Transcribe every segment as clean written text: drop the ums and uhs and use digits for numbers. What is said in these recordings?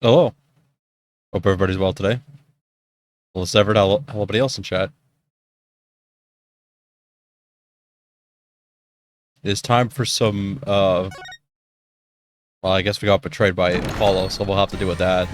Hello. Hope everybody's well today. Well, it's Everett. Hello, everybody else in chat. It is time for some, well, I guess we got betrayed by Apollo, so we'll have to deal with that.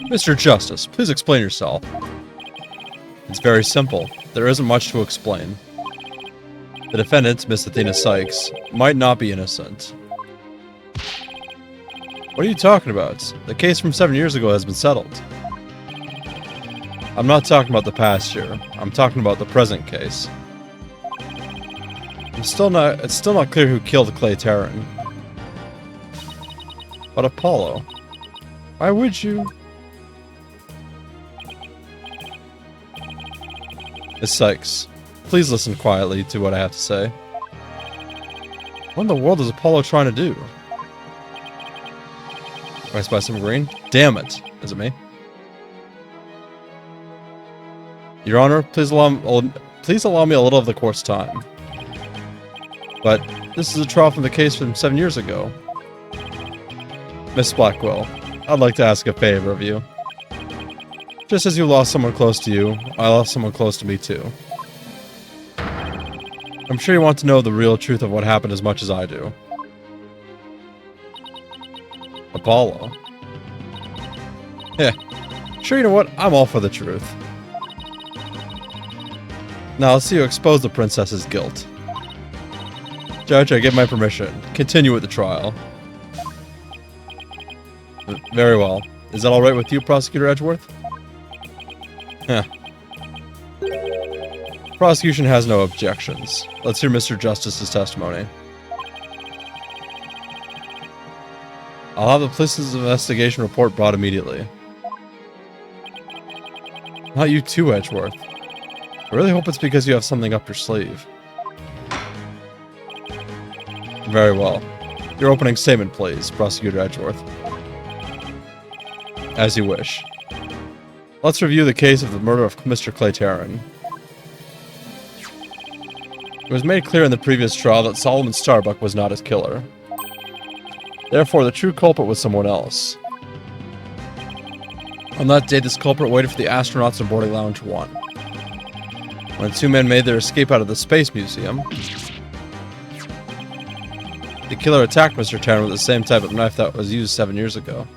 Mr. Justice, please explain yourself. It's very simple. There isn't much to explain. The defendant, Miss Athena Sykes, might not be innocent. What are you talking about? The case from 7 years ago has been settled. I'm not talking about the past year. I'm talking about the present case. It's still not clear who killed Clay Terran. But Apollo, why would you? Miss Sykes, please listen quietly to what I have to say. What in the world is Apollo trying to do? Am I spy some green? Damn it! Is it me? Your Honor, please allow me a little of the court's time. But this is a trial from the case from 7 years ago. Miss Blackwell, I'd like to ask a favor of you. Just as you lost someone close to you, I lost someone close to me too. I'm sure you want to know the real truth of what happened as much as I do. Apollo. Yeah, sure, you know what? I'm all for the truth. Now let's see you expose the princess's guilt. Judge, I give my permission. Continue with the trial. Very well. Is that alright with you, Prosecutor Edgeworth? Huh. Prosecution has no objections. Let's hear Mr. Justice's testimony. I'll have the police's investigation report brought immediately. Not you too, Edgeworth. I really hope it's because you have something up your sleeve. Very well. Your opening statement, please, Prosecutor Edgeworth. As you wish. Let's review the case of the murder of Mr. Clay Terran. It was made clear in the previous trial that Solomon Starbuck was not his killer. Therefore, the true culprit was someone else. On that day, this culprit waited for the astronauts in boarding lounge 1. When two men made their escape out of the Space Museum, the killer attacked Mr. Terran with the same type of knife that was used 7 years ago.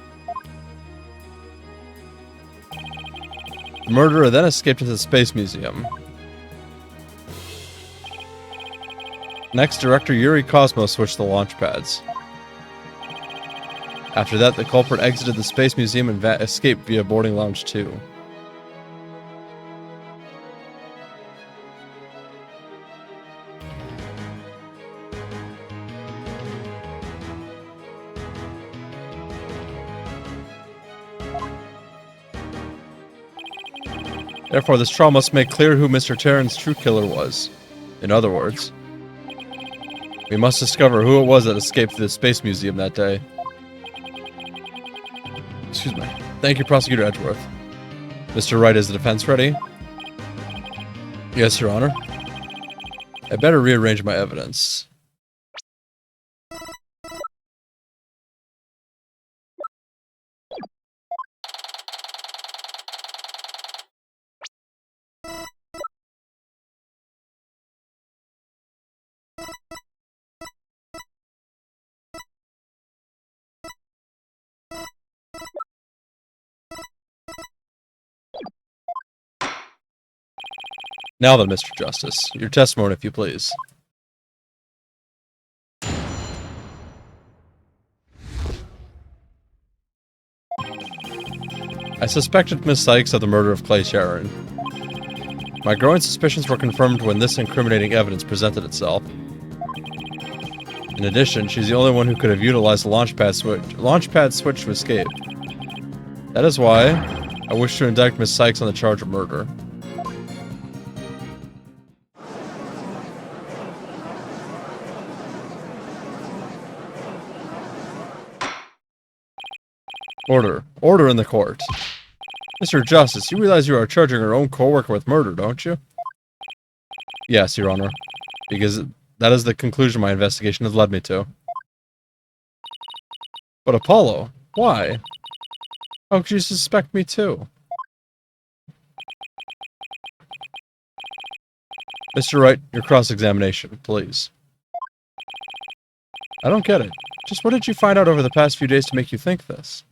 The murderer then escaped into the Space Museum. Next, Director Yuri Cosmo switched the launch pads. After that, the culprit exited the Space Museum and escaped via boarding lounge 2. Therefore, this trial must make clear who Mr. Terran's true killer was. In other words, we must discover who it was that escaped to the Space Museum that day. Excuse me. Thank you, Prosecutor Edgeworth. Mr. Wright, is the defense ready? Yes, Your Honor. I better rearrange my evidence. Now then, Mr. Justice, your testimony, if you please. I suspected Miss Sykes of the murder of Clay Terran. My growing suspicions were confirmed when this incriminating evidence presented itself. In In addition, she's the only one who could have utilized the launchpad switch to escape. That is why I wish to indict Miss Sykes on the charge of murder. Order. Order in the court. Mr. Justice, you realize you are charging your own co-worker with murder, don't you? Yes, Your Honor. Because that is the conclusion my investigation has led me to. But Apollo, why? How could you suspect me too? Mr. Wright, your cross-examination, please. I don't get it. Just what did you find out over the past few days to make you think this?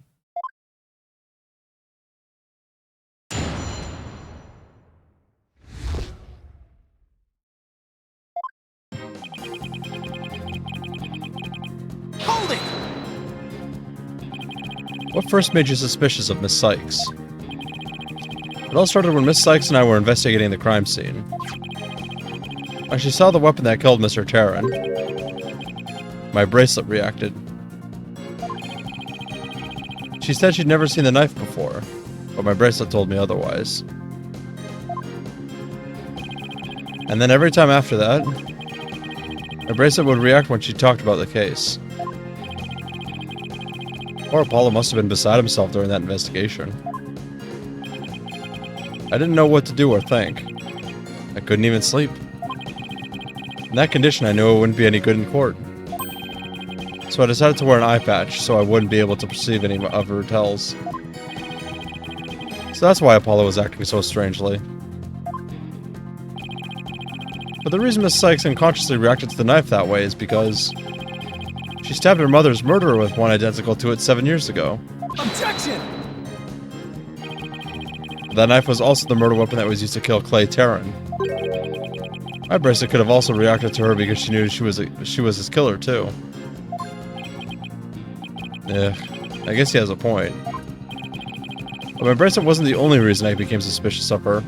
Hold it! What first made you suspicious of Miss Sykes? It all started when Miss Sykes and I were investigating the crime scene. When she saw the weapon that killed Mr. Taryn, my bracelet reacted. She said she'd never seen the knife before, but my bracelet told me otherwise. And then every time after that, my bracelet would react when she talked about the case. Poor Apollo must have been beside himself during that investigation. I didn't know what to do or think. I couldn't even sleep. In that condition, I knew it wouldn't be any good in court. So I decided to wear an eye patch so I wouldn't be able to perceive any of her tells. So that's why Apollo was acting so strangely. But the reason Miss Sykes unconsciously reacted to the knife that way is because she stabbed her mother's murderer with one identical to it 7 years ago. Objection! That knife was also the murder weapon that was used to kill Clay Taryn. My bracelet could have also reacted to her because she knew she was his killer too. Yeah, I guess he has a point. But my bracelet wasn't the only reason I became suspicious of her.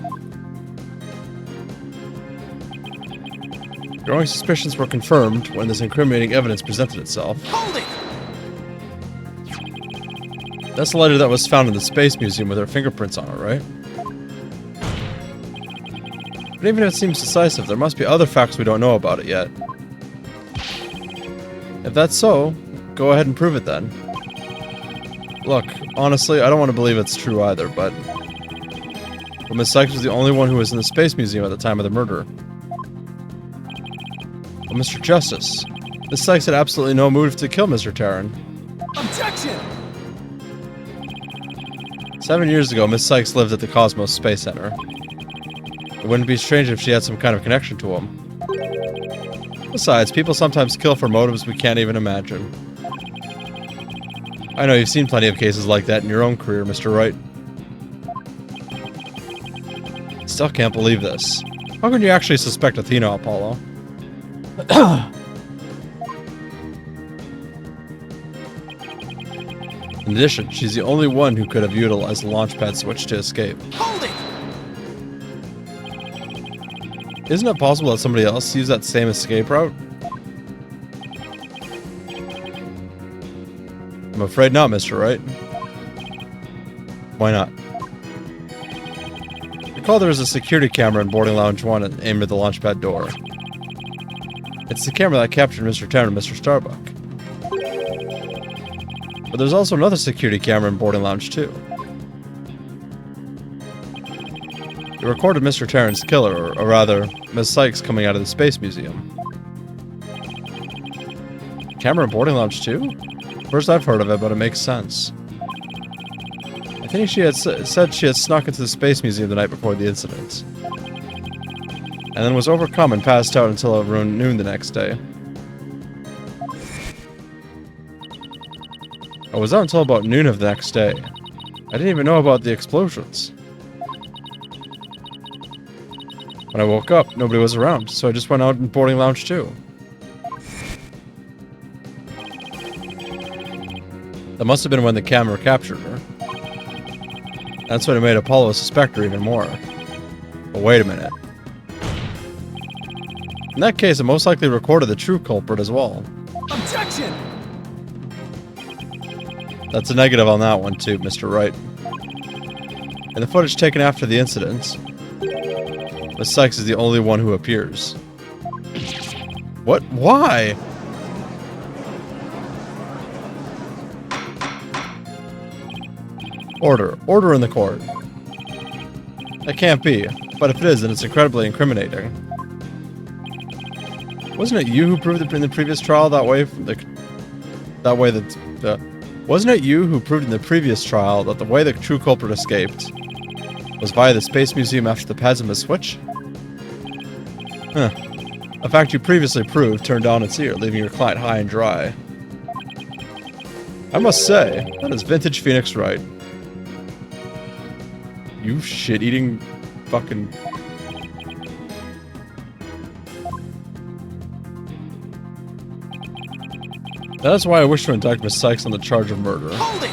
Growing suspicions were confirmed when this incriminating evidence presented itself. Hold it! That's the letter that was found in the Space Museum with her fingerprints on it, right? But even if it seems decisive, there must be other facts we don't know about it yet. If that's so, go ahead and prove it then. Look, honestly, I don't want to believe it's true either, but Miss Sykes was the only one who was in the Space Museum at the time of the murder. But Mr. Justice, Miss Sykes had absolutely no motive to kill Mr. Taryn. Objection! 7 years ago, Miss Sykes lived at the Cosmos Space Center. It wouldn't be strange if she had some kind of connection to him. Besides, people sometimes kill for motives we can't even imagine. I know you've seen plenty of cases like that in your own career, Mr. Wright. Still can't believe this. How can you actually suspect Athena, Apollo? In addition, she's the only one who could have utilized the launchpad switch to escape. Hold it! Isn't it possible that somebody else used that same escape route? I'm afraid not, Mr. Wright. Why not? Recall there is a security camera in boarding lounge 1 aimed at the launchpad door. It's the camera that captured Mr. Taryn and Mr. Starbuck. But there's also another security camera in boarding lounge 2. It recorded Mr. Taryn's killer, or rather, Miss Sykes coming out of the Space Museum. Camera in boarding lounge 2? First I've heard of it, but it makes sense. I think she had said she had snuck into the Space Museum the night before the incident. And then was overcome and passed out until around noon the next day. I was out until about noon of the next day. I didn't even know about the explosions. When I woke up, nobody was around, so I just went out in boarding lounge 2. That must have been when the camera captured her. That's when it made Apollo suspect her even more. But wait a minute. In that case, it most likely recorded the true culprit as well. That's a negative on that one too, Mr. Wright. In the footage taken after the incident, Miss Sykes is the only one who appears. What? Why? Order. Order in the court. That can't be. But if it is, then it's incredibly incriminating. Wasn't it you who proved in the previous trial wasn't it you who proved in the previous trial that the way the true culprit escaped was via the Space Museum after the pads of the switch? Huh. A fact you previously proved turned on its ear, leaving your client high and dry. I must say, that is vintage Phoenix Wright. You shit-eating fucking... That is why I wish to indict Miss Sykes on the charge of murder. Hold it!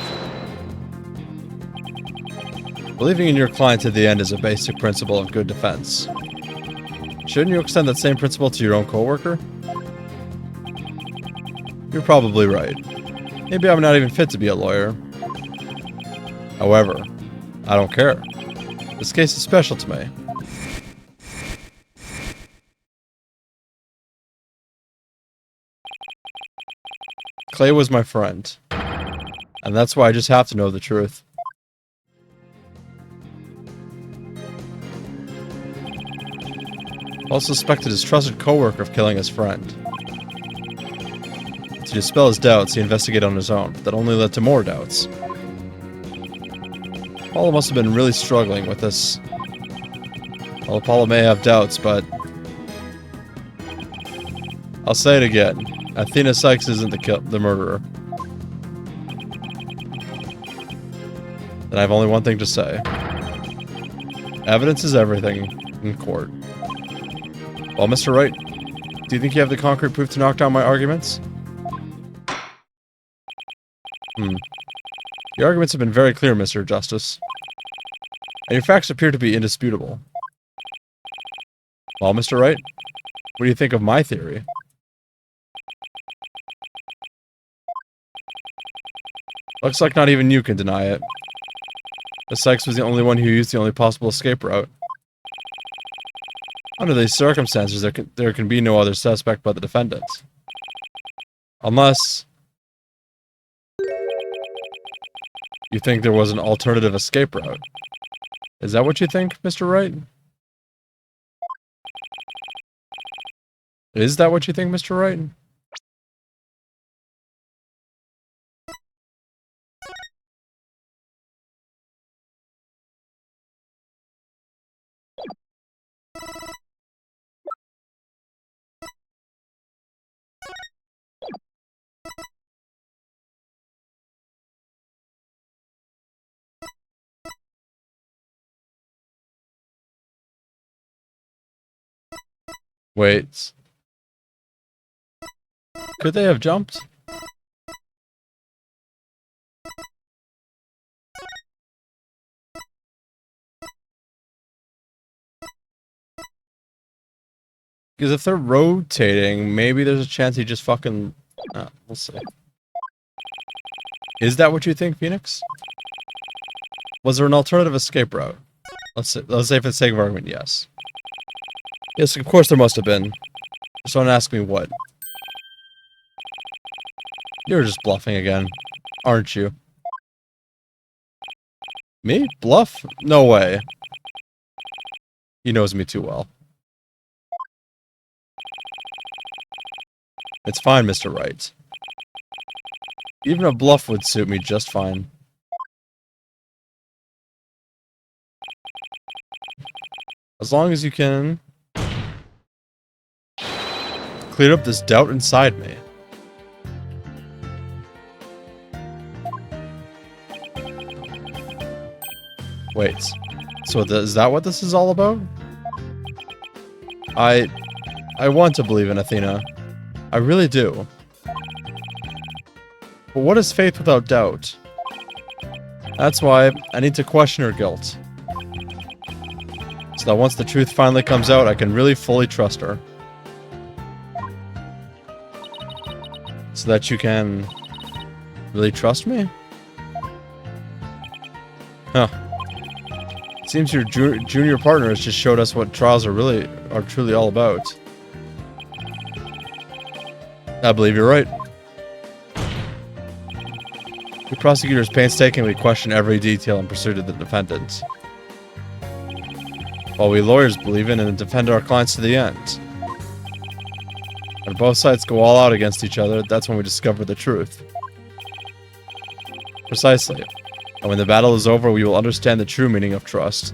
Believing in your client to the end is a basic principle of good defense. Shouldn't you extend that same principle to your own coworker? You're probably right. Maybe I'm not even fit to be a lawyer. However, I don't care. This case is special to me. Clay was my friend. And that's why I just have to know the truth. Paul suspected his trusted coworker of killing his friend. To dispel his doubts, he investigated on his own, but that only led to more doubts. Paula must have been really struggling with this. Well, Paula may have doubts, but... I'll say it again. Athena Sykes isn't the murderer. Then I have only one thing to say. Evidence is everything in court. Well, Mr. Wright, do you think you have the concrete proof to knock down my arguments? Your arguments have been very clear, Mr. Justice. And your facts appear to be indisputable. Well, Mr. Wright, what do you think of my theory? Looks like not even you can deny it. Miss Sykes was the only one who used the only possible escape route. Under these circumstances, there can be no other suspect but the defendant. Unless... you think there was an alternative escape route. Is that what you think, Mr. Wright? Is that what you think, Mr. Wright? Wait. Could they have jumped? Because if they're rotating, maybe there's a chance he just fucking... we'll see. Is that what you think, Phoenix? Was there an alternative escape route? Let's say for the sake of argument, yes. Yes, of course there must have been. Just don't ask me what. You're just bluffing again, aren't you? Me? Bluff? No way. He knows me too well. It's fine, Mr. Wright. Even a bluff would suit me just fine. As long as you can... clear up this doubt inside me. Wait, so is that what this is all about? I want to believe in Athena. I really do. But what is faith without doubt? That's why I need to question her guilt. So that once the truth finally comes out, I can really fully trust her. So that you can really trust me? Huh. Seems your junior partner has just showed us what trials are truly all about. I believe you're right. The prosecutors painstakingly question every detail in pursuit of the defendant, while we lawyers believe in and defend our clients to the end. When both sides go all out against each other, that's when we discover the truth. Precisely. And when the battle is over, we will understand the true meaning of trust.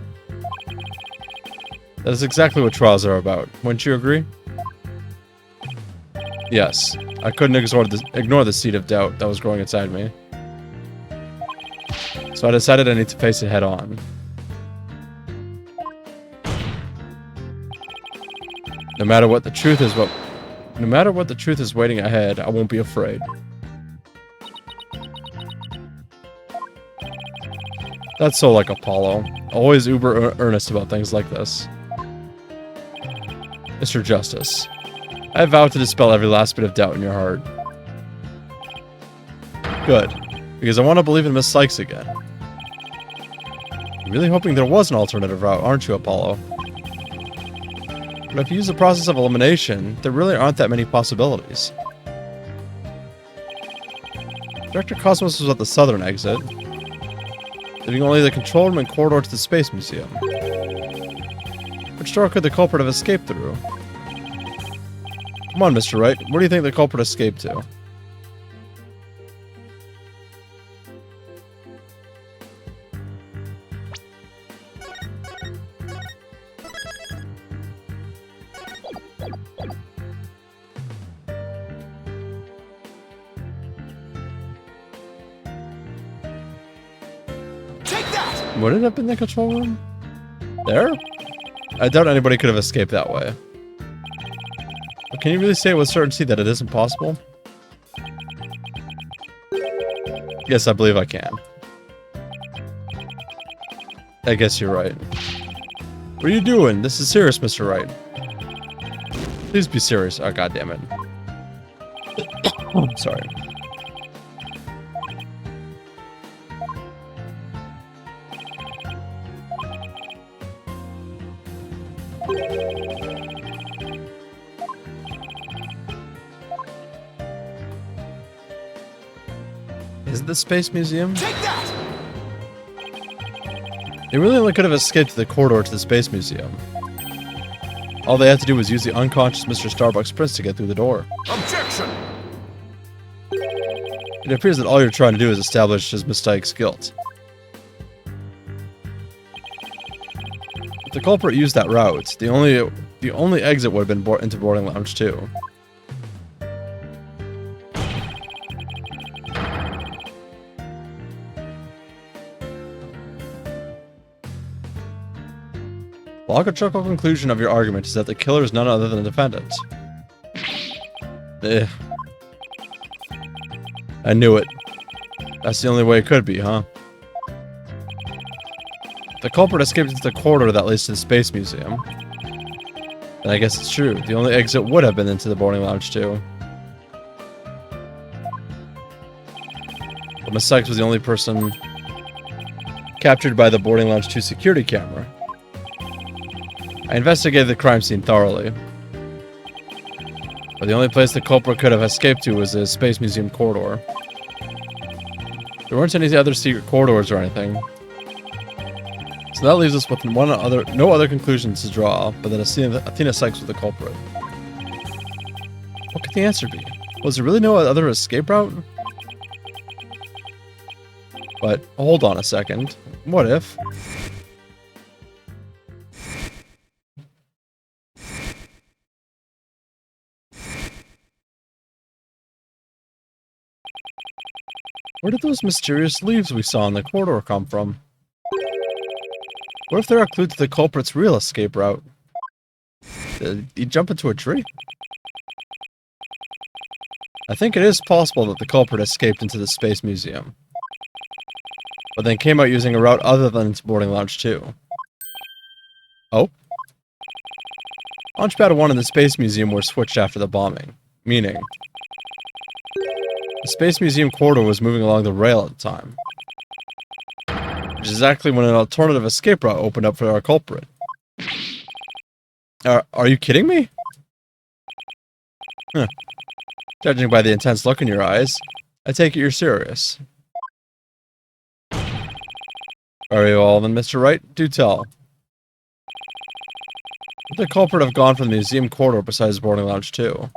That is exactly what trials are about. Wouldn't you agree? Yes. I couldn't ignore the seed of doubt that was growing inside me. So I decided I need to face it head on. No matter what the truth is waiting ahead, I won't be afraid. That's so like Apollo. Always uber earnest about things like this. Mr. Justice, I vow to dispel every last bit of doubt in your heart. Good, because I want to believe in Miss Sykes again. You're really hoping there was an alternative route, aren't you, Apollo? But if you use the process of elimination, there really aren't that many possibilities. Director Cosmos was at the southern exit, leaving only the control room and corridor to the Space Museum. Which door could the culprit have escaped through? Come on, Mr. Wright, where do you think the culprit escaped to? Would it have been the control room? There? I doubt anybody could have escaped that way. But can you really say with certainty that it isn't possible? Yes, I believe I can. I guess you're right. What are you doing? This is serious, Mr. Wright. Please be serious. Oh, God damn it. I'm sorry. Is it the Space Museum? Take that! They really only could have escaped the corridor to the Space Museum. All they had to do was use the unconscious Mr. Starbucks Prince to get through the door. Objection! It appears that all you're trying to do is establish his mistake's guilt. If the culprit used that route, the only exit would have been into boarding lounge 2. The logical conclusion of your argument is that the killer is none other than the defendant. I knew it. That's the only way it could be, huh? The culprit escaped into the corridor that leads to the Space Museum. And I guess it's true. The only exit would have been into the boarding lounge too. But Miss Sykes was the only person captured by the boarding lounge 2 security camera. I investigated the crime scene thoroughly. But the only place the culprit could have escaped to was the Space Museum corridor. There weren't any other secret corridors or anything. So that leaves us with no other conclusions to draw, but that Athena Sykes was the culprit. What could the answer be? Was there really no other escape route? But hold on a second. What if? Where did those mysterious leaves we saw in the corridor come from? What if they're a clue to the culprit's real escape route? Did he jump into a tree? I think it is possible that the culprit escaped into the Space Museum, but then came out using a route other than its boarding lounge 2. Oh? Launchpad 1 and the Space Museum were switched after the bombing, meaning the Space Museum corridor was moving along the rail at the time. which is exactly when an alternative escape route opened up for our culprit. Are you kidding me? Huh. Judging by the intense look in your eyes, I take it you're serious. Very well then, Mr. Wright, do tell. Would the culprit have gone from the museum corridor besides boarding lounge 2?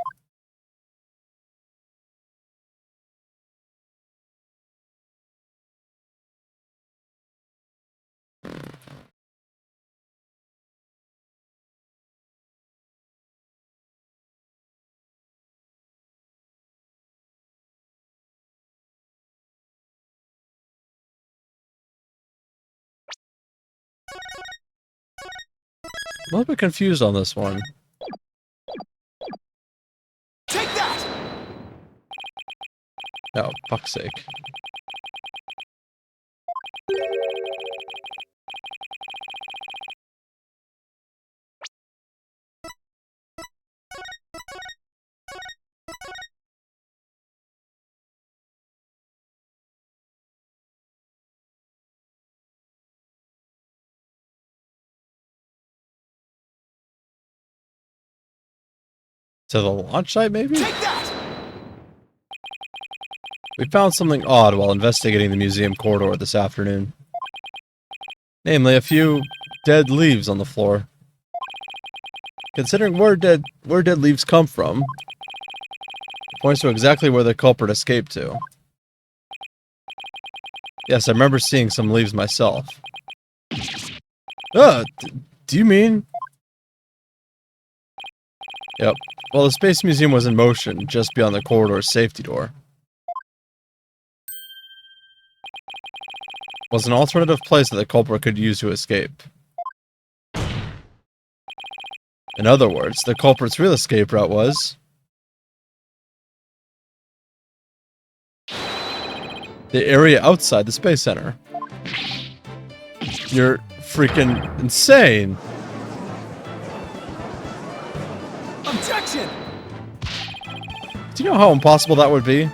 I'm a little bit confused on this one. Take that! Oh, fuck's sake. To the launch site, maybe? Take that! We found something odd while investigating the museum corridor this afternoon. Namely, a few dead leaves on the floor. Considering where dead leaves come from, it points to exactly where the culprit escaped to. Yes, I remember seeing some leaves myself. Do you mean? Yep. Well, the Space Museum was in motion, just beyond the corridor's safety door. Was an alternative place that the culprit could use to escape. In other words, the culprit's real escape route was... the area outside the Space Center. You're freaking insane! Objection! Do you know how impossible that would be?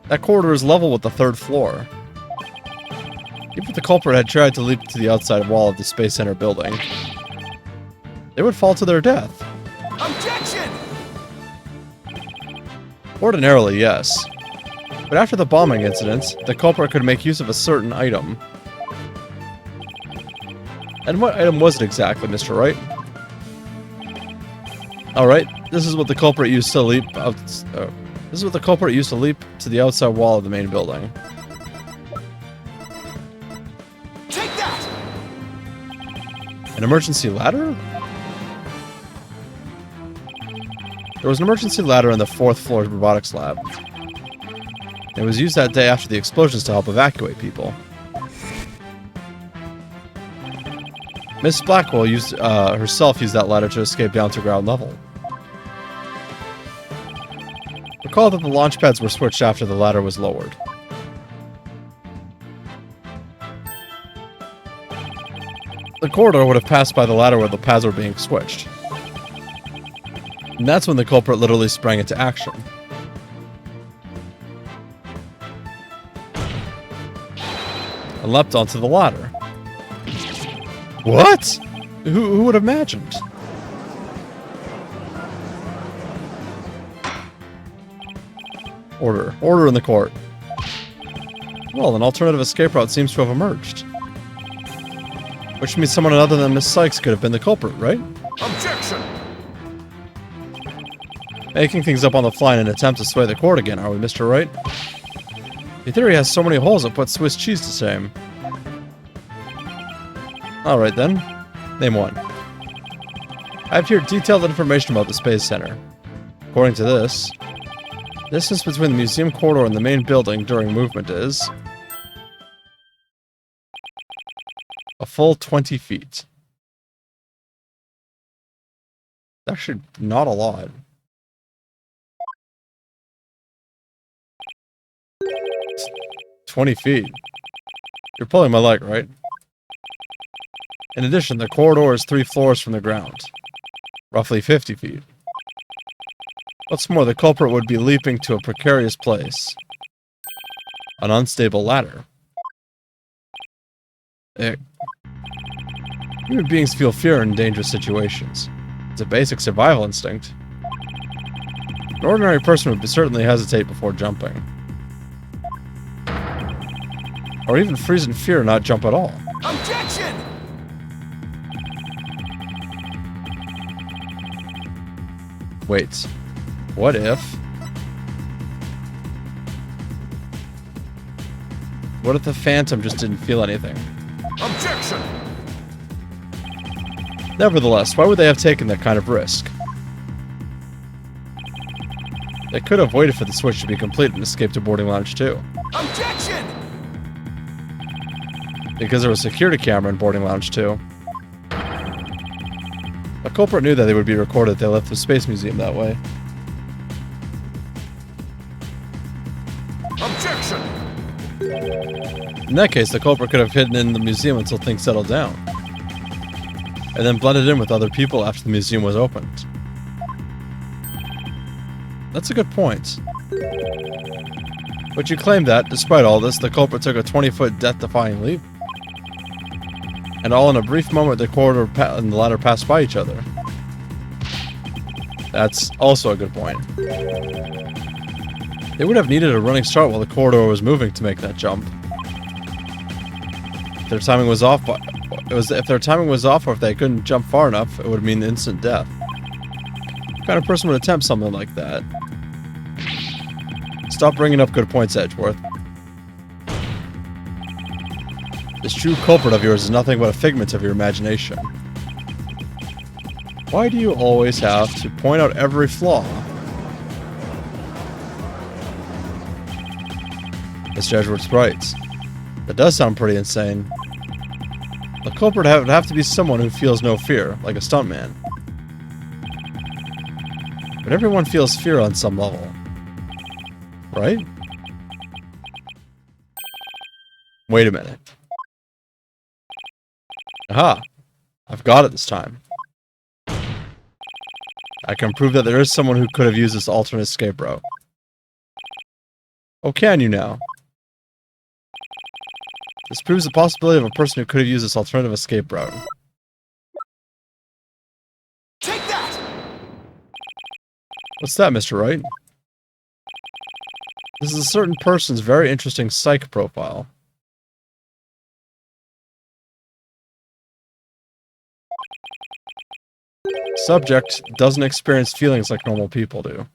That corridor is level with the 3rd floor. Even if the culprit had tried to leap to the outside wall of the Space Center building, they would fall to their death. Objection! Ordinarily, yes. But after the bombing incident, the culprit could make use of a certain item. And what item was it exactly, Mr. Wright? Alright, this is what the culprit used to leap out. This is what the culprit used to leap to the outside wall of the main building. Take that! An emergency ladder? There was an emergency ladder in the 4th floor robotics lab. It was used that day after the explosions to help evacuate people. Miss Blackwell herself used that ladder to escape down to ground level. Recall that the launch pads were switched after the ladder was lowered. The corridor would have passed by the ladder where the pads were being switched. And that's when the culprit literally sprang into action. And leapt onto the ladder. What? Who would have imagined? Order in the court. Well, an alternative escape route seems to have emerged. Which means someone other than Miss Sykes could have been the culprit, right? Objection! Making things up on the fly in an attempt to sway the court again, are we, Mr. Wright? Your theory has so many holes it puts Swiss cheese to shame. Alright then. Name one. I have here detailed information about the Space Center. According to this, distance between the museum corridor and the main building during movement is... a full 20 feet. Actually, not a lot. It's 20 feet. You're pulling my leg, right? In addition, the corridor is 3 floors from the ground. Roughly 50 feet. What's more, the culprit would be leaping to a precarious place. An unstable ladder. Human beings feel fear in dangerous situations. It's a basic survival instinct. An ordinary person would certainly hesitate before jumping. Or even freeze in fear and not jump at all. Objection! Wait. What if... What if the Phantom just didn't feel anything? Objection! Nevertheless, why would they have taken that kind of risk? They could have waited for the switch to be complete and escaped to boarding lounge 2. Objection! Because there was a security camera in boarding lounge 2. The culprit knew that they would be recorded if they left the Space Museum that way. Objection! In that case, the culprit could have hidden in the museum until things settled down. And then blended in with other people after the museum was opened. That's a good point. But you claim that, despite all this, the culprit took a 20-foot death-defying leap. And all in a brief moment, the corridor and the ladder passed by each other. That's also a good point. They would have needed a running start while the corridor was moving to make that jump. If their timing was off, if their timing was off, or if they couldn't jump far enough, it would mean instant death. What kind of person would attempt something like that? Stop bringing up good points, Edgeworth. This true culprit of yours is nothing but a figment of your imagination. Why do you always have to point out every flaw? Mr. Edgeworth's right. That does sound pretty insane. The culprit would have to be someone who feels no fear, like a stuntman. But everyone feels fear on some level. Right? Wait a minute. Aha! I've got it this time. I can prove that there is someone who could have used this alternate escape route. Oh, can you now? This proves the possibility of a person who could have used this alternative escape route. Take that! What's that, Mr. Wright? This is a certain person's very interesting psych profile. Subject doesn't experience feelings like normal people do.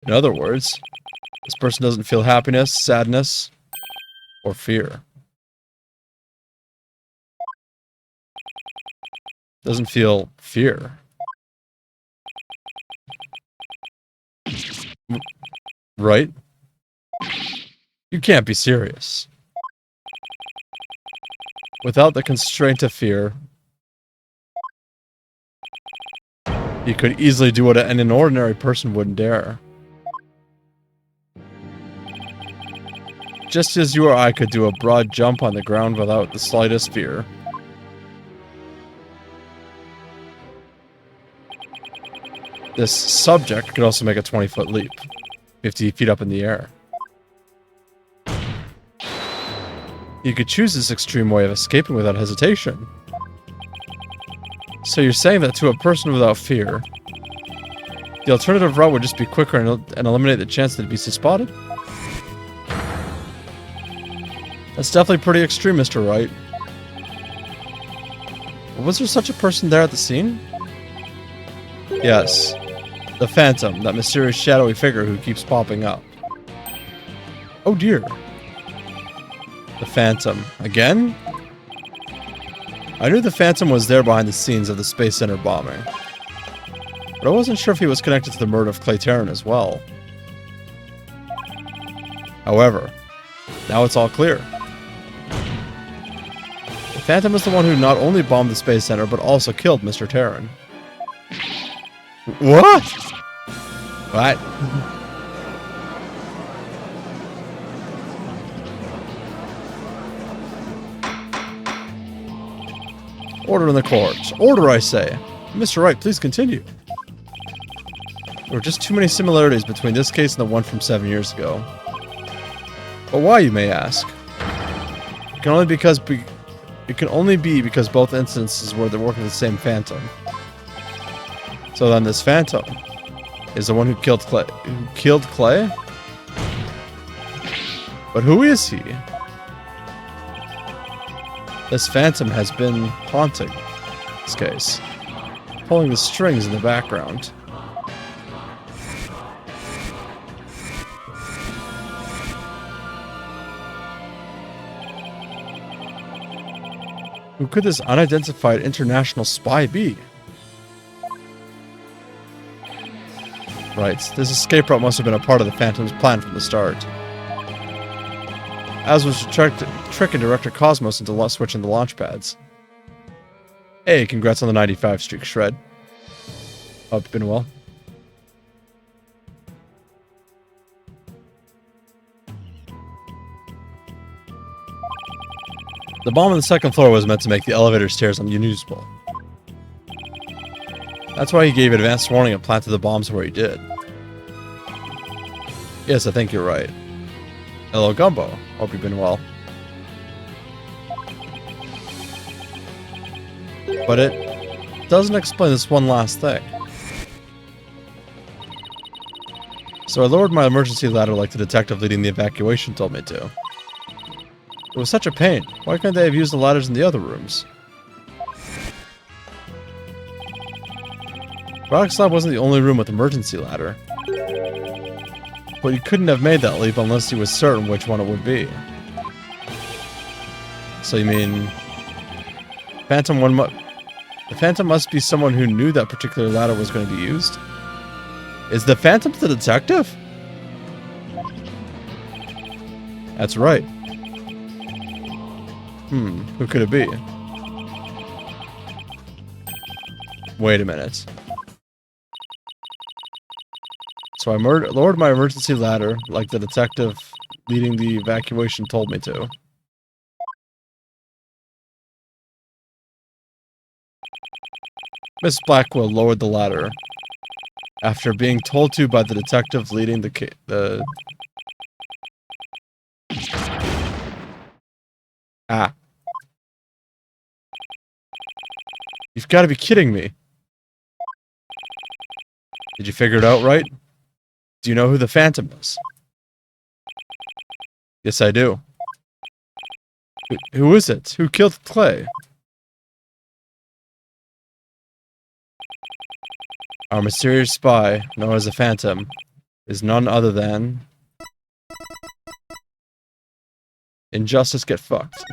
In other words, this person doesn't feel happiness, sadness, or fear. Doesn't feel fear. Right? You can't be serious. Without the constraint of fear, he could easily do what an ordinary person wouldn't dare. Just as you or I could do a broad jump on the ground without the slightest fear. This subject could also make a 20-foot leap, 50 feet up in the air. You could choose this extreme way of escaping without hesitation. So you're saying that to a person without fear, the alternative route would just be quicker and eliminate the chance that it'd be spotted? That's definitely pretty extreme, Mr. Wright. Was there such a person there at the scene? Yes. The Phantom, that mysterious shadowy figure who keeps popping up. Oh dear. The Phantom. Again? I knew the Phantom was there behind the scenes of the Space Center bombing. But I wasn't sure if he was connected to the murder of Clay Terran as well. However, now it's all clear. The Phantom is the one who not only bombed the Space Center, but also killed Mr. Terran. What? What? Order in the court. Order, I say. Mr. Wright, please continue. There were just too many similarities between this case and the one from 7 years ago. But why, you may ask? It can only be because both instances were the work of the same phantom. So then this phantom is the one who killed Clay. Who killed Clay? But who is he? This phantom has been haunting this case, pulling the strings in the background. Who could this unidentified international spy be? Right, this escape route must have been a part of the Phantom's plan from the start. As was tricking Director Cosmos into switching the launch pads. Hey, congrats on the 95 streak, Shred. Hope you've been well. The bomb on the second floor was meant to make the elevator stairs unusable. That's why he gave advance warning and planted the bombs where he did. Yes, I think you're right. Hello, Gumbo. Hope you've been well. But it doesn't explain this one last thing. So I lowered my emergency ladder like the detective leading the evacuation told me to. It was such a pain. Why couldn't they have used the ladders in the other rooms? Rock's lab wasn't the only room with emergency ladder. But he couldn't have made that leap unless he was certain which one it would be. So you mean... The Phantom must be someone who knew that particular ladder was going to be used? Is the Phantom the detective? That's right. Who could it be? Wait a minute. So I lowered my emergency ladder, like the detective leading the evacuation told me to. Miss Blackwell lowered the ladder, after being told to by the detective leading the Ah. You've got to be kidding me. Did you figure it out right? Do you know who the Phantom is? Yes, I do. Who is it? Who killed Clay? Our mysterious spy, known as the Phantom, is none other than... Injustice get fucked.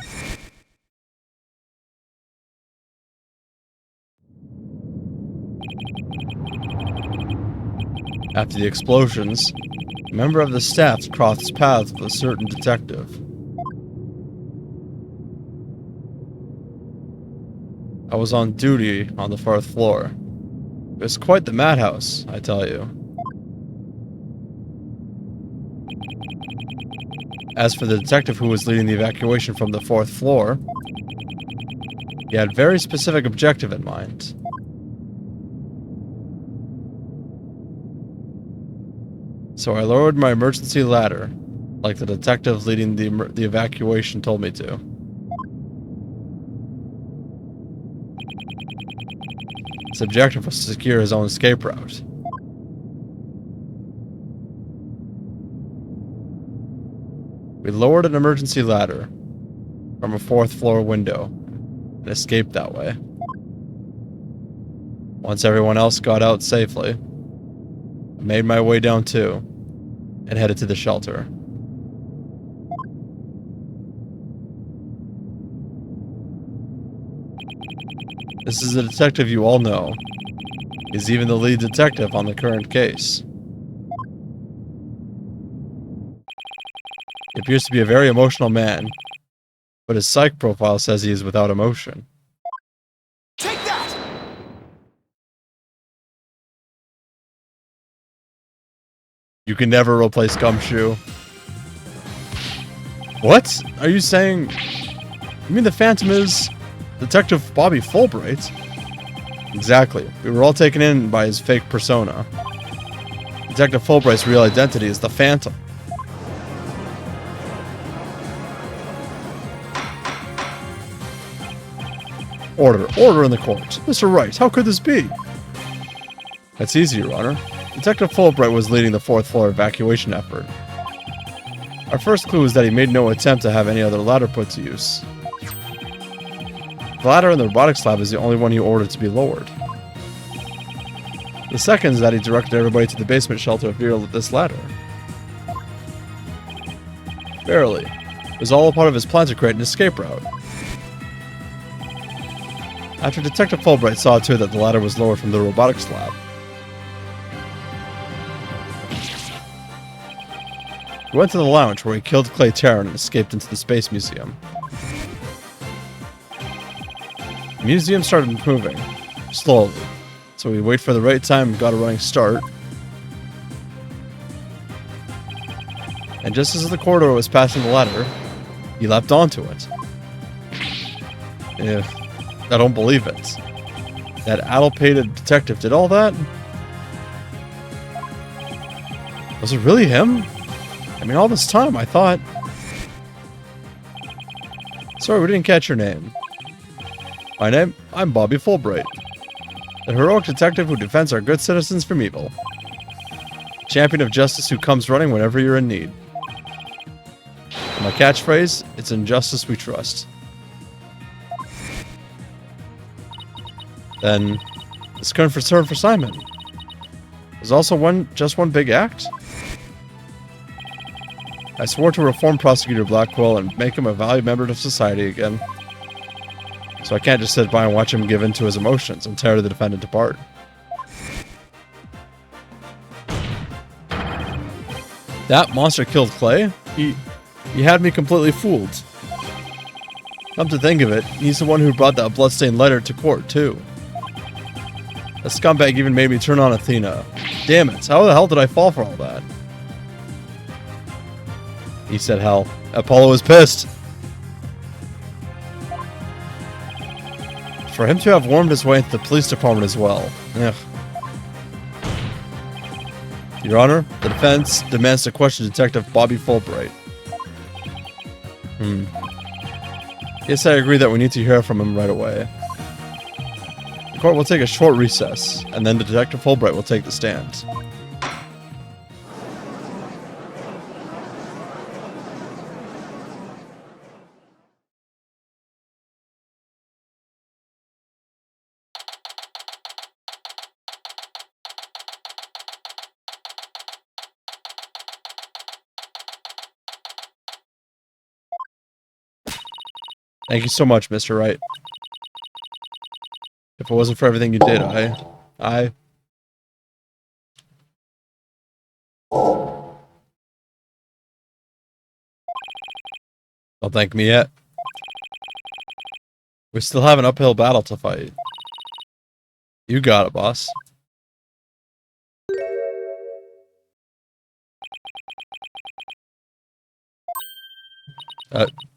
After the explosions, a member of the staff crossed paths with a certain detective. I was on duty on the 4th floor. It was quite the madhouse, I tell you. As for the detective who was leading the evacuation from the 4th floor, he had a very specific objective in mind. So I lowered my emergency ladder, like the detective leading the evacuation told me to. His objective was to secure his own escape route. We lowered an emergency ladder from a 4th floor window and escaped that way. Once everyone else got out safely, I made my way down too and headed to the shelter. This is a detective you all know. He's even the lead detective on the current case. He appears to be a very emotional man, but his psych profile says he is without emotion. Take that! You can never replace Gumshoe. What? Are you saying... You mean the Phantom is... Detective Bobby Fulbright? Exactly. We were all taken in by his fake persona. Detective Fulbright's real identity is the Phantom. Order. Order in the court. Mr. Wright, how could this be? That's easy, Your Honor. Detective Fulbright was leading the 4th floor evacuation effort. Our first clue is that he made no attempt to have any other ladder put to use. The ladder in the robotics lab is the only one he ordered to be lowered. The second is that he directed everybody to the basement shelter via this ladder. Barely. It was all a part of his plan to create an escape route. After Detective Fulbright saw to it that the ladder was lowered from the robotics lab, he went to the lounge where he killed Clay Terran and escaped into the Space Museum. The museum started moving, slowly, so we wait for the right time and got a running start. And just as the corridor was passing the ladder, he leapt onto it. I don't believe it. That addle-pated detective did all that? Was it really him? I mean, all this time, I thought... Sorry, we didn't catch your name. My name? I'm Bobby Fulbright. The heroic detective who defends our good citizens from evil. Champion of justice who comes running whenever you're in need. And my catchphrase, it's in justice we trust. Then, this couldn't serve for Simon. There's also just one big act? I swore to reform Prosecutor Blackwell and make him a valued member of society again. So I can't just sit by and watch him give in to his emotions and tear the defendant apart. That monster killed Clay? He had me completely fooled. Come to think of it, he's the one who brought that bloodstained letter to court, too. The scumbag even made me turn on Athena. Damn it, how the hell did I fall for all that? He said hell. Apollo was pissed. For him to have wormed his way into the police department as well. Ugh. Your Honor, the defense demands to question Detective Bobby Fulbright. Yes, I agree that we need to hear from him right away. The court will take a short recess, and then Detective Fulbright will take the stand. Thank you so much, Mr. Wright. If it wasn't for everything you did, Don't thank me yet. We still have an uphill battle to fight. You got it, boss.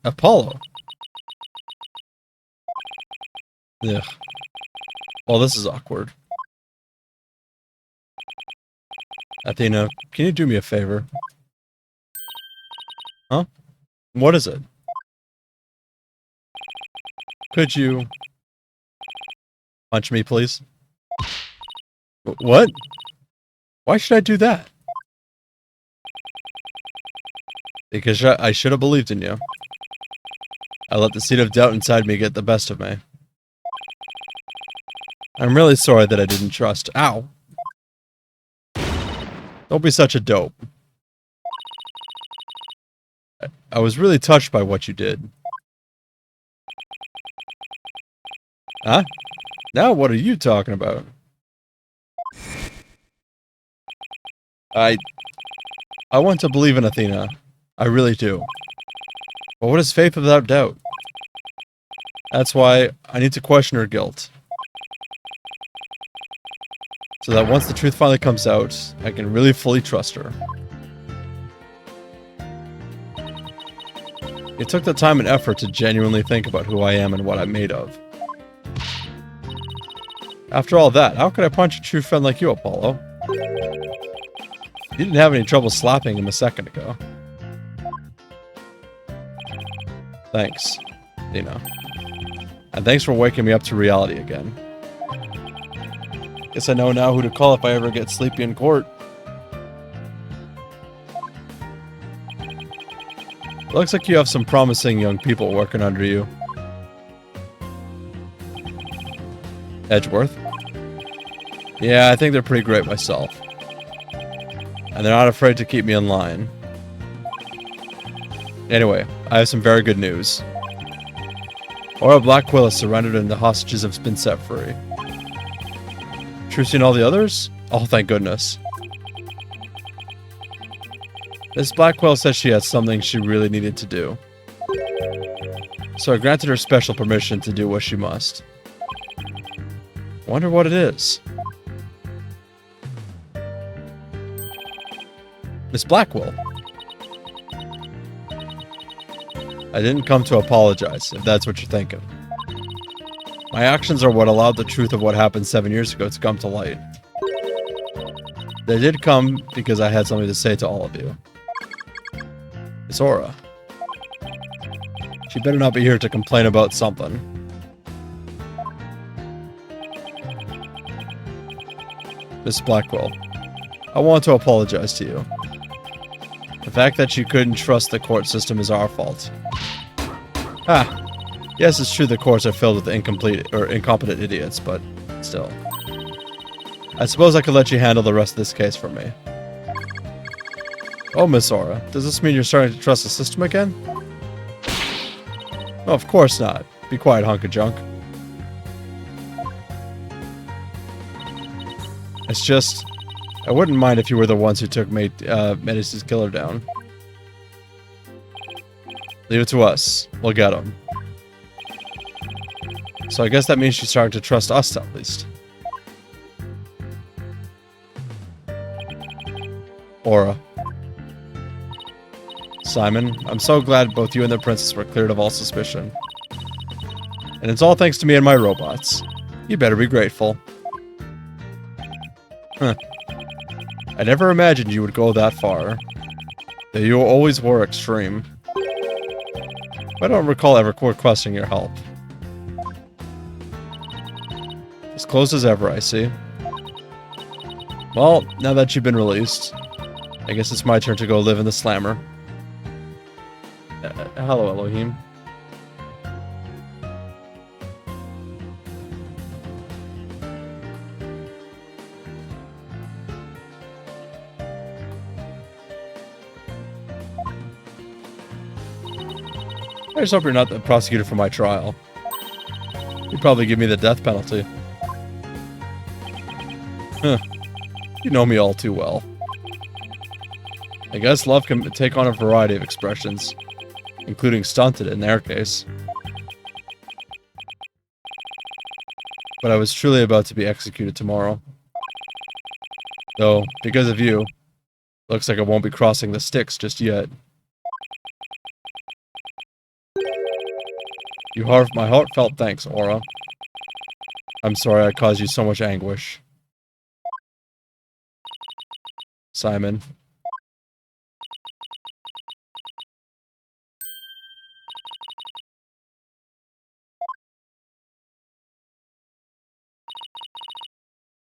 Apollo. Ugh. Well, this is awkward. Athena, can you do me a favor? Huh? What is it? Could you... punch me, please? What? Why should I do that? Because I should have believed in you. I let the seed of doubt inside me get the best of me. I'm really sorry that I didn't trust. Ow. Don't be such a dope. I was really touched by what you did. Huh? Now what are you talking about? I want to believe in Athena. I really do. But what is faith without doubt? That's why I need to question her guilt. So that once the truth finally comes out, I can really fully trust her. It took the time and effort to genuinely think about who I am and what I'm made of. After all that, how could I punch a true friend like you, Apollo? You didn't have any trouble slapping him a second ago. Thanks, Dina. And thanks for waking me up to reality again. Guess I know now who to call if I ever get sleepy in court. Looks like you have some promising young people working under you. Edgeworth? Yeah, I think they're pretty great myself. And they're not afraid to keep me in line. Anyway, I have some very good news. Aura Blackquill has surrendered and the hostages have been set free. Trucy and all the others? Oh, thank goodness. Miss Blackwell says she had something she really needed to do. So I granted her special permission to do what she must. Wonder what it is. Miss Blackwell. I didn't come to apologize, if that's what you're thinking. My actions are what allowed the truth of what happened 7 years ago to come to light. They did come because I had something to say to all of you. Miss Aura. She better not be here to complain about something. Miss Blackwell. I want to apologize to you. The fact that you couldn't trust the court system is our fault. Ah. Yes, it's true the courts are filled with incompetent idiots, but still. I suppose I could let you handle the rest of this case for me. Oh, Miss Aura, does this mean you're starting to trust the system again? No, of course not. Be quiet, hunk of junk. It's just... I wouldn't mind if you were the ones who took Metis' killer down. Leave it to us. We'll get him. So I guess that means she's starting to trust us, at least. Aura. Simon, I'm so glad both you and the princess were cleared of all suspicion. And it's all thanks to me and my robots. You better be grateful. Huh. I never imagined you would go that far. Though you always were extreme. I don't recall ever requesting your help. As close as ever, I see. Well, now that you've been released, I guess it's my turn to go live in the slammer. Hello, Elohim. I just hope you're not the prosecutor for my trial. You'd probably give me the death penalty. Huh. You know me all too well. I guess love can take on a variety of expressions, including stunted in their case. But I was truly about to be executed tomorrow. Though, because of you, looks like I won't be crossing the sticks just yet. You have my heartfelt thanks, Aura. I'm sorry I caused you so much anguish. Simon.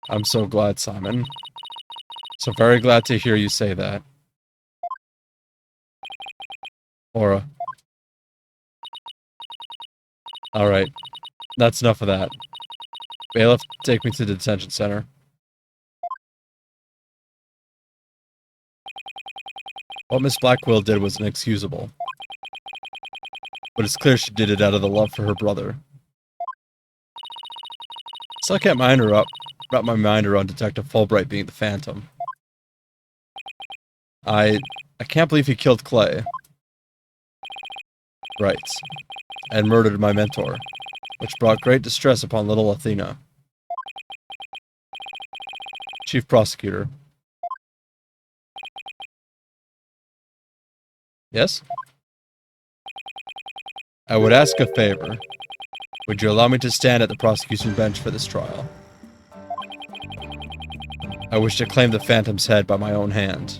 I'm so glad, Simon. So very glad to hear you say that. Aura. Alright. That's enough of that. Bailiff, take me to the detention center. What Miss Blackwell did was inexcusable. But it's clear she did it out of the love for her brother. Still can't wrap my mind around Detective Fulbright being the Phantom. I can't believe he killed Clay. Right. And murdered my mentor, which brought great distress upon little Athena. Chief Prosecutor. Yes? I would ask a favor. Would you allow me to stand at the prosecution bench for this trial? I wish to claim the Phantom's head by my own hand.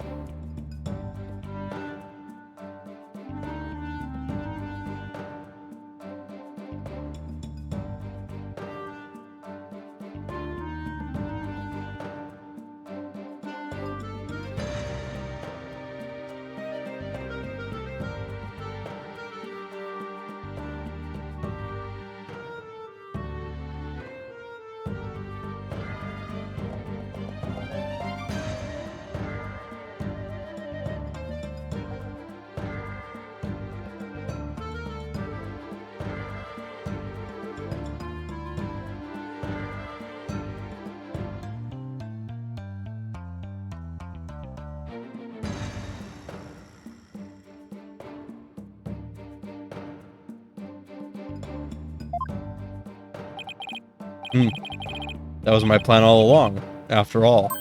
That was my plan all along, after all.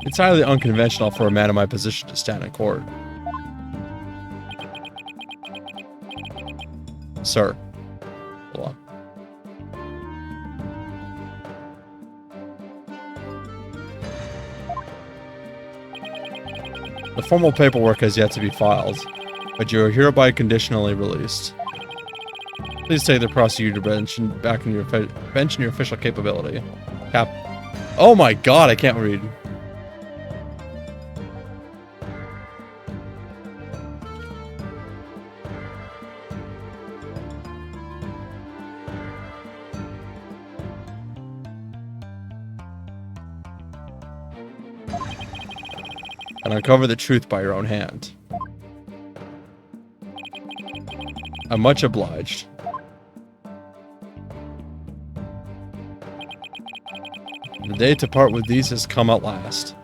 It's highly unconventional for a man in my position to stand in court. Sir. Hold on. The formal paperwork has yet to be filed, but you are hereby conditionally released. Please take the prosecutor bench back in your official capability. Oh my god, I can't read. And uncover the truth by your own hand. I'm much obliged. The day to part with these has come at last.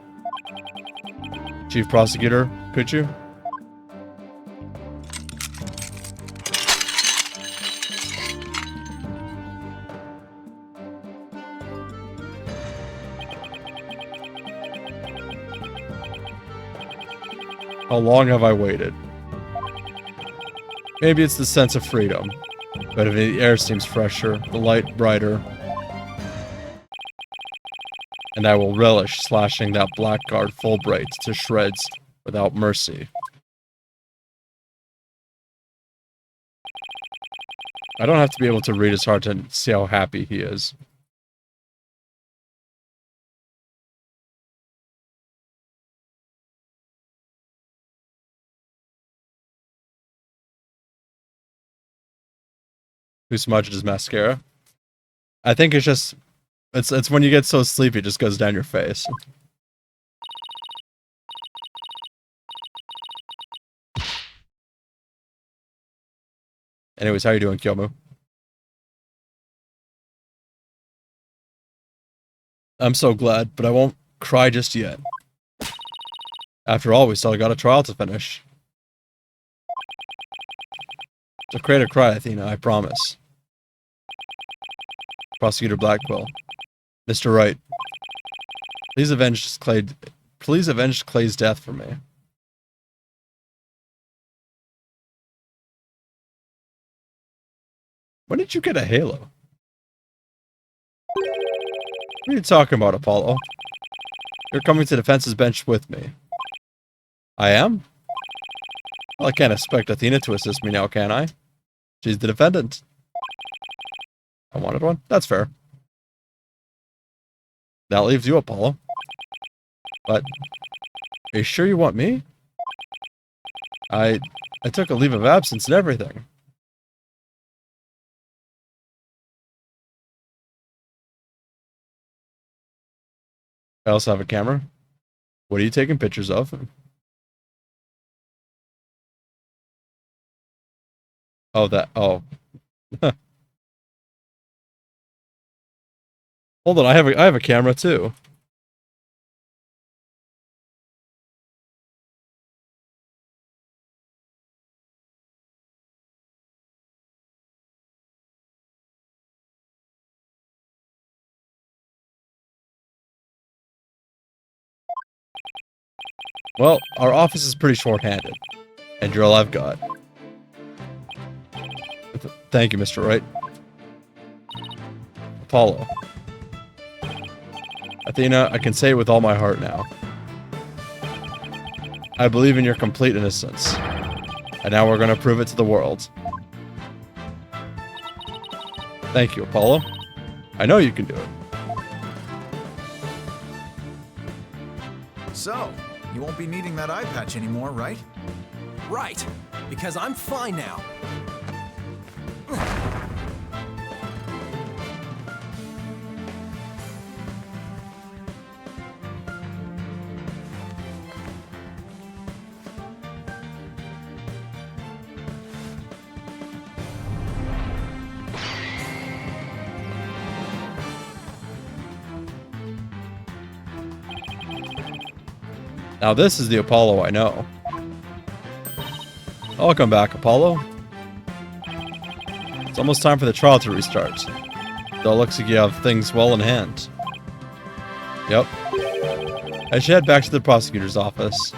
Chief Prosecutor, could you? How long have I waited? Maybe it's the sense of freedom, but if the air seems fresher, the light brighter, and I will relish slashing that blackguard Fulbright to shreds without mercy. I don't have to be able to read his heart to see how happy he is. Who smudged his mascara? I think it's just... It's when you get so sleepy, it just goes down your face. Anyways, how you doing, Kyomu? I'm so glad, but I won't cry just yet. After all, we still got a trial to finish. So create a cry, Athena, I promise. Prosecutor Blackwell. Mr. Wright. Please avenge Clay's death for me. When did you get a halo? What are you talking about, Apollo? You're coming to defense's bench with me. I am? Well, I can't expect Athena to assist me now, can I? She's the defendant. I wanted one? That's fair. That leaves you, Apollo. But, are you sure you want me? I took a leave of absence and everything. I also have a camera. What are you taking pictures of? Oh, that. Oh. Hold on, I have a camera too. Well, our office is pretty short-handed, and you're all I've got. Thank you, Mr. Wright. Apollo. Athena, I can say it with all my heart now. I believe in your complete innocence. And now we're gonna prove it to the world. Thank you, Apollo. I know you can do it. So, you won't be needing that eye patch anymore, right? Right, because I'm fine now. Now this is the Apollo I know. Welcome back, Apollo. It's almost time for the trial to restart. Though it looks like you have things well in hand. Yep. I should head back to the prosecutor's office.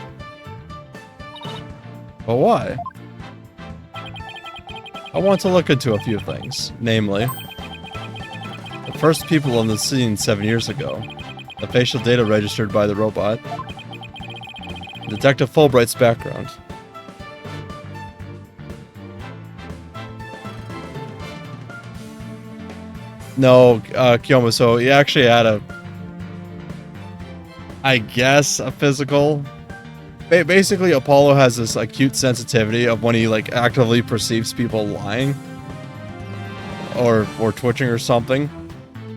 But why? I want to look into a few things. Namely, the first people on the scene 7 years ago. The facial data registered by the robot. Detective Fulbright's background. No, Kiyomu, so he actually had I guess, a physical. Basically, Apollo has this acute sensitivity of when he like actively perceives people lying or twitching or something.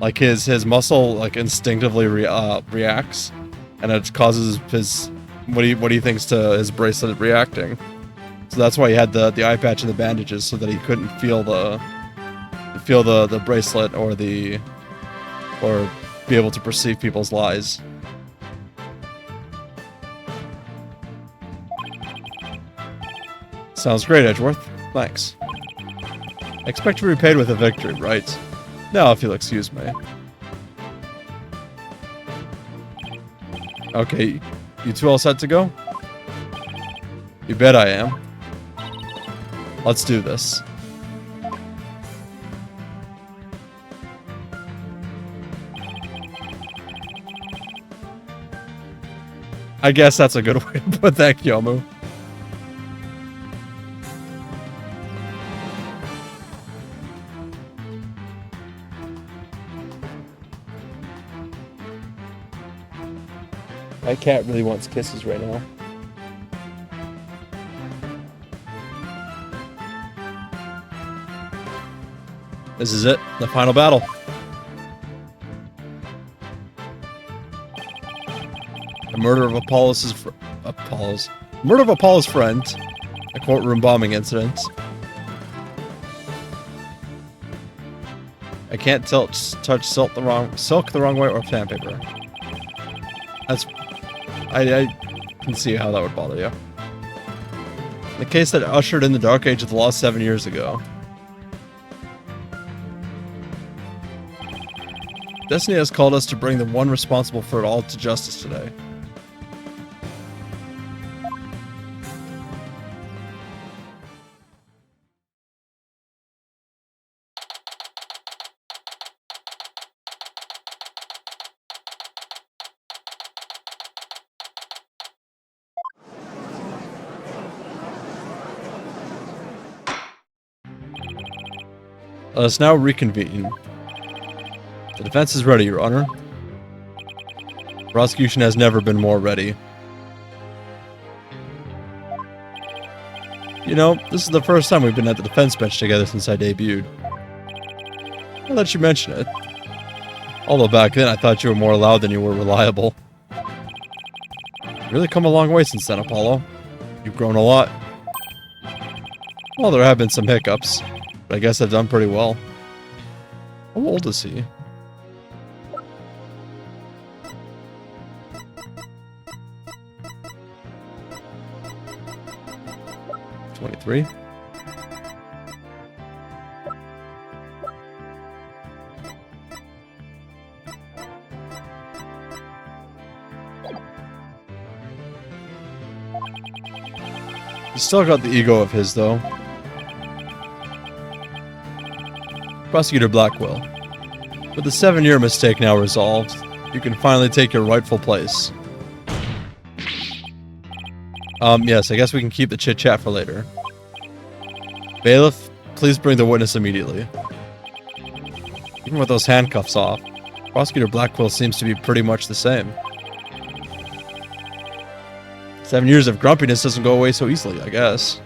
Like his muscle like instinctively reacts, and it causes his what he thinks to his bracelet reacting. So that's why he had the eye patch and the bandages, so that he couldn't feel the bracelet or be able to perceive people's lies. Sounds great, Edgeworth. Thanks. Expect to be repaid with a victory, right? Now, if you'll excuse me. Okay, you two all set to go? You bet I am. Let's do this. I guess that's a good way to put that, Kiyomu. My cat really wants kisses right now. This is it, the final battle. The murder of Apollo's friend, a courtroom bombing incident. I can't touch silk the wrong way or sandpaper. I can see how that would bother you. The case that ushered in the dark age of the law 7 years ago. Destiny has called us to bring the one responsible for it all to justice today. Let us now reconvene. The defense is ready, Your Honor. Prosecution has never been more ready. You know, this is the first time we've been at the defense bench together since I debuted. I'll let you mention it. Although back then I thought you were more loud than you were reliable. You've really come a long way since then, Apollo. You've grown a lot. Well, there have been some hiccups, but I guess I've done pretty well. How old is he? "23? He's still got the ego of his, though. Prosecutor Blackwell, with the 7-year mistake now resolved, You can finally take your rightful place. Yes, I guess we can keep the chit-chat for later. Bailiff, please bring the witness immediately. Even with those handcuffs off, Prosecutor Blackwell seems to be pretty much the same. 7 years of grumpiness doesn't go away so easily, I guess.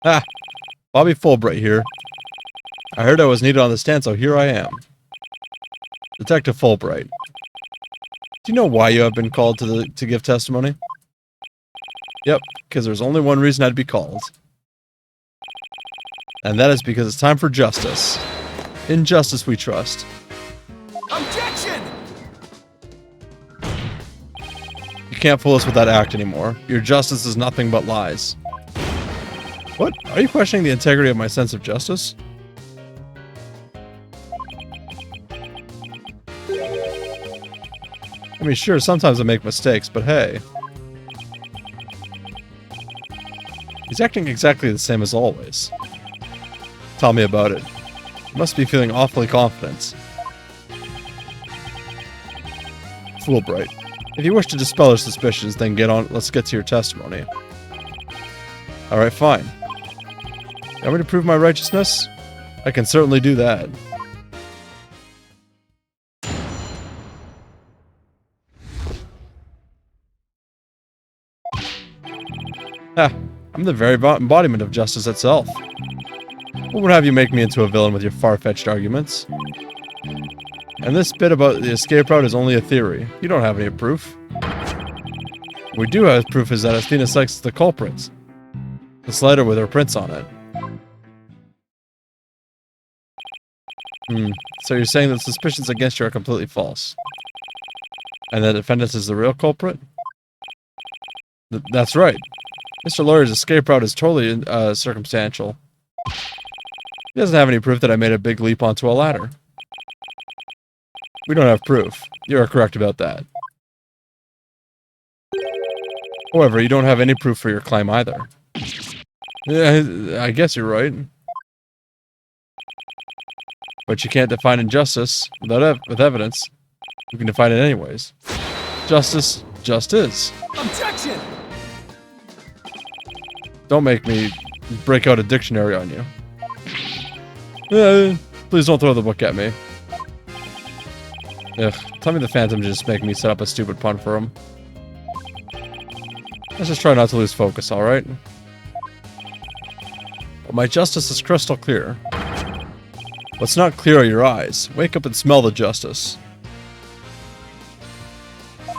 Ah! Bobby Fulbright here. I heard I was needed on the stand, so here I am. Detective Fulbright. Do you know why you have been called to give testimony? Yep, because there's only one reason I'd be called. And that is because it's time for justice. In justice we trust. Objection! You can't fool us with that act anymore. Your justice is nothing but lies. What? Are you questioning the integrity of my sense of justice? I mean, sure, sometimes I make mistakes, but hey. He's acting exactly the same as always. Tell me about it. You must be feeling awfully confident. Fulbright. If you wish to dispel our suspicions, then let's get to your testimony. Alright, fine. You want me to prove my righteousness? I can certainly do that. Ah, I'm the very embodiment of justice itself. What would have you make me into a villain with your far-fetched arguments? And this bit about the escape route is only a theory. You don't have any proof. What we do have proof is that Athena Sykes is the culprit. This letter with her prints on it. So you're saying that suspicions against you are completely false? And the defendant is the real culprit? That's right. Mr. Lawyer's escape route is totally circumstantial. He doesn't have any proof that I made a big leap onto a ladder. We don't have proof. You are correct about that. However, you don't have any proof for your claim either. Yeah, I guess you're right. But you can't define injustice with evidence. You can define it anyways. Justice just is. Objection! Don't make me break out a dictionary on you. Please don't throw the book at me. Ugh, tell me the Phantom just make me set up a stupid pun for him. Let's just try not to lose focus, alright? But my justice is crystal clear. What's not clear are your eyes. Wake up and smell the justice.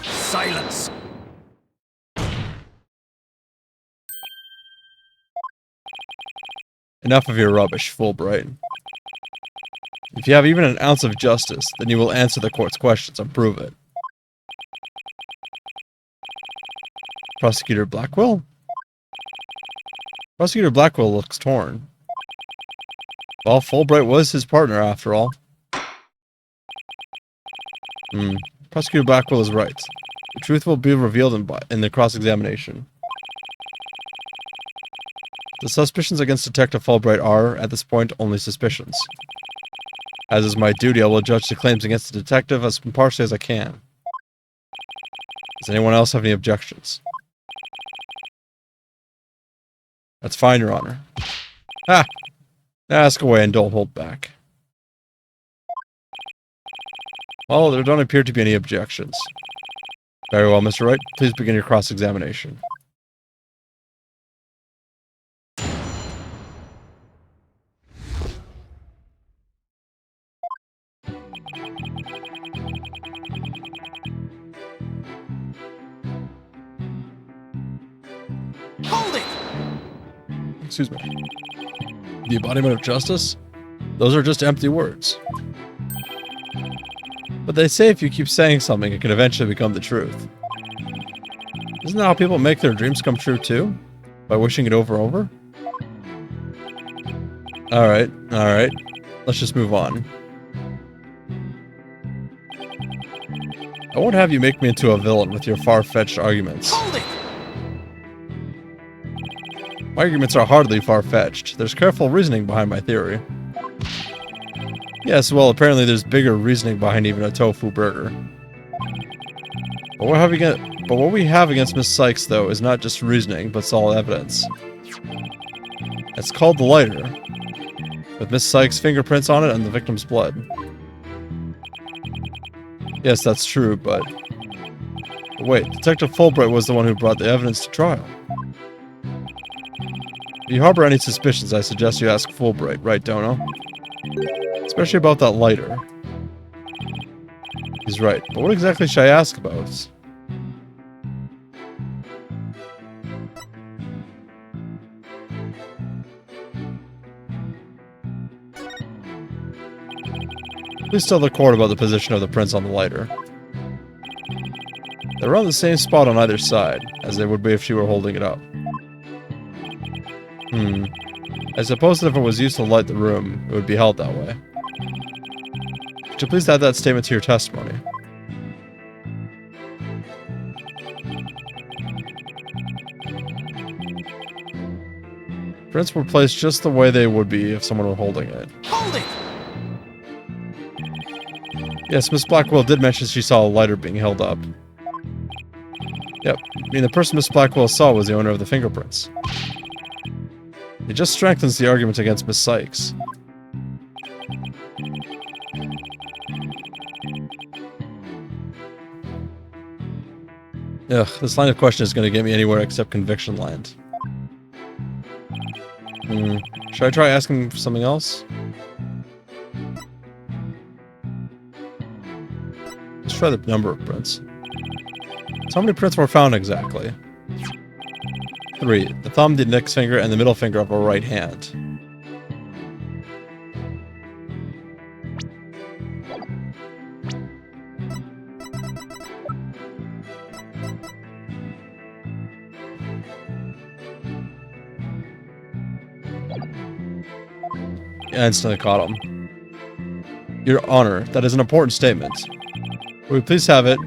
Silence! Enough of your rubbish, Fulbright. If you have even an ounce of justice, then you will answer the court's questions and prove it. Prosecutor Blackwell? Prosecutor Blackwell looks torn. Well, Fulbright was his partner after all. Prosecutor Blackwell is right. The truth will be revealed in the cross-examination. The suspicions against Detective Fulbright are, at this point, only suspicions. As is my duty, I will judge the claims against the detective as impartially as I can. Does anyone else have any objections? That's fine, Your Honor. Ah! Ask away and don't hold back. Well, there don't appear to be any objections. Very well, Mr. Wright. Please begin your cross-examination. Hold it! Excuse me. The embodiment of justice? Those are just empty words. But they say if you keep saying something, it can eventually become the truth. Isn't that how people make their dreams come true too? By wishing it over and over? Alright. Let's just move on. I won't have you make me into a villain with your far-fetched arguments. Hold it! My arguments are hardly far-fetched. There's careful reasoning behind my theory. Yes, well, apparently there's bigger reasoning behind even a tofu burger. But what we have against Miss Sykes, though, is not just reasoning, but solid evidence. It's called the lighter, with Miss Sykes' fingerprints on it and the victim's blood. Yes, that's true, but wait, Detective Fulbright was the one who brought the evidence to trial. If you harbor any suspicions, I suggest you ask Fulbright, right, Dono? Especially about that lighter. He's right, but what exactly should I ask about? Please tell the court about the position of the prints on the lighter. They're on the same spot on either side, as they would be if she were holding it up. I suppose that if it was used to light the room, it would be held that way. Could you please add that statement to your testimony? Prints were placed just the way they would be if someone were holding it. Hold it! Yes, Miss Blackwell did mention she saw a lighter being held up. Yep, I mean the person Miss Blackwell saw was the owner of the fingerprints. It just strengthens the argument against Miss Sykes. Ugh, this line of question is going to get me anywhere except conviction land. Should I try asking for something else? Let's try the number of prints. So how many prints were found exactly? 3. The thumb, the index finger, and the middle finger of her right hand. I instantly caught him. Your Honor, that is an important statement. Will you please have it?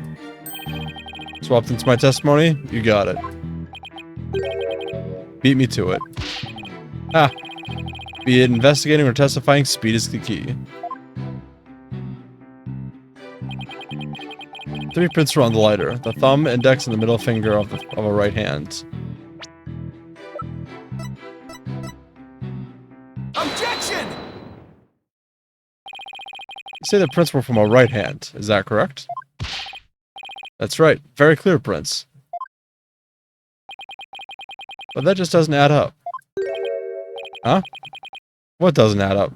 Swapped into my testimony? You got it. Beat me to it. Ah. Be it investigating or testifying, speed is the key. 3 prints were on the lighter. The thumb, index, and the middle finger of a right hand. Objection! You say the prints were from a right hand. Is that correct? That's right. Very clear prints. But that just doesn't add up. Huh? What doesn't add up?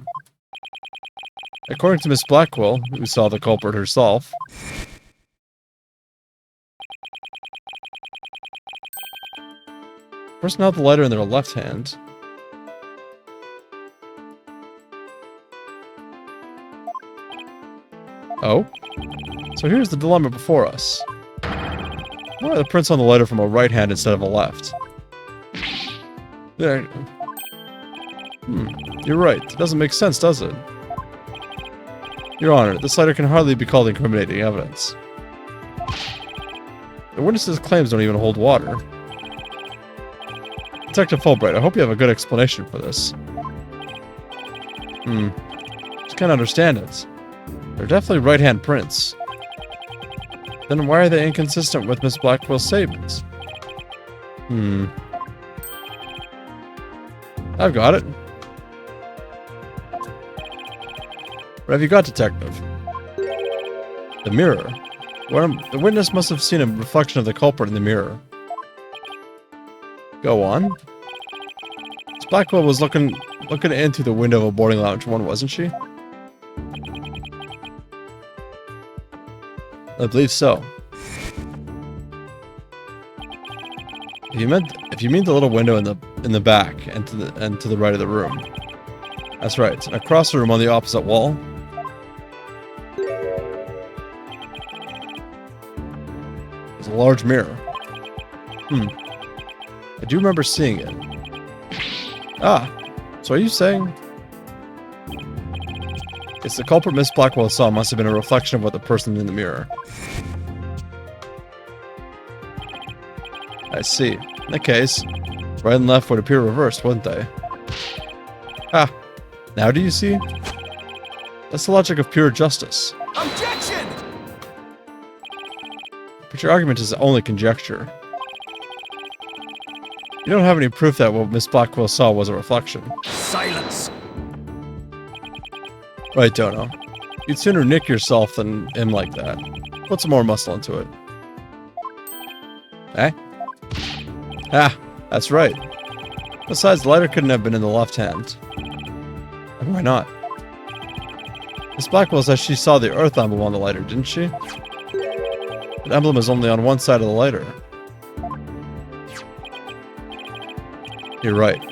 According to Miss Blackwell, who saw the culprit herself, the person held the lighter in their left hand. Oh? So here's the dilemma before us. Why are the prints on the lighter from a right hand instead of a left? There. You're right. It doesn't make sense, does it? Your Honor, this lighter can hardly be called incriminating evidence. The witness's claims don't even hold water. Detective Fulbright, I hope you have a good explanation for this. Just can't understand it. They're definitely right-hand prints. Then why are they inconsistent with Miss Blackwell's statements? I've got it. What have you got, Detective? The mirror. The witness must have seen a reflection of the culprit in the mirror. Go on. Miss Blackwell was looking in through the window of a boarding lounge one, wasn't she? I believe so. If you mean the little window in the back and to the right of the room. That's right. And across the room on the opposite wall. There's a large mirror. I do remember seeing it. Ah, so are you saying? It's the culprit Miss Blackwell saw must have been a reflection of what the person in the mirror. I see. In that case, right and left would appear reversed, wouldn't they? Ah, now do you see? That's the logic of pure justice. Objection! But your argument is only conjecture. You don't have any proof that what Miss Blackwell saw was a reflection. Silence! Right, Dono. You'd sooner nick yourself than him like that. Put some more muscle into it. Eh? Ah, that's right. Besides, the lighter couldn't have been in the left hand. And why not? Miss Blackwell says she saw the Earth emblem on the lighter, didn't she? The emblem is only on one side of the lighter. You're right.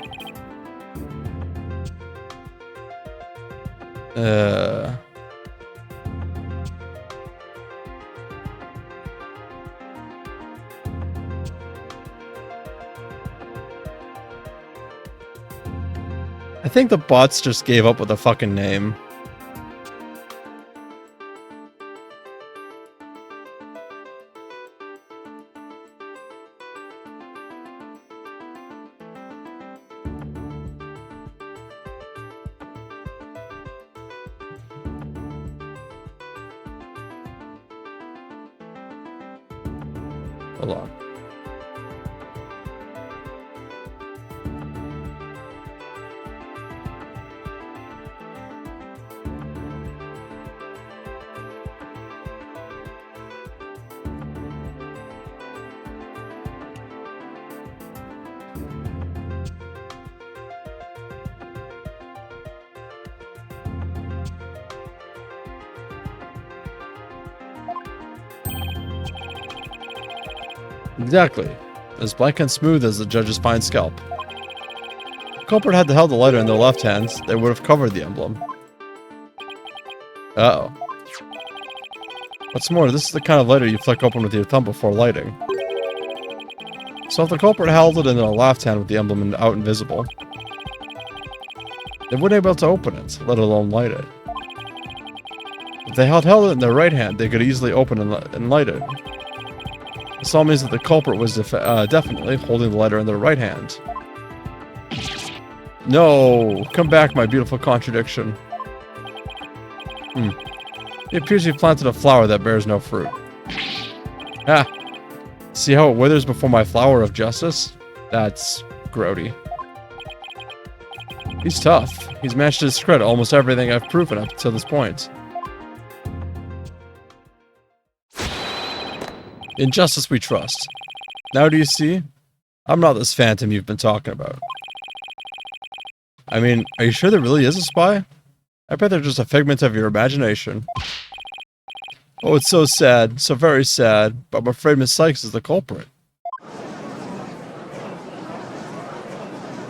I think the bots just gave up with the fucking name. Hold on. Exactly. As blank and smooth as the judge's fine scalp. If the culprit had held the lighter in their left hands, they would have covered the emblem. Uh-oh. What's more, this is the kind of lighter you flick open with your thumb before lighting. So if the culprit held it in their left hand with the emblem out and visible, they wouldn't be able to open it, let alone light it. If they had held it in their right hand, they could easily open and light it. This all means that the culprit was definitely holding the lighter in their right hand. No! Come back, my beautiful contradiction. It appears you planted a flower that bears no fruit. Ah! See how it withers before my flower of justice? That's grody. He's tough. He's managed to discredit almost everything I've proven up to this point. In justice we trust. Now do you see? I'm not this phantom you've been talking about. I mean, are you sure there really is a spy? I bet they're just a figment of your imagination. Oh, it's so sad, so very sad, but I'm afraid Miss Sykes is the culprit.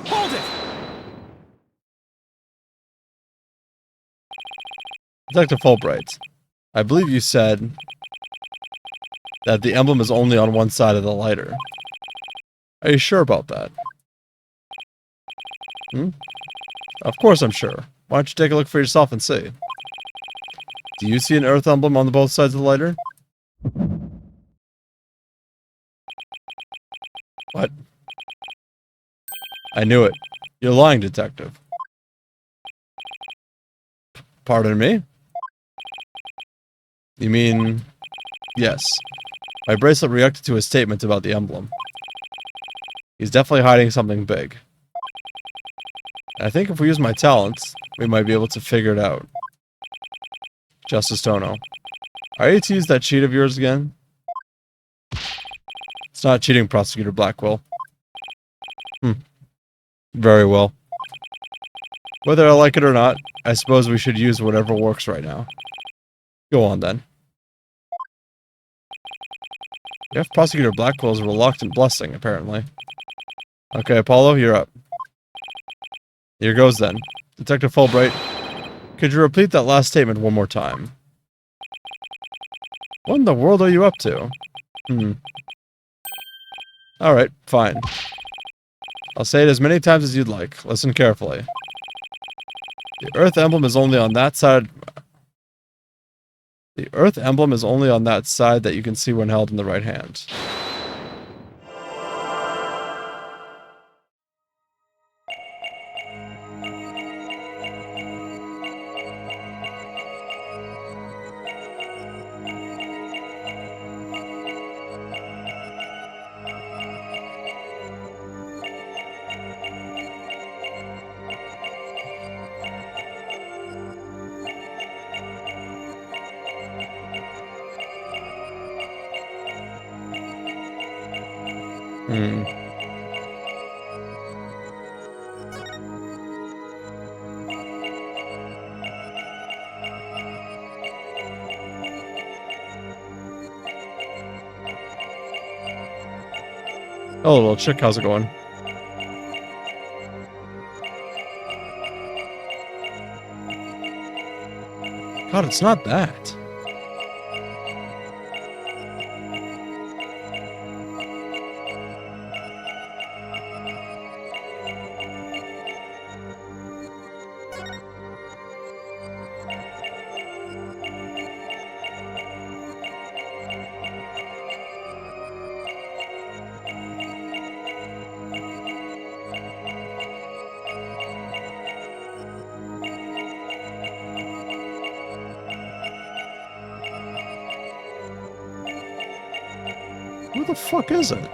Hold it! Detective Fulbright, I believe you said that the emblem is only on one side of the lighter. Are you sure about that? Of course I'm sure. Why don't you take a look for yourself and see? Do you see an Earth emblem on both sides of the lighter? What? I knew it. You're lying, detective. Pardon me? You mean... Yes. My bracelet reacted to his statement about the emblem. He's definitely hiding something big. I think if we use my talents, we might be able to figure it out. Justice Tono. Are you to use that cheat of yours again? It's not cheating, Prosecutor Blackwell. Very well. Whether I like it or not, I suppose we should use whatever works right now. Go on, then. We have Prosecutor Blackwell's reluctant blessing, apparently. Okay, Apollo, you're up. Here goes, then. Detective Fulbright, could you repeat that last statement one more time? What in the world are you up to? Alright, fine. I'll say it as many times as you'd like. Listen carefully. The Earth emblem is only on that side... The Earth emblem is only on that side that you can see when held in the right hand. Hmm. Oh, little chick, how's it going? God, it's not that. Who the fuck is it?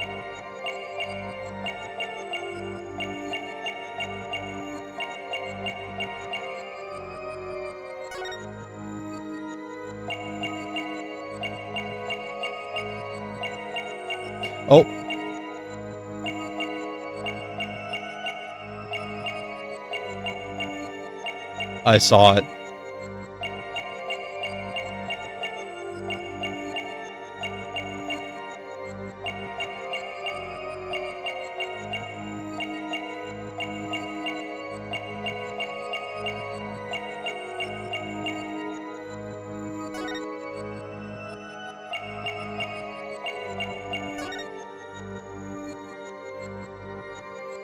Oh. I saw it.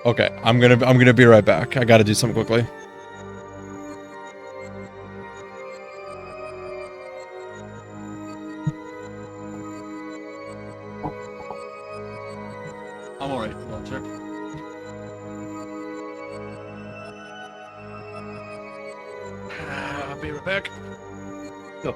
Okay, I'm gonna be right back. I gotta do something quickly. I'm alright, little chick. I'll be right back. Go.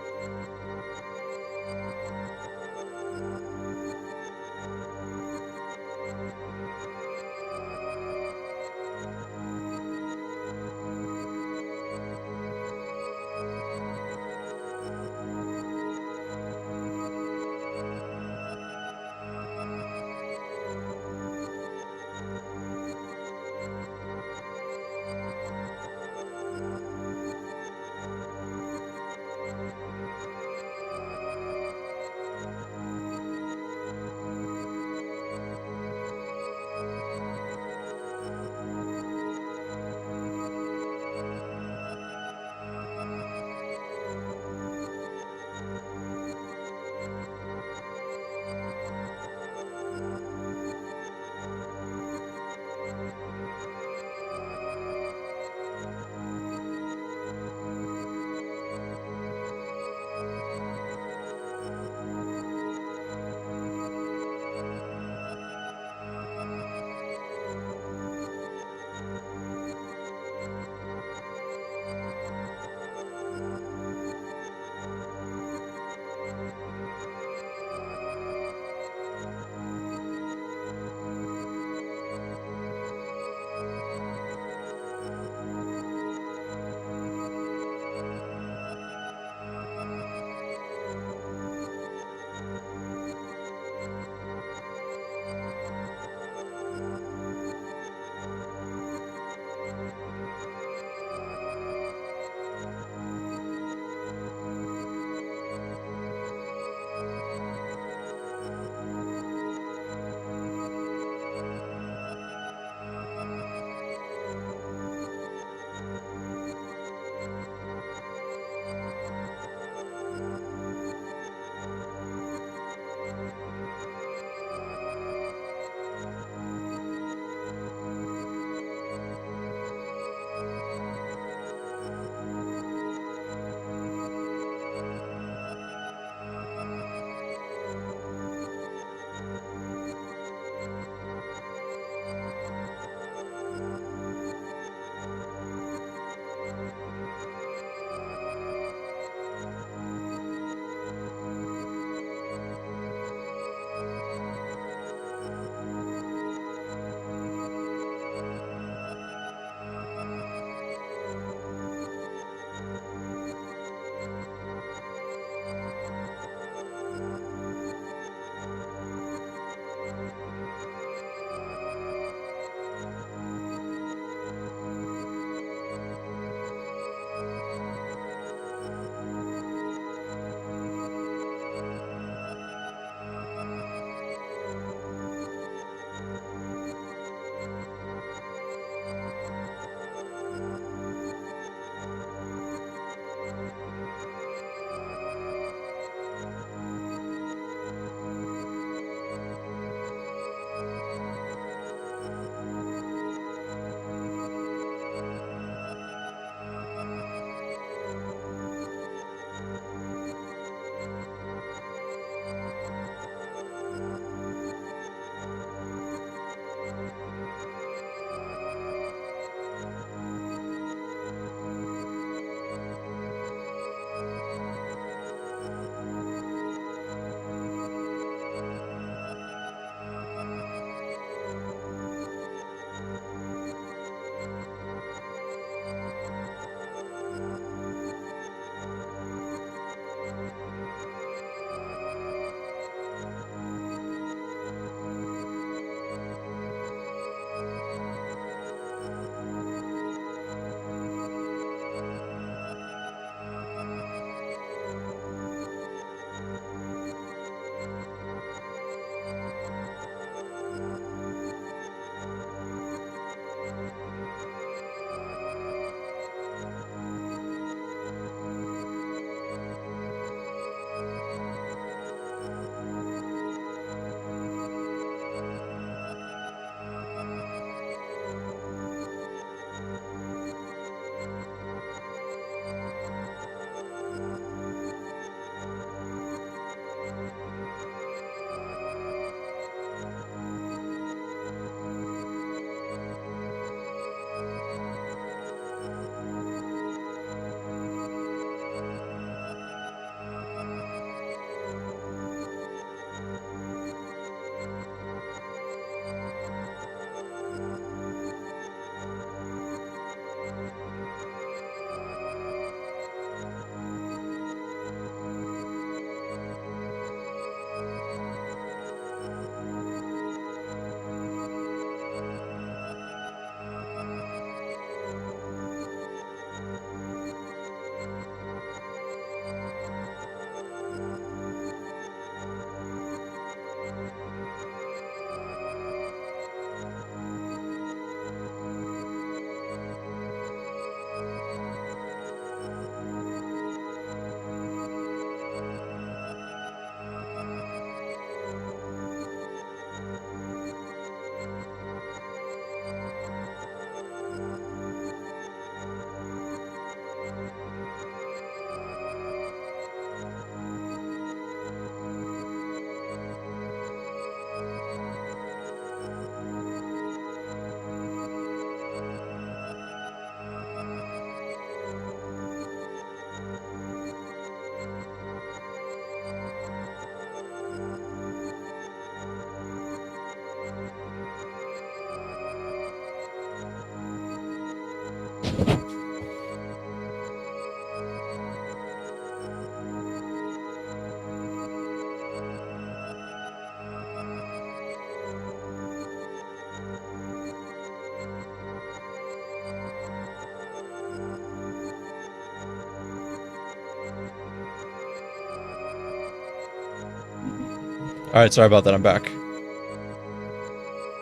Alright, sorry about that, I'm back.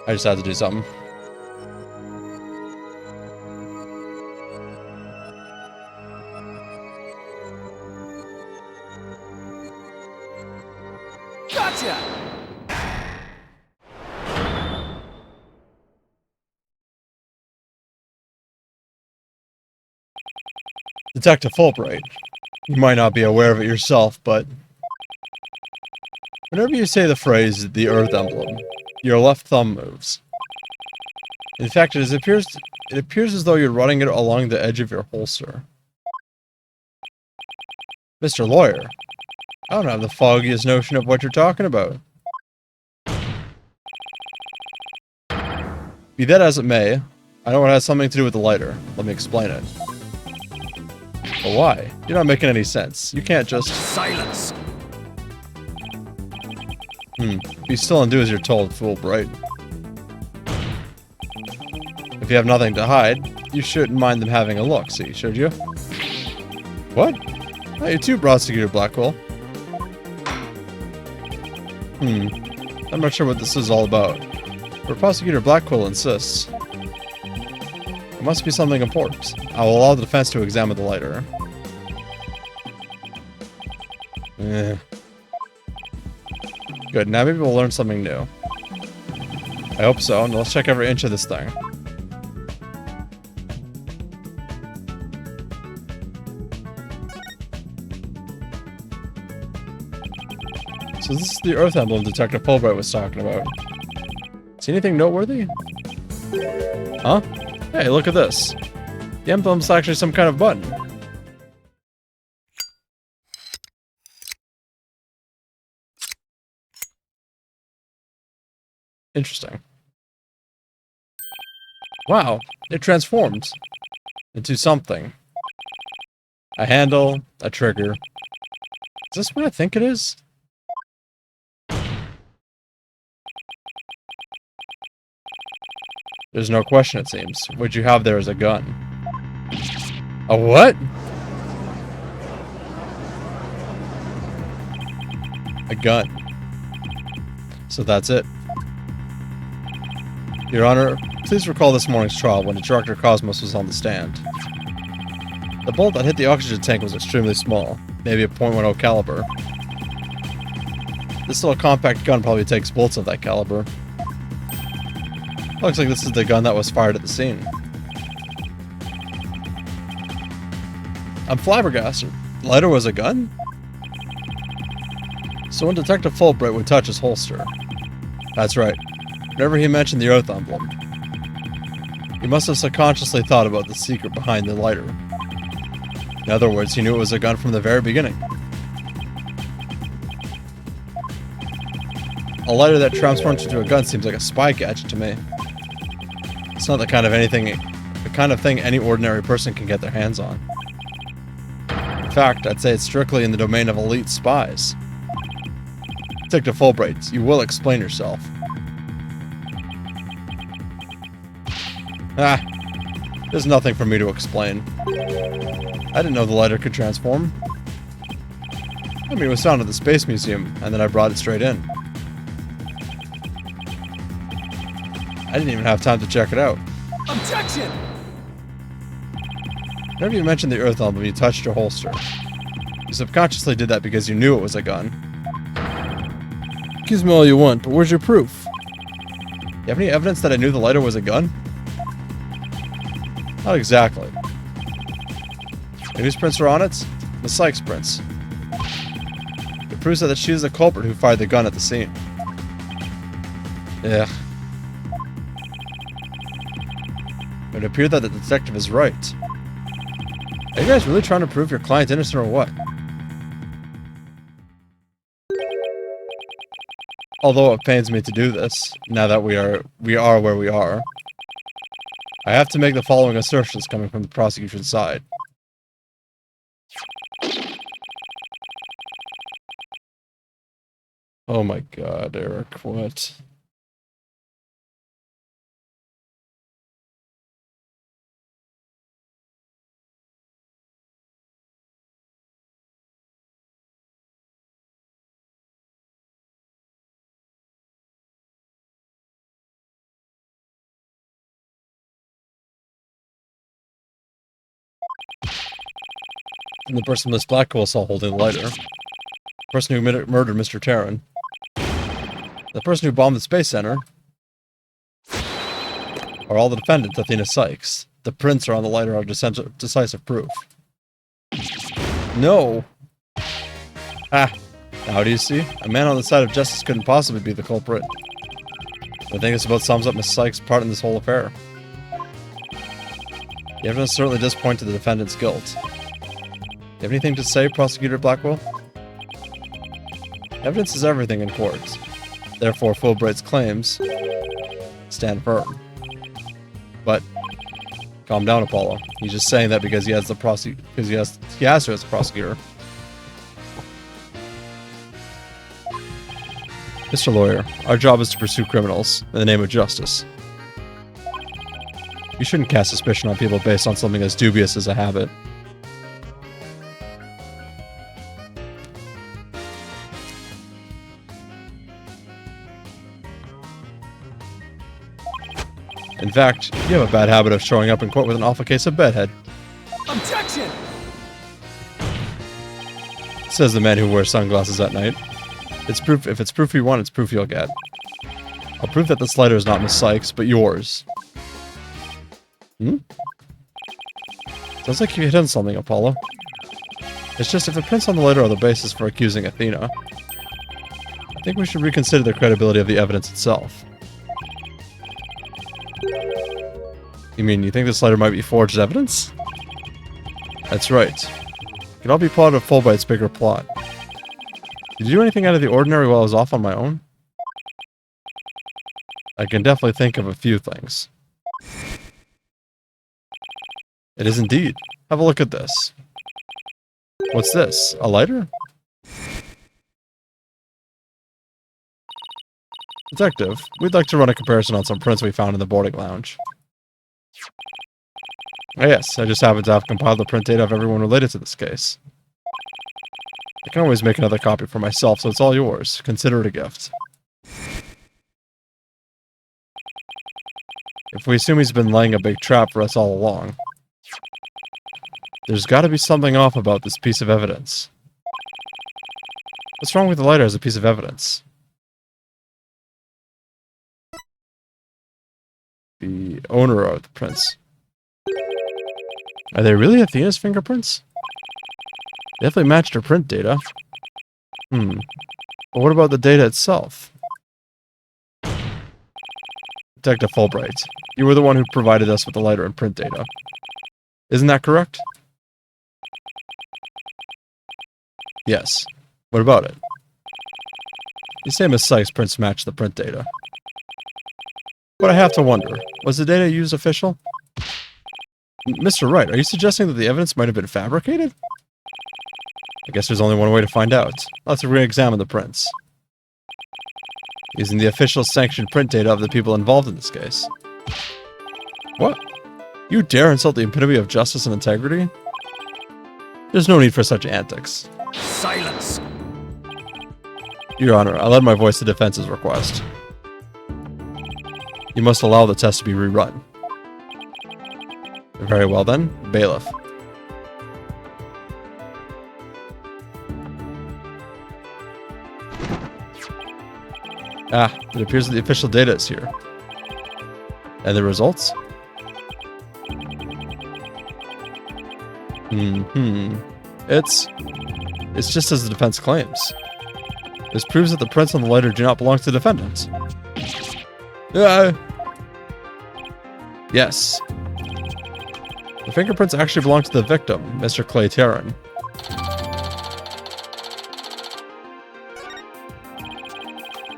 I just had to do something. Gotcha! Detective Fulbright. You might not be aware of it yourself, but whenever you say the phrase, the Earth emblem, your left thumb moves. In fact, it appears as though you're running it along the edge of your holster. Mr. Lawyer, I don't have the foggiest notion of what you're talking about. Be that as it may, I know it has something to do with the lighter. Let me explain it. But why? You're not making any sense. You can't just... Silence! Be still and do as you're told, Fulbright. If you have nothing to hide, you shouldn't mind them having a look-see, should you? What? Not you too, Prosecutor Blackwell. I'm not sure what this is all about. But Prosecutor Blackwell insists. It must be something important. I will allow the defense to examine the lighter. Good, now maybe we'll learn something new. I hope so, and let's check every inch of this thing. So this is the Earth emblem Detective Fulbright was talking about. See anything noteworthy? Huh? Hey, look at this. The emblem's actually some kind of button. Interesting. Wow, it transformed into something. A handle, a trigger. Is this what I think it is? There's no question, it seems. What you have there is a gun. A what? A gun. So that's it. Your Honor, please recall this morning's trial when Director Cosmos was on the stand. The bolt that hit the oxygen tank was extremely small, maybe a .10 caliber. This little compact gun probably takes bullets of that caliber. Looks like this is the gun that was fired at the scene. I'm flabbergasted. The lighter was a gun? So when Detective Fulbright would touch his holster. That's right. Whenever he mentioned the Earth emblem, he must have subconsciously thought about the secret behind the lighter. In other words, he knew it was a gun from the very beginning. A lighter that transforms into a gun seems like a spy gadget to me. It's not the kind of thing any ordinary person can get their hands on. In fact, I'd say it's strictly in the domain of elite spies. Detective Fulbright, you will explain yourself. There's nothing for me to explain. I didn't know the lighter could transform. I mean, it was found at the Space Museum, and then I brought it straight in. I didn't even have time to check it out. Objection! Whenever you mentioned the Earth emblem, you touched your holster. You subconsciously did that because you knew it was a gun. Accuse me all you want, but where's your proof? You have any evidence that I knew the lighter was a gun? Not exactly. And whose prints are on it? Miss Sykes' prints. It proves that she is the culprit who fired the gun at the scene. Yeah. It would appear that the detective is right. Are you guys really trying to prove your client innocent or what? Although it pains me to do this, now that we are where we are, I have to make the following assertions coming from the prosecution's side. Oh my god, Eric, what? And the person Miss Blackwell saw holding the lighter. The person who murdered Mr. Terran. The person who bombed the Space Center. Are all the defendants, Athena Sykes. The prints are on the lighter are decisive proof. No! Ah, now do you see? A man on the side of justice couldn't possibly be the culprit. I think this about sums up Miss Sykes' part in this whole affair. The evidence certainly does point to the defendant's guilt. You have anything to say, Prosecutor Blackwell? Evidence is everything in court. Therefore, Fulbright's claims stand firm. But calm down, Apollo. He's just saying that because he has he has to as a prosecutor. Mr. Lawyer, our job is to pursue criminals in the name of justice. You shouldn't cast suspicion on people based on something as dubious as a habit. In fact, you have a bad habit of showing up in court with an awful case of bedhead. Objection! Says the man who wears sunglasses at night. It's proof. If it's proof you want, it's proof you'll get. I'll prove that this lighter is not Miss Sykes, but yours. Sounds like you hit on something, Apollo. It's just if the prints on the lighter are the basis for accusing Athena, I think we should reconsider the credibility of the evidence itself. You mean you think this lighter might be forged evidence? That's right. It could all be part of Fulbright's bigger plot. Did you do anything out of the ordinary while I was off on my own? I can definitely think of a few things. It is indeed. Have a look at this. What's this? A lighter? Detective, we'd like to run a comparison on some prints we found in the boarding lounge. Ah, yes, I just happen to have compiled the print data of everyone related to this case. I can always make another copy for myself, so it's all yours. Consider it a gift. If we assume he's been laying a big trap for us all along, there's got to be something off about this piece of evidence. What's wrong with the lighter as a piece of evidence? The owner of the prints. Are they really Athena's fingerprints? They definitely matched her print data. But what about the data itself? Detective Fulbright, you were the one who provided us with the lighter and print data. Isn't that correct? Yes. What about it? You say Miss Sykes' prints match the print data. But I have to wonder, was the data used official? Mr. Wright, are you suggesting that the evidence might have been fabricated? I guess there's only one way to find out. Let's re-examine the prints. Using the official sanctioned print data of the people involved in this case. What? You dare insult the epitome of justice and integrity? There's no need for such antics. Silence! Your Honor, I lend my voice to defense's request. You must allow the test to be rerun. Very well then, bailiff. Ah, it appears that the official data is here. And the results? It's just as the defense claims. This proves that the prints on the lighter do not belong to the defendant. Yes. The fingerprints actually belong to the victim, Mr. Clay Terran.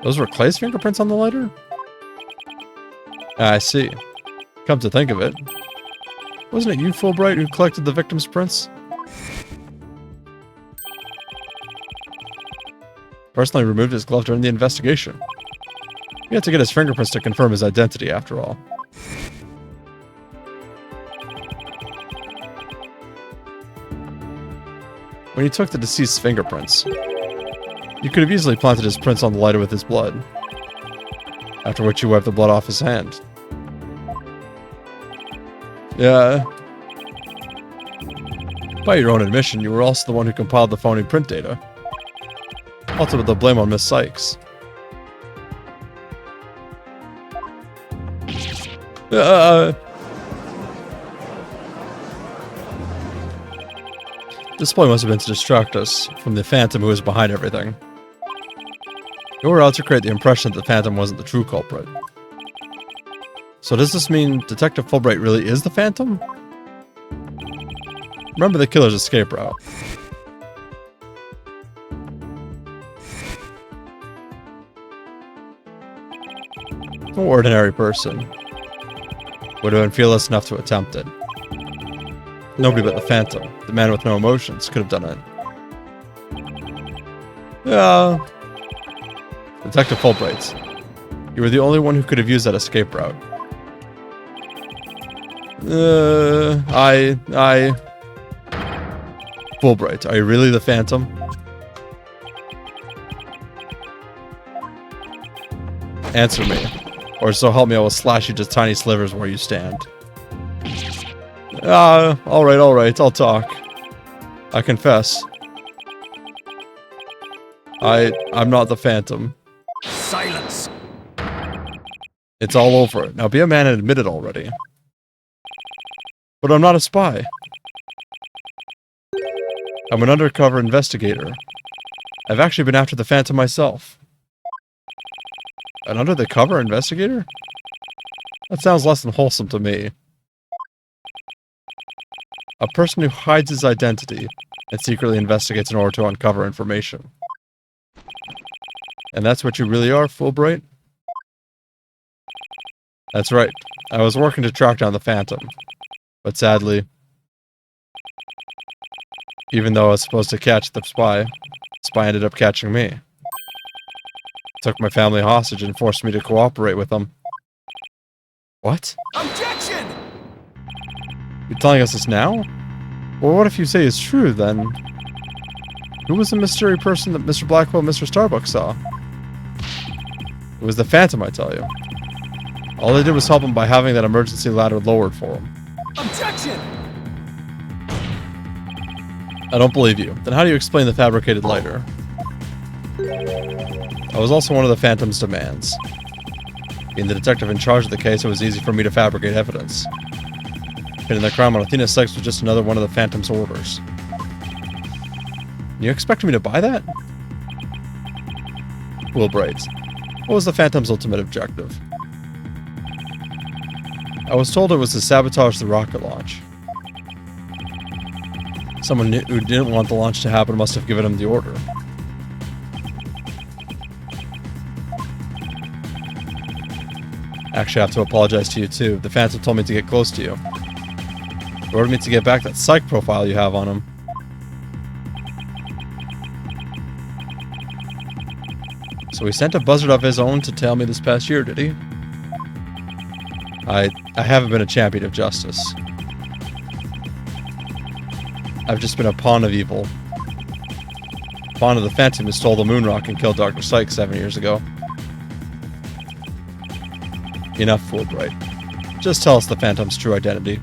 Those were Clay's fingerprints on the lighter? I see. Come to think of it, wasn't it you, Fulbright, who collected the victim's prints? Personally removed his glove during the investigation. He had to get his fingerprints to confirm his identity, after all. When he took the deceased's fingerprints, you could have easily planted his prints on the lighter with his blood, after which you wiped the blood off his hand. By your own admission, you were also the one who compiled the phony print data. Also with the blame on Miss Sykes. This ploy must have been to distract us from the Phantom who was behind everything. You were out to create the impression that the Phantom wasn't the true culprit. So does this mean Detective Fulbright really is the Phantom? Remember the killer's escape route. No ordinary person would have been fearless enough to attempt it. Nobody but the Phantom, the man with no emotions, could have done it. Yeah. Detective Fulbright, you were the only one who could have used that escape route. Fulbright, are you really the Phantom? Answer me, or so help me I will slash you to tiny slivers where you stand. Alright, I'll talk. I confess. I'm not the Phantom. Silence. It's all over. Now be a man and admit it already. But I'm not a spy. I'm an undercover investigator. I've actually been after the Phantom myself. An undercover investigator? That sounds less than wholesome to me. A person who hides his identity and secretly investigates in order to uncover information. And that's what you really are, Fulbright? That's right. I was working to track down the Phantom. But sadly, even though I was supposed to catch the spy ended up catching me. Took my family hostage and forced me to cooperate with them. What? Objection! You're telling us this now? Well, what if you say it's true, then? Who was the mystery person that Mr. Blackwell and Mr. Starbuck saw? It was the Phantom, I tell you. All they did was help him by having that emergency ladder lowered for him. Objection! I don't believe you. Then how do you explain the fabricated lighter? I was also one of the Phantom's demands. Being the detective in charge of the case, it was easy for me to fabricate evidence. Pinning the crime on Athena Sykes was just another one of the Phantom's orders. You expect me to buy that? Fulbright, what was the Phantom's ultimate objective? I was told it was to sabotage the rocket launch. Someone who didn't want the launch to happen must have given him the order. Actually, I have to apologize to you too. The Phantom told me to get close to you. He ordered me to get back that psych profile you have on him. So he sent a buzzard of his own to tell me this past year, did he? I haven't been a champion of justice. I've just been a pawn of evil. Pawn of the Phantom who stole the moon rock and killed Dr. Sykes 7 years ago. Enough, Fulbright. Just tell us the Phantom's true identity.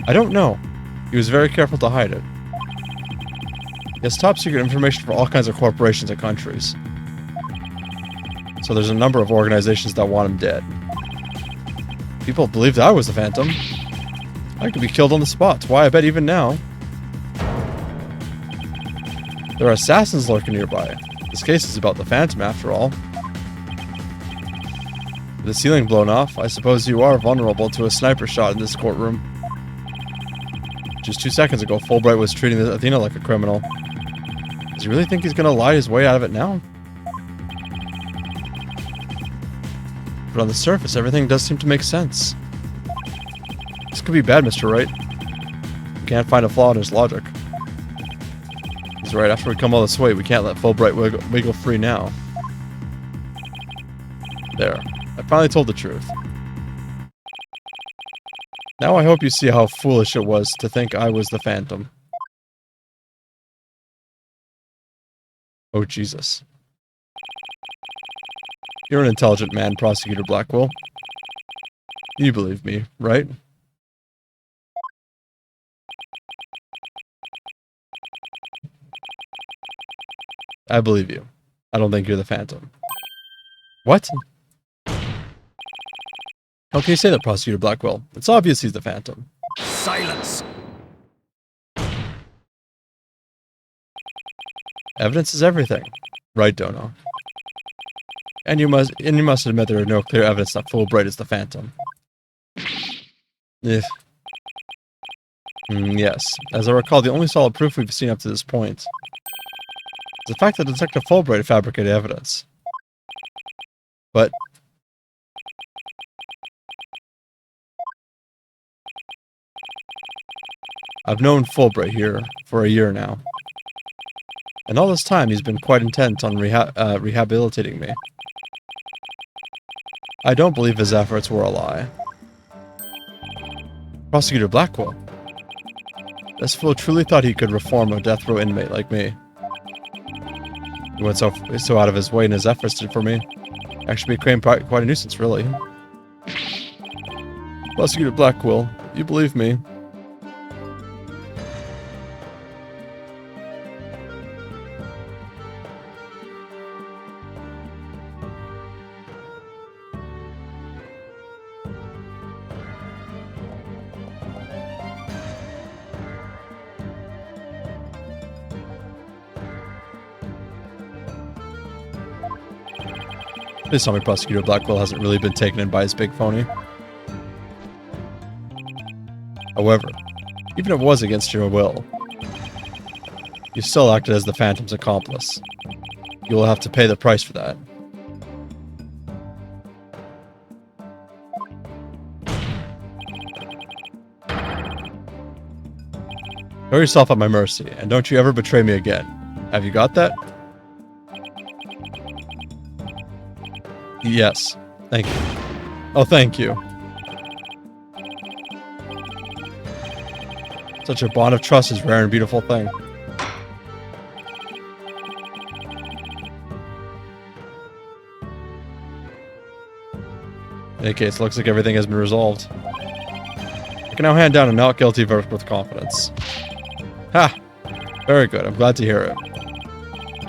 I don't know. He was very careful to hide it. He has top secret information for all kinds of corporations and countries. So there's a number of organizations that want him dead. People believed I was the Phantom. I could be killed on the spot. That's why I bet even now. There are assassins lurking nearby. This case is about the Phantom after all. With the ceiling blown off, I suppose you are vulnerable to a sniper shot in this courtroom. Just 2 seconds ago, Fulbright was treating Athena like a criminal. Does he really think he's gonna lie his way out of it now? But on the surface, everything does seem to make sense. This could be bad, Mr. Wright. We can't find a flaw in his logic. He's right, after we come all this way, we can't let Fulbright wiggle free now. There. I finally told the truth. Now I hope you see how foolish it was to think I was the Phantom. Oh, Jesus. You're an intelligent man, Prosecutor Blackwell. You believe me, right? I believe you. I don't think you're the Phantom. What? How can you say that, Prosecutor Blackwell? It's obvious he's the Phantom. Silence! Evidence is everything. Right, Dono. And you must admit there is no clear evidence that Fulbright is the Phantom. If. Yes. As I recall, the only solid proof we've seen up to this point is the fact that Detective Fulbright fabricated evidence. But I've known Fulbright here for a year now. And all this time, he's been quite intent on rehabilitating me. I don't believe his efforts were a lie. Prosecutor Blackwell. This fool truly thought he could reform a death row inmate like me. He went so out of his way in his efforts for me. Actually became quite a nuisance, really. Prosecutor Blackwell, you believe me? Please tell me Prosecutor Blackwell hasn't really been taken in by his big phony. However, even if it was against your will, you still acted as the Phantom's accomplice. You will have to pay the price for that. Throw yourself at my mercy, and don't you ever betray me again. Have you got that? Yes. Thank you. Oh, thank you. Such a bond of trust is a rare and beautiful thing. In any case, looks like everything has been resolved. I can now hand down a not guilty verdict with confidence. Ha! Very good, I'm glad to hear it.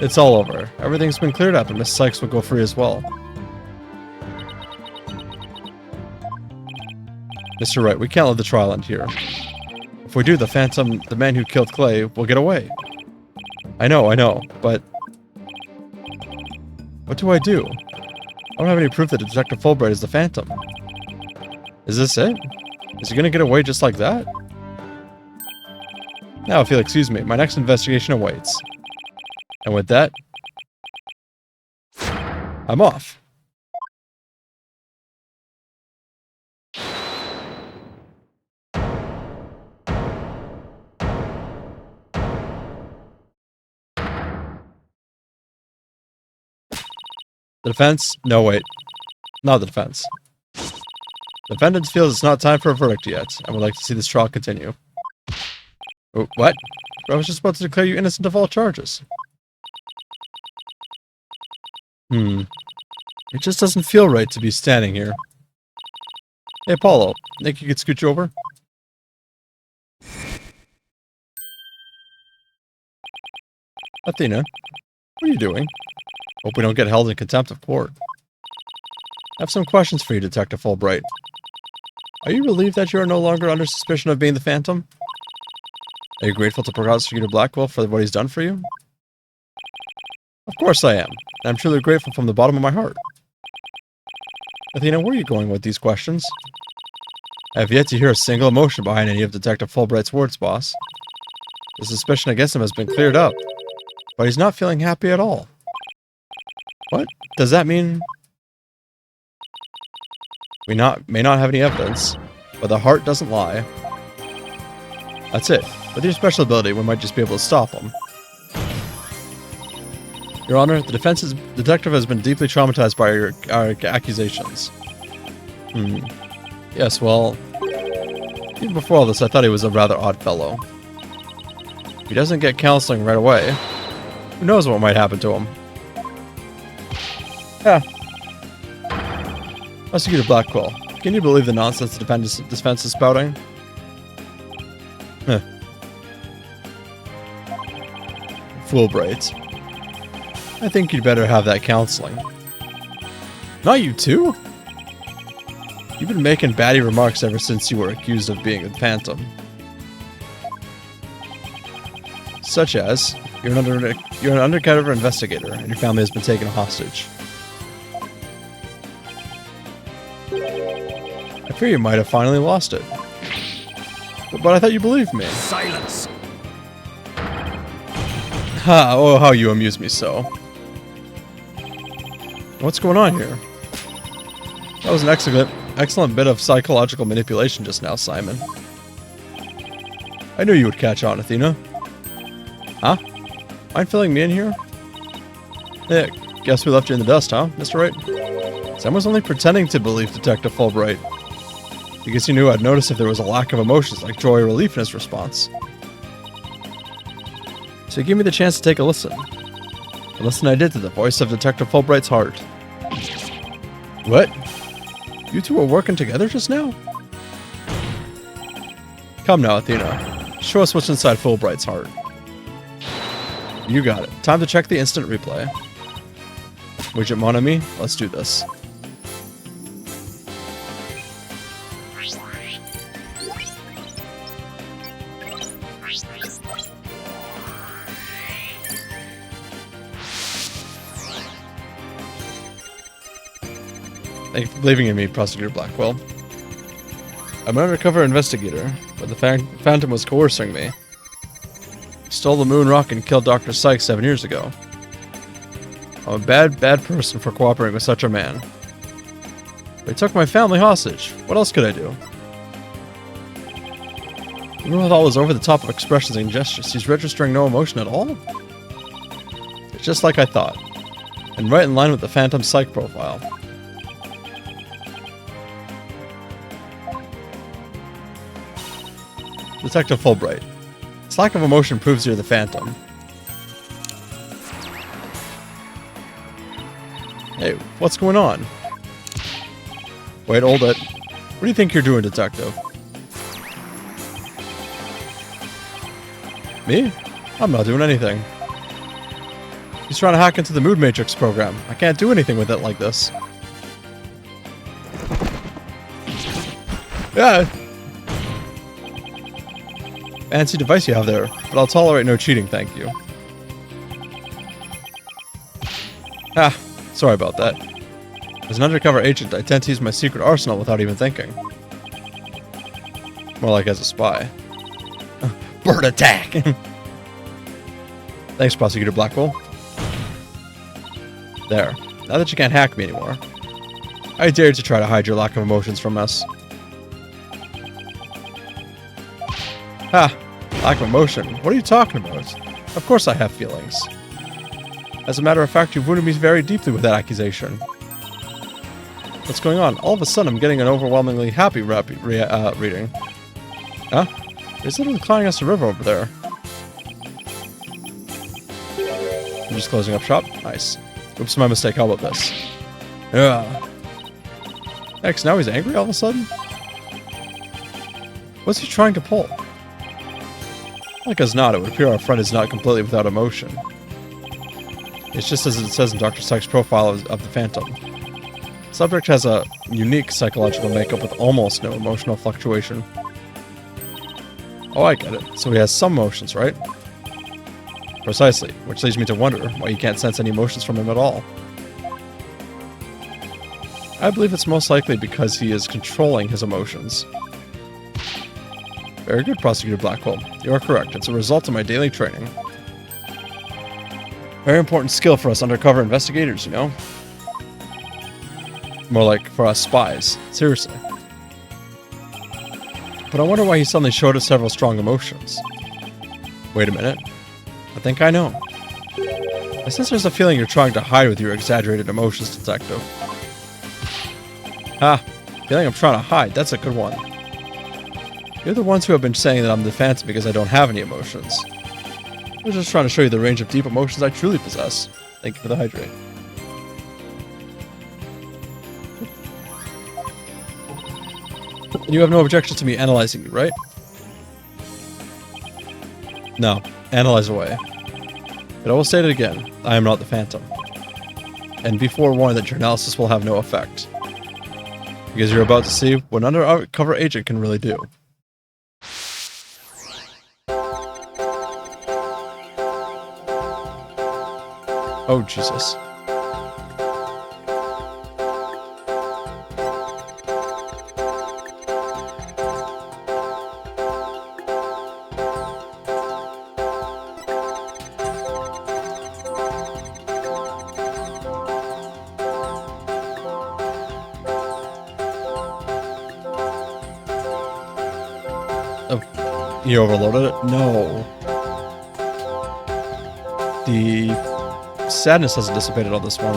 It's all over. Everything's been cleared up and Miss Sykes will go free as well. Mr. Wright, we can't let the trial end here. If we do, the Phantom, the man who killed Clay, will get away. I know, but... What do I do? I don't have any proof that Detective Fulbright is the Phantom. Is this it? Is he gonna get away just like that? Now, if you'll excuse me, my next investigation awaits. And with that... I'm off. The defense? No, wait. Not the defense. The defendant feels it's not time for a verdict yet, and would like to see this trial continue. Oh, what? I was just about to declare you innocent of all charges. It just doesn't feel right to be standing here. Hey, Apollo, think you could scooch over? Athena, what are you doing? Hope we don't get held in contempt of court. I have some questions for you, Detective Fulbright. Are you relieved that you are no longer under suspicion of being the Phantom? Are you grateful to Prosecutor Blackwell for what he's done for you? Of course I am, and I'm truly grateful from the bottom of my heart. Athena, where are you going with these questions? I have yet to hear a single emotion behind any of Detective Fulbright's words, boss. The suspicion against him has been cleared up, but he's not feeling happy at all. What? Does that mean... We may not have any evidence, but the heart doesn't lie. That's it. With your special ability, we might just be able to stop him. Your Honor, the detective has been deeply traumatized by our accusations. Yes, well... Even before all this, I thought he was a rather odd fellow. If he doesn't get counseling right away, who knows what might happen to him? Yeah. Prosecutor Blackwell, can you believe the nonsense the defense is spouting? Fulbright. I think you'd better have that counseling. Not you too? You've been making batty remarks ever since you were accused of being a phantom. Such as, you're an undercover investigator, and your family has been taken hostage. I fear you might have finally lost it. But I thought you believed me. Silence! Ha! Oh, how you amuse me so. What's going on here? That was an excellent bit of psychological manipulation just now, Simon. I knew you would catch on, Athena. Huh? Mind filling me in here? Yeah, guess we left you in the dust, huh, Mr. Wright? Sam was only pretending to believe Detective Fulbright, because he knew I'd notice if there was a lack of emotions like joy or relief in his response. So he gave me the chance to take a listen. And listen I did to the voice of Detective Fulbright's heart. What? You two were working together just now? Come now, Athena. Show us what's inside Fulbright's heart. You got it. Time to check the instant replay. Widget mon ami, let's do this. Thank you for believing in me, Prosecutor Blackwell. I'm an undercover investigator, but the Phantom was coercing me. He stole the moon rock and killed Dr. Sykes 7 years ago. I'm a bad person for cooperating with such a man. But he took my family hostage. What else could I do? Even with all his over-the-top expressions and gestures, he's registering no emotion at all? It's just like I thought. And right in line with the Phantom Psych profile. Detective Fulbright. This lack of emotion proves you're the Phantom. Hey, what's going on? Wait, hold it. What do you think you're doing, Detective? Me? I'm not doing anything. He's trying to hack into the Mood Matrix program. I can't do anything with it like this. Yeah. Fancy device you have there, but I'll tolerate no cheating, thank you. Ah, sorry about that. As an undercover agent, I tend to use my secret arsenal without even thinking. More like as a spy. Bird attack! Thanks, Prosecutor Blackwell. There. Now that you can't hack me anymore, I dare to try to hide your lack of emotions from us. Ha! Lack of emotion? What are you talking about? Of course I have feelings. As a matter of fact, you've wounded me very deeply with that accusation. What's going on? All of a sudden, I'm getting an overwhelmingly happy reading. Huh? He's literally climbing us the river over there. I'm just closing up shop? Nice. Oops, my mistake. How about this? Yeah. Next, now he's angry all of a sudden? What's he trying to pull? Like as not, it would appear our friend is not completely without emotion. It's just as it says in Dr. Sykes' profile of the Phantom. Subject has a unique psychological makeup with almost no emotional fluctuation. Oh, I get it. So he has some emotions, right? Precisely, which leads me to wonder why you can't sense any emotions from him at all. I believe it's most likely because he is controlling his emotions. Very good, Prosecutor Blackwell. You are correct. It's a result of my daily training. Very important skill for us undercover investigators, you know? More like for us spies. Seriously. But I wonder why he suddenly showed us several strong emotions. Wait a minute. I think I know. I sense there's a feeling you're trying to hide with your exaggerated emotions, Detective. Ah, feeling I'm trying to hide. That's a good one. You're the ones who have been saying that I'm the Phantom because I don't have any emotions. I was just trying to show you the range of deep emotions I truly possess. Thank you for the hydrate. You have no objection to me analyzing you, right? No. Analyze away. But I will say it again, I am not the Phantom. And be forewarned that your analysis will have no effect. Because you're about to see what an undercover agent can really do. Oh, Jesus. Oh, you overloaded it? No. The sadness hasn't dissipated on this one.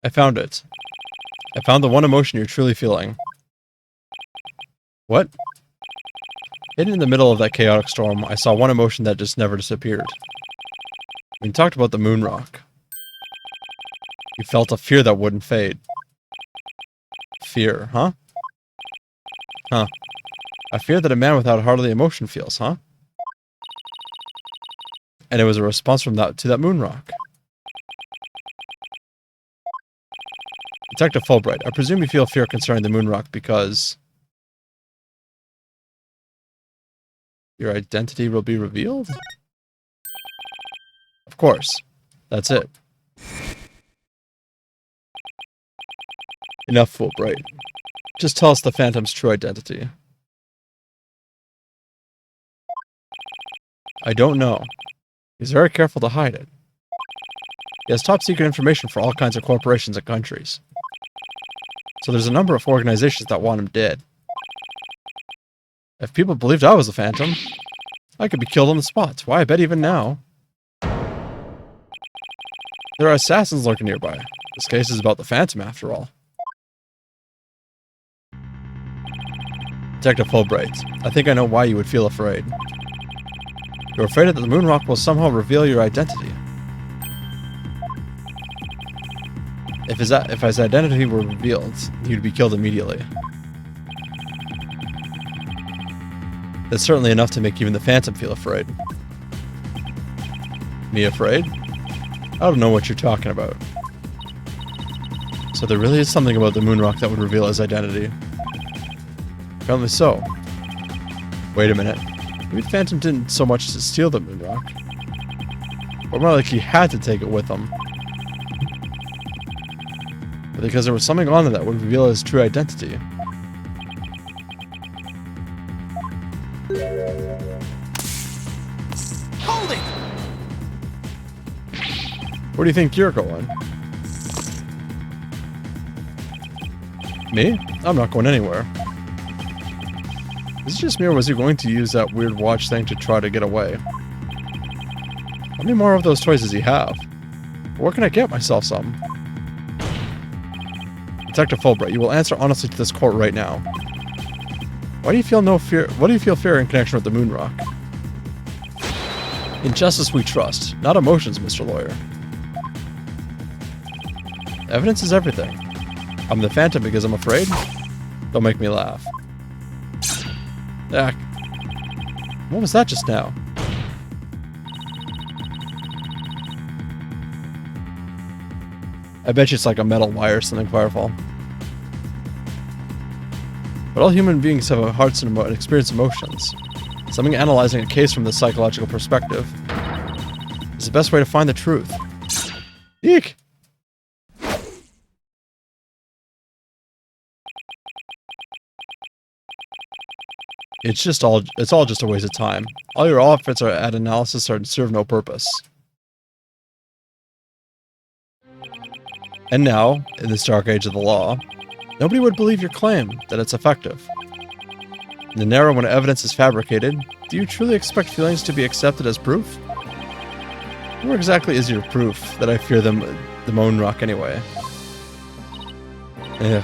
I found it. I found the one emotion you're truly feeling. What? Hidden in the middle of that chaotic storm, I saw one emotion that just never disappeared. We talked about the moon rock. You felt a fear that wouldn't fade. Fear, huh? Huh. A fear that a man without hardly emotion feels, huh? And it was a response from that to that moon rock. Detective Fulbright, I presume you feel fear concerning the moon rock because your identity will be revealed? Of course. That's it. Enough, Fulbright. Just tell us the Phantom's true identity. I don't know. He's very careful to hide it. He has top secret information for all kinds of corporations and countries. So there's a number of organizations that want him dead. If people believed I was the Phantom, I could be killed on the spot. Why, I bet even now. There are assassins lurking nearby. This case is about the Phantom, after all. Detective Fulbright, I think I know why you would feel afraid. You're afraid that the moon rock will somehow reveal your identity. If his identity were revealed, he'd be killed immediately. That's certainly enough to make even the Phantom feel afraid. Me afraid? I don't know what you're talking about. So there really is something about the moon rock that would reveal his identity. Apparently so. Wait a minute. Maybe the Phantom didn't so much to steal the moon rock. Or more like he had to take it with him. But because there was something on it that would reveal his true identity. Hold it! Where do you think you're going? Me? I'm not going anywhere. Is it just me, or was he going to use that weird watch thing to try to get away? How many more of those toys does he have? Where can I get myself some? Detective Fulbright, you will answer honestly to this court right now. Why do you feel no fear? What do you feel fear in connection with the moon rock? In justice we trust, not emotions, Mr. Lawyer. Evidence is everything. I'm the Phantom because I'm afraid? Don't make me laugh. Ah, what was that just now? I bet you it's like a metal wire or something powerful. But all human beings have hearts and experience emotions. Something analyzing a case from the psychological perspective is the best way to find the truth. Eek! It's all just a waste of time. All your efforts are at analysis are serve no purpose. And now, in this dark age of the law, nobody would believe your claim that it's effective. In an era when evidence is fabricated, do you truly expect feelings to be accepted as proof? Where exactly is your proof that I fear the moon rock anyway? Ugh.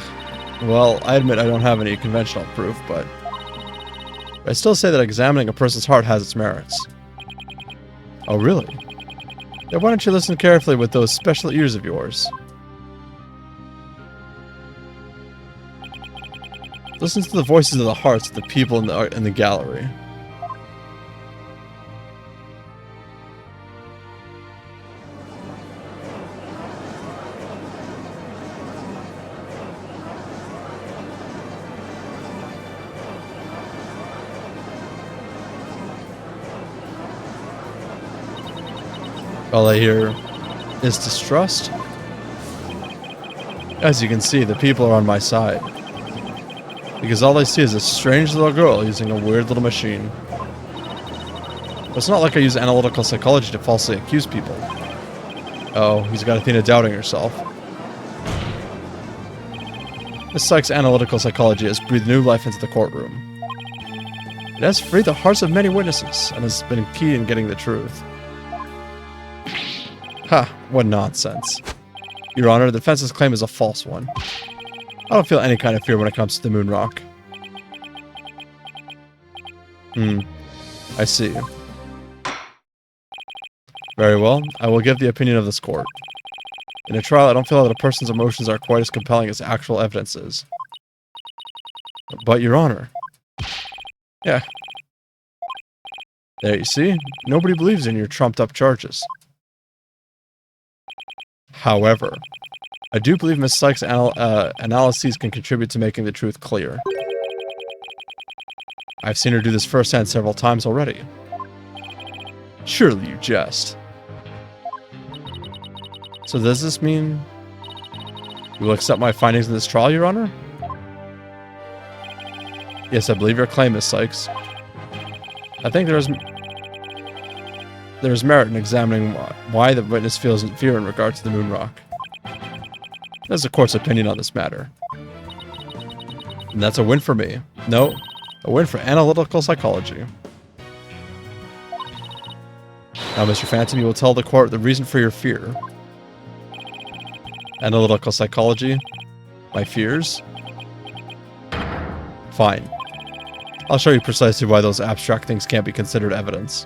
Well, I admit I don't have any conventional proof, but I still say that examining a person's heart has its merits. Oh, really? Then why don't you listen carefully with those special ears of yours? Listen to the voices of the hearts of the people in the gallery. All I hear is distrust. As you can see, the people are on my side. Because all I see is a strange little girl using a weird little machine. But it's not like I use analytical psychology to falsely accuse people. Oh, he's got Athena doubting herself. Miss Sykes' analytical psychology has breathed new life into the courtroom. It has freed the hearts of many witnesses, and has been key in getting the truth. Ha, what nonsense. Your Honor, the defense's claim is a false one. I don't feel any kind of fear when it comes to the moon rock. I see. Very well, I will give the opinion of this court. In a trial, I don't feel that a person's emotions are quite as compelling as actual evidence is. But, Your Honor... Yeah. There, you see? Nobody believes in your trumped-up charges. However, I do believe Miss Sykes' analyses can contribute to making the truth clear. I've seen her do this firsthand several times already. Surely you jest. So does this mean you will accept my findings in this trial, Your Honor? Yes, I believe your claim, Miss Sykes. I think there is merit in examining why the witness feels fear in regard to the moon rock. That's the court's opinion on this matter. And that's a win for me. No, a win for analytical psychology. Now, Mr. Phantom, you will tell the court the reason for your fear. Analytical psychology? My fears? Fine. I'll show you precisely why those abstract things can't be considered evidence.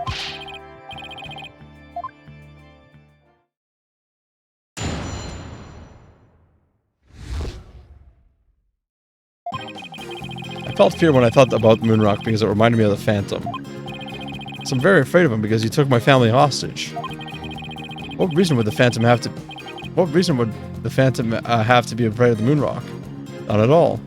I felt fear when I thought about Moonrock because it reminded me of the Phantom. So I'm very afraid of him because he took my family hostage. What reason would the Phantom have to... What reason would the Phantom have to be afraid of the Moonrock? None at all.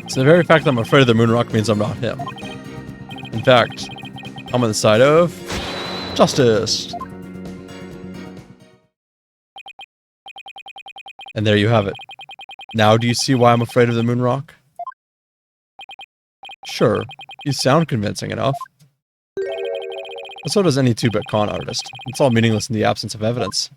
So the very fact that I'm afraid of the Moonrock means I'm not him. In fact, I'm on the side of justice. And there you have it. Now do you see why I'm afraid of the Moonrock? Sure, you sound convincing enough. But so does any 2-bit con artist. It's all meaningless in the absence of evidence.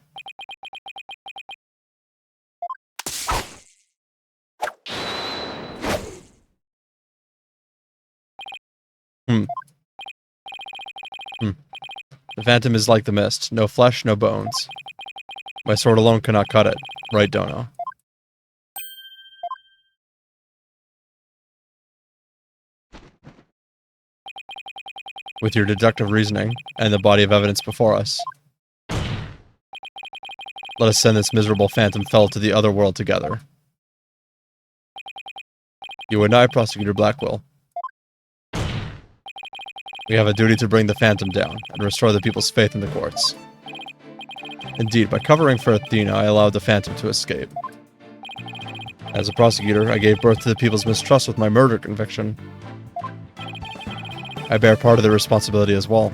The Phantom is like the mist. No flesh, no bones. My sword alone cannot cut it. Right, Dono? With your deductive reasoning, and the body of evidence before us, let us send this miserable Phantom fellow to the other world together. You and I, Prosecutor Blackwell. We have a duty to bring the Phantom down, and restore the people's faith in the courts. Indeed, by covering for Athena, I allowed the Phantom to escape. As a prosecutor, I gave birth to the people's mistrust with my murder conviction. I bear part of the responsibility as well,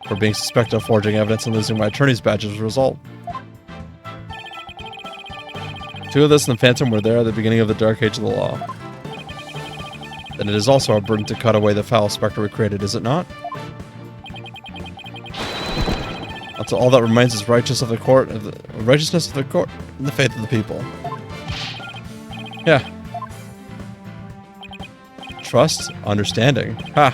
for being suspected of forging evidence and losing my attorney's badge as a result. Two of us and the Phantom were there at the beginning of the Dark Age of the Law. then it is also our burden to cut away the foul specter we created, is it not? Until all that remains is righteousness of the court, and the faith of the people. Yeah. Trust, understanding. Ha!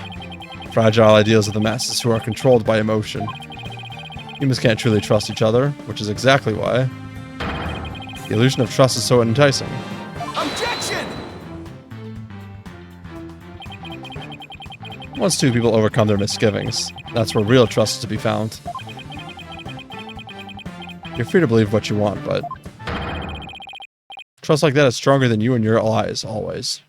Fragile ideals of the masses who are controlled by emotion. Humans can't truly trust each other, which is exactly why the illusion of trust is so enticing. Objection! Once two people overcome their misgivings, that's where real trust is to be found. You're free to believe what you want, but trust like that is stronger than you and your lies, always.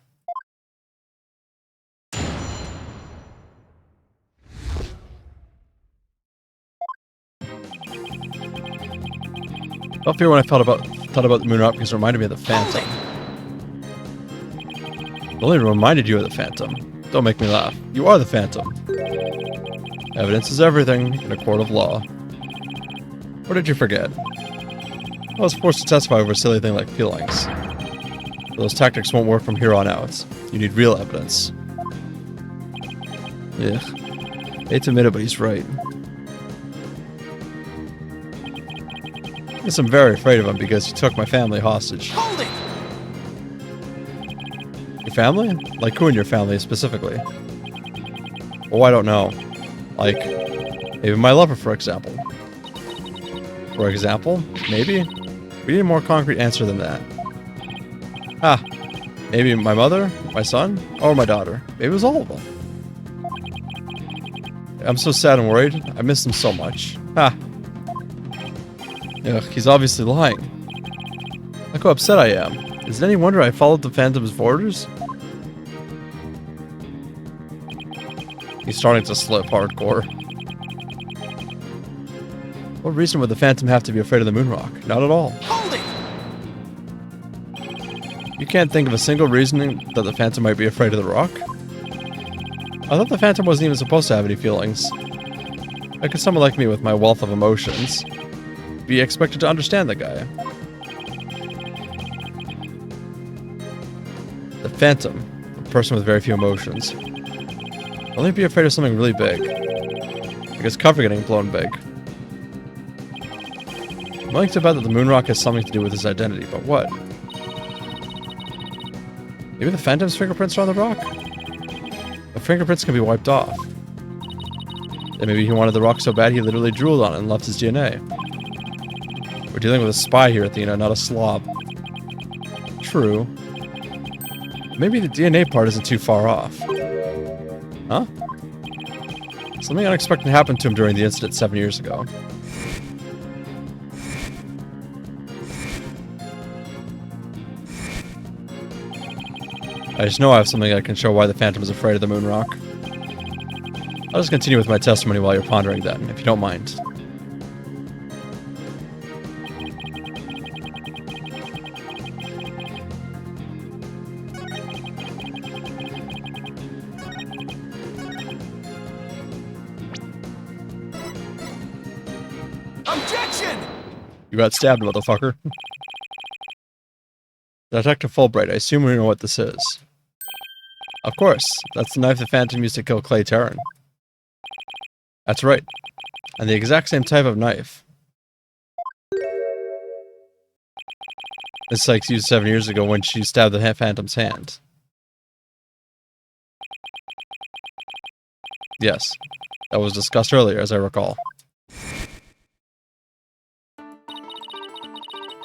I felt fear when I thought about the moon rock because it reminded me of the Phantom. It only reminded you of the Phantom. Don't make me laugh. You are the Phantom. Evidence is everything in a court of law. Or did you forget? I was forced to testify over a silly thing like feelings. Those tactics won't work from here on out. You need real evidence. Yeah. Hate to admit it, but he's right. I guess I'm very afraid of him because he took my family hostage. Hold it! Your family? Like who in your family specifically? Oh, I don't know. Like, maybe my lover, for example. For example? Maybe? We need a more concrete answer than that. Ah, maybe my mother, my son, or my daughter. Maybe it was all of them. I'm so sad and worried. I miss them so much. Ah. Ugh, he's obviously lying. Look how upset I am. Is it any wonder I followed the Phantom's orders? He's starting to slip hardcore. What reason would the Phantom have to be afraid of the moon rock? Not at all. Hold it! You can't think of a single reason that the Phantom might be afraid of the rock? I thought the Phantom wasn't even supposed to have any feelings. How could someone like me with my wealth of emotions be expected to understand the guy? The Phantom, a person with very few emotions. Only be afraid of something really big. Like his cover getting blown big. I'm willing to bet that the moon rock has something to do with his identity, but what? Maybe the Phantom's fingerprints are on the rock? The fingerprints can be wiped off. Then maybe he wanted the rock so bad he literally drooled on it and left his DNA. We're dealing with a spy here, Athena, not a slob. True. Maybe the DNA part isn't too far off. Huh? Something unexpected happened to him during the incident 7 years ago. I just know I have something that can show why the Phantom is afraid of the moon rock. I'll just continue with my testimony while you're pondering then, if you don't mind. Objection! You got stabbed, motherfucker. Detective Fulbright, I assume we know what this is. Of course, that's the knife the Phantom used to kill Clay Terran. That's right. And the exact same type of knife Miss Sykes used 7 years ago when she stabbed the Phantom's hand. Yes, that was discussed earlier, as I recall.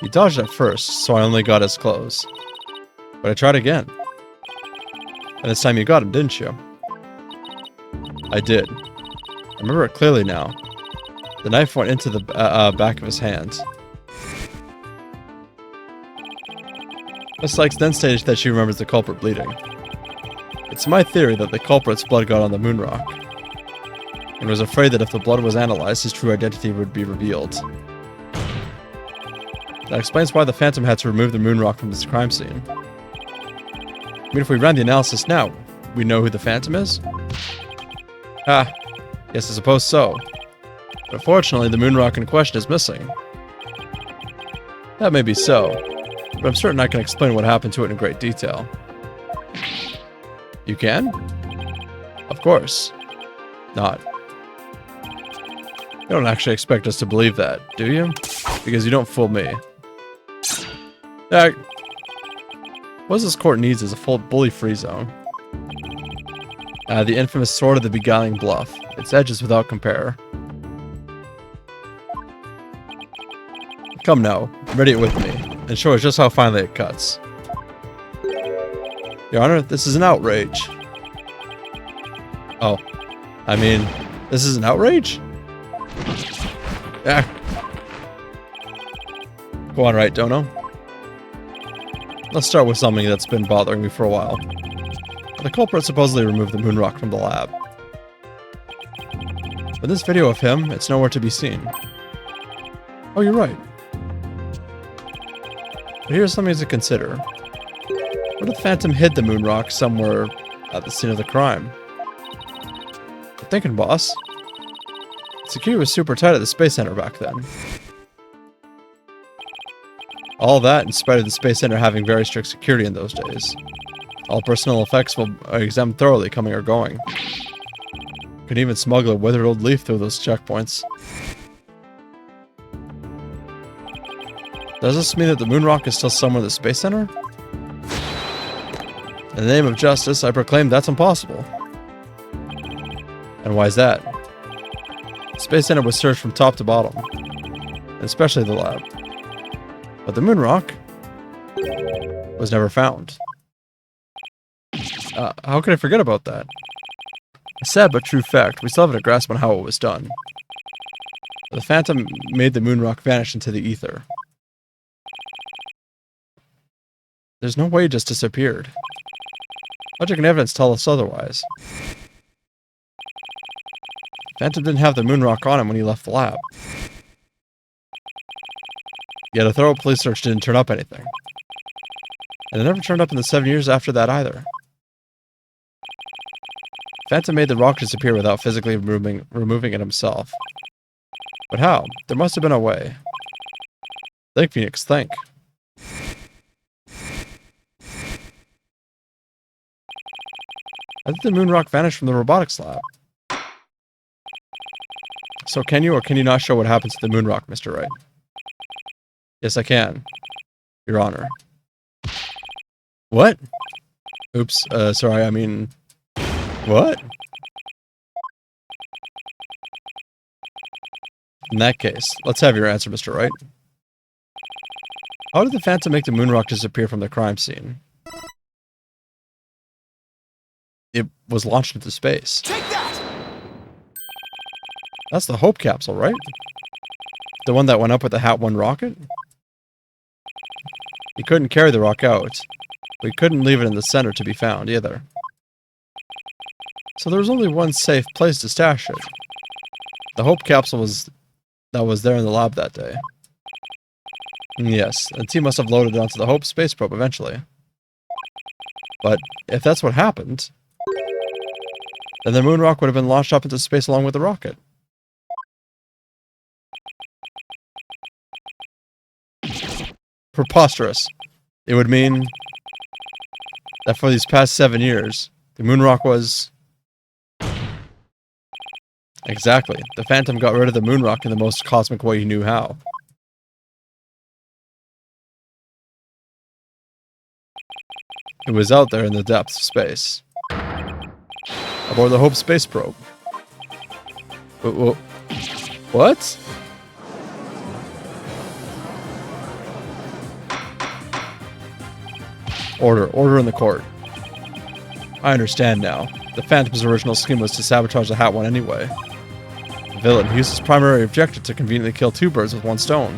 You dodged at first, so I only got as close. But I tried again. And this time you got him, didn't you? I did. I remember it clearly now. The knife went into the back of his hand. Miss Sykes then stated that she remembers the culprit bleeding. It's my theory that the culprit's blood got on the moon rock, and was afraid that if the blood was analyzed, his true identity would be revealed. That explains why the Phantom had to remove the moon rock from this crime scene. I mean, if we ran the analysis now, we know who the Phantom is? Ah, yes, I suppose so. But unfortunately, the moon rock in question is missing. That may be so, but I'm certain I can explain what happened to it in great detail. You can? Of course. Not. You don't actually expect us to believe that, do you? Because you don't fool me. What this court needs is a full bully-free zone. The infamous Sword of the Beguiling Bluff. Its edge is without compare. Come now, ready it with me, and show us just how finely it cuts. Your Honor, this is an outrage. Oh. I mean, this is an outrage? Ah. Go on, right, Dono? Let's start with something that's been bothering me for a while. The culprit supposedly removed the moon rock from the lab. But this video of him, it's nowhere to be seen. Oh, you're right. But here's something to consider. What if Phantom hid the moon rock somewhere at the scene of the crime? Good thinking, boss. Security was super tight at the Space Center back then. All that in spite of the Space Center having very strict security in those days. All personnel effects will examined thoroughly coming or going. Could even smuggle a withered old leaf through those checkpoints. Does this mean that the moon rock is still somewhere in the Space Center? In the name of justice, I proclaim that's impossible. And why is that? The Space Center was searched from top to bottom, and especially the lab. But the moon rock was never found. How could I forget about that? A sad but true fact, we still haven't a grasp on how it was done. The Phantom made the moon rock vanish into the ether. There's no way it just disappeared. Logic and evidence tell us otherwise. Phantom didn't have the moon rock on him when he left the lab. Yet a thorough police search didn't turn up anything. And it never turned up in the 7 years after that either. Phantom made the rock disappear without physically removing it himself. But how? There must have been a way. Think, Phoenix, think. How did the moon rock vanish from the robotics lab? So can you or can you not show what happens to the moon rock, Mr. Wright? Yes, I can. Your Honor. What? Oops, sorry, I mean... What? In that case, let's have your answer, Mr. Wright. How did the Phantom make the moon rock disappear from the crime scene? It was launched into space. Take that! That's the Hope capsule, right? The one that went up with the Hat 1 rocket? He couldn't carry the rock out. We couldn't leave it in the center to be found, either. So there was only one safe place to stash it. The Hope capsule was there in the lab that day. Yes, and T must have loaded it onto the Hope space probe eventually. But if that's what happened, then the moon rock would have been launched up into space along with the rocket. Preposterous. It would mean that for these past 7 years, the moon rock was... Exactly. The Phantom got rid of the moon rock in the most cosmic way he knew how. It was out there in the depths of space. Aboard the Hope space probe. What? Order in the court. I understand now. The Phantom's original scheme was to sabotage the Hat 1 anyway. The villain used his primary objective to conveniently kill 2 birds with 1 stone.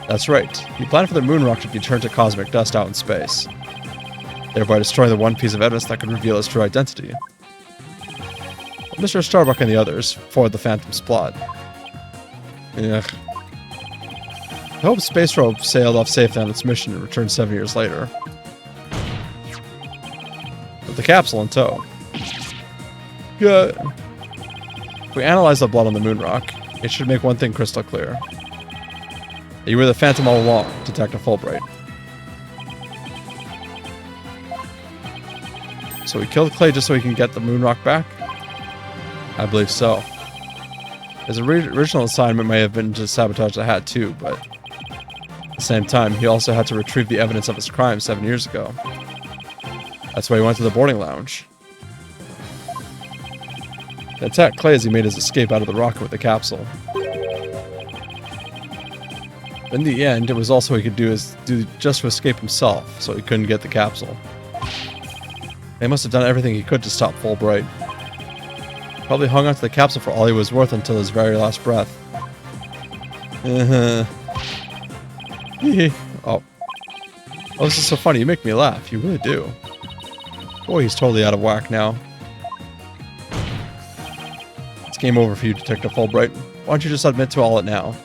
That's right. He planned for the moon rock to be turned to cosmic dust out in space, thereby destroying the one piece of evidence that could reveal his true identity. But Mr. Starbuck and the others foiled the Phantom's plot. Ugh. The Hope space probe sailed off safely on its mission and returned 7 years later, with the capsule in tow. Good. If we analyze the blood on the moon rock, it should make one thing crystal clear. That you were the Phantom all along, Detective Fulbright. So he killed Clay just so he can get the moon rock back? I believe so. His original assignment may have been to sabotage the hat too, but at the same time, he also had to retrieve the evidence of his crime 7 years ago. That's why he went to the boarding lounge. He attacked Clay as he made his escape out of the rocket with the capsule. In the end, it was all so he could do just to escape himself, so he couldn't get the capsule. He must have done everything he could to stop Fulbright. Probably hung onto the capsule for all he was worth until his very last breath. Oh, this is so funny. You make me laugh. You really do. Boy, he's totally out of whack now. It's game over for you, Detective Fulbright. Why don't you just admit to all it now?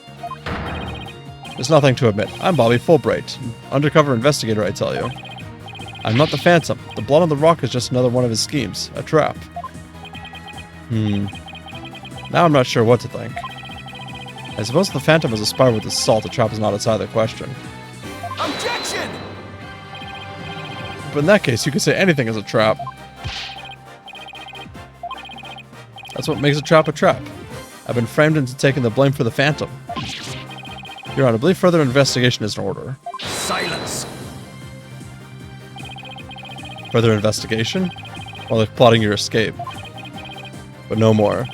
There's nothing to admit. I'm Bobby Fulbright. Undercover investigator, I tell you. I'm not the Phantom. The blood on the rock is just another one of his schemes. A trap. Now I'm not sure what to think. I suppose the Phantom is a spy with assault. The trap is not outside the question. Objection! But in that case, you could say anything is a trap. That's what makes a trap a trap. I've been framed into taking the blame for the Phantom. Your Honor, I believe further investigation is in order. Silence! Further investigation? While they're plotting your escape. But no more.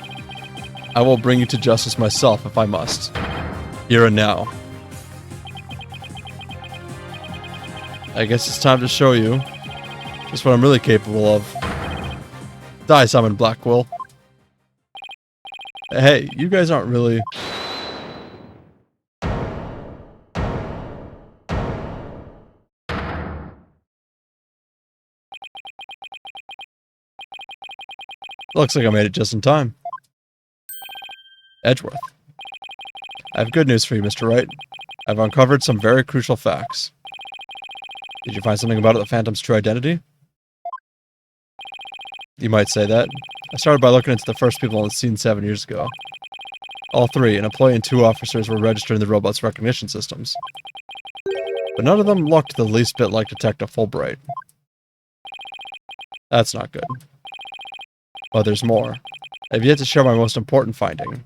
I will bring you to justice myself if I must. Here and now. I guess it's time to show you just what I'm really capable of. Die, Simon Blackwell. Hey, you guys aren't really... Looks like I made it just in time. Edgeworth. I have good news for you, Mr. Wright. I've uncovered some very crucial facts. Did you find something about it, the Phantom's true identity? You might say that. I started by looking into the first people on the scene 7 years ago. All three, an employee and 2 officers, were registered in the robot's recognition systems. But none of them looked the least bit like Detective Fulbright. That's not good. But there's more. I've yet to share my most important finding.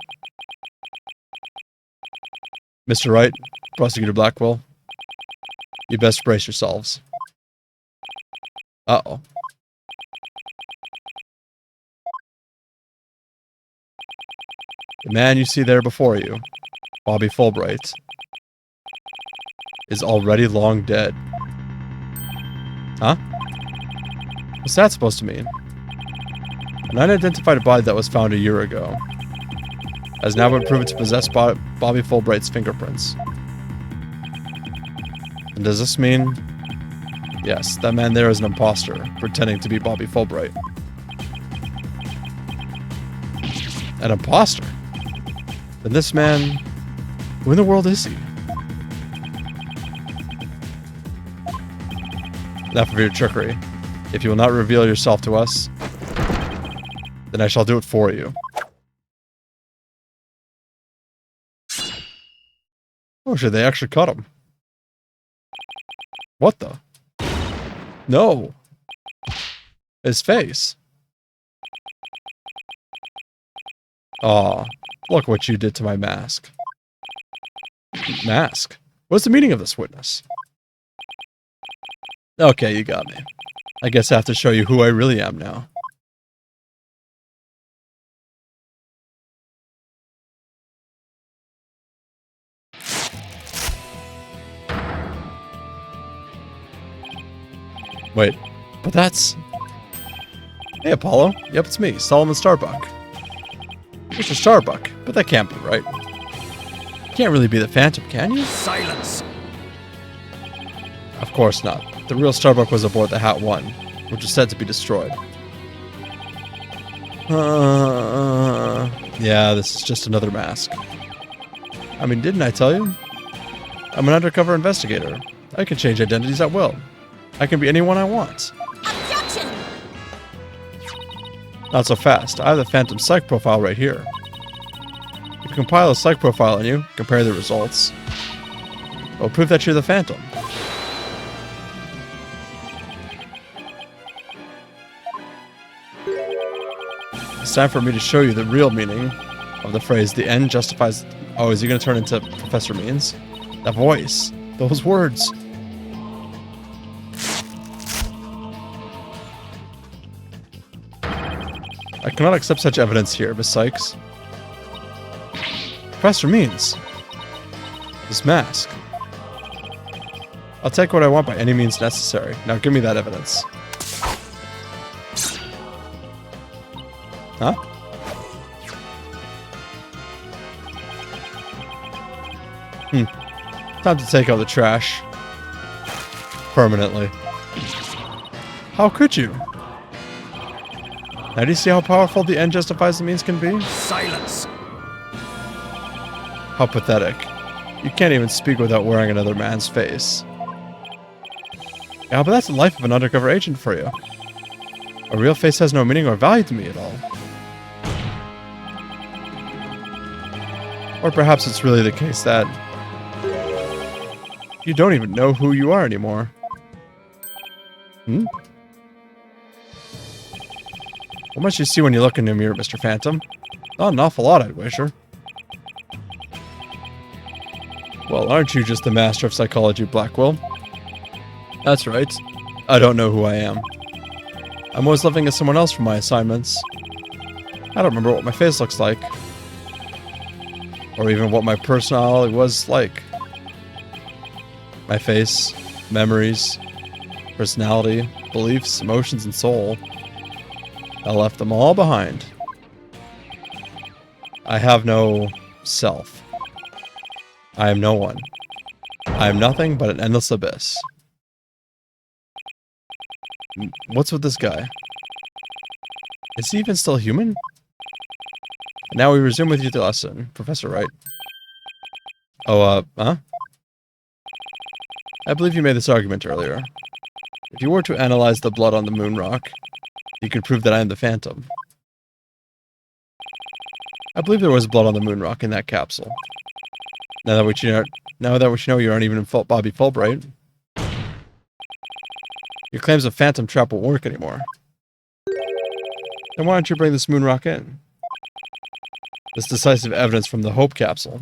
Mr. Wright, Prosecutor Blackwell, you best brace yourselves. Uh-oh. The man you see there before you, Bobby Fulbright, is already long dead. Huh? What's that supposed to mean? An unidentified body that was found a year ago has now been proven to possess Bobby Fulbright's fingerprints. And does this mean... Yes, that man there is an imposter, pretending to be Bobby Fulbright. An imposter? Then this man... Who in the world is he? Enough of your trickery. If you will not reveal yourself to us, then I shall do it for you. Oh shit, they actually cut him. What the? No! His face. Aw, look what you did to my mask. Mask? What's the meaning of this witness? Okay, you got me. I guess I have to show you who I really am now. Wait, but that's... Hey, Apollo. Yep, it's me, Solomon Starbuck. Mr. Starbuck, but that can't be right. You can't really be the Phantom, can you? Silence! Of course not. The real Starbuck was aboard the Hat 1, which was said to be destroyed. Yeah, this is just another mask. I mean, didn't I tell you? I'm an undercover investigator. I can change identities at will. I can be anyone I want. Objection! Not so fast. I have the Phantom Psych profile right here. If you compile a Psych profile on you, compare the results. It'll prove that you're the Phantom. time for me to show you the real meaning of the phrase, the end justifies... Oh, is he going to turn into Professor Means? That voice. Those words. I cannot accept such evidence here, Miss Sykes. Professor Means. This mask. I'll take what I want by any means necessary. Now give me that evidence. Huh? Time to take out the trash. Permanently. How could you? Now do you see how powerful the end justifies the means can be? Silence! How pathetic. You can't even speak without wearing another man's face. Yeah, but that's the life of an undercover agent for you. A real face has no meaning or value to me at all. Or perhaps it's really the case that you don't even know who you are anymore. What must you see when you look in the mirror, Mr. Phantom? Not an awful lot, I'd wager. Well, aren't you just the master of psychology, Blackwell? That's right. I don't know who I am. I'm always living as someone else for my assignments. I don't remember what my face looks like. Or even what my personality was like. My face, memories, personality, beliefs, emotions, and soul. I left them all behind. I have no self. I am no one. I am nothing but an endless abyss. What's with this guy? Is he even still human? And now we resume with you the lesson, Professor Wright. Oh, huh? I believe you made this argument earlier. If you were to analyze the blood on the moon rock, you could prove that I am the Phantom. I believe there was blood on the moon rock in that capsule. Now that we know you aren't even Bobby Fulbright, your claims of Phantom Trap won't work anymore. Then why don't you bring this moon rock in? This decisive evidence from the Hope capsule.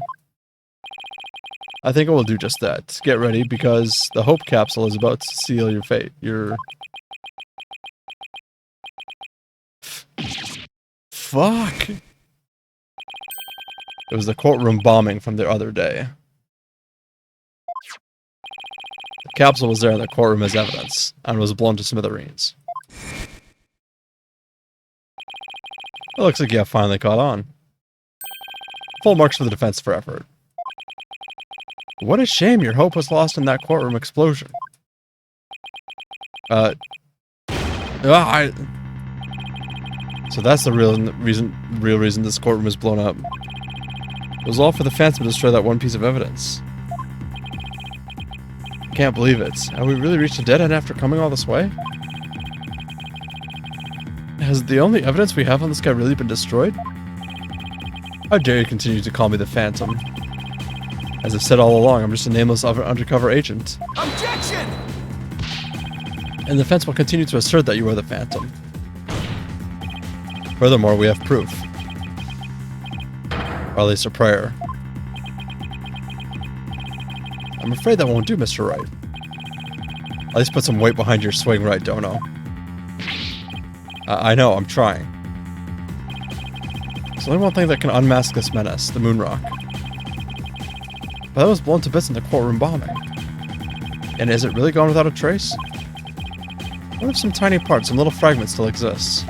I think it will do just that. Get ready, because the Hope capsule is about to seal your fate. Fuck! It was the courtroom bombing from the other day. The capsule was there in the courtroom as evidence, and was blown to smithereens. It looks like you have finally caught on. Full marks for the defense for effort. What a shame your hope was lost in that courtroom explosion. So that's the real reason this courtroom is blown up. It was all for the Phantom to destroy that one piece of evidence. Can't believe it. Have we really reached a dead end after coming all this way? Has the only evidence we have on this guy really been destroyed? How dare you continue to call me the Phantom? As I've said all along, I'm just a nameless undercover agent. Objection! And the defense will continue to assert that you are the Phantom. Furthermore, we have proof. Or at least a prayer. I'm afraid that won't do, Mr. Wright. At least put some weight behind your swing right, Dono. I know, I'm trying. There's only one thing that can unmask this menace, the moon rock. But that was blown to bits in the courtroom bombing. And is it really gone without a trace? What if some tiny parts, some little fragments still exist?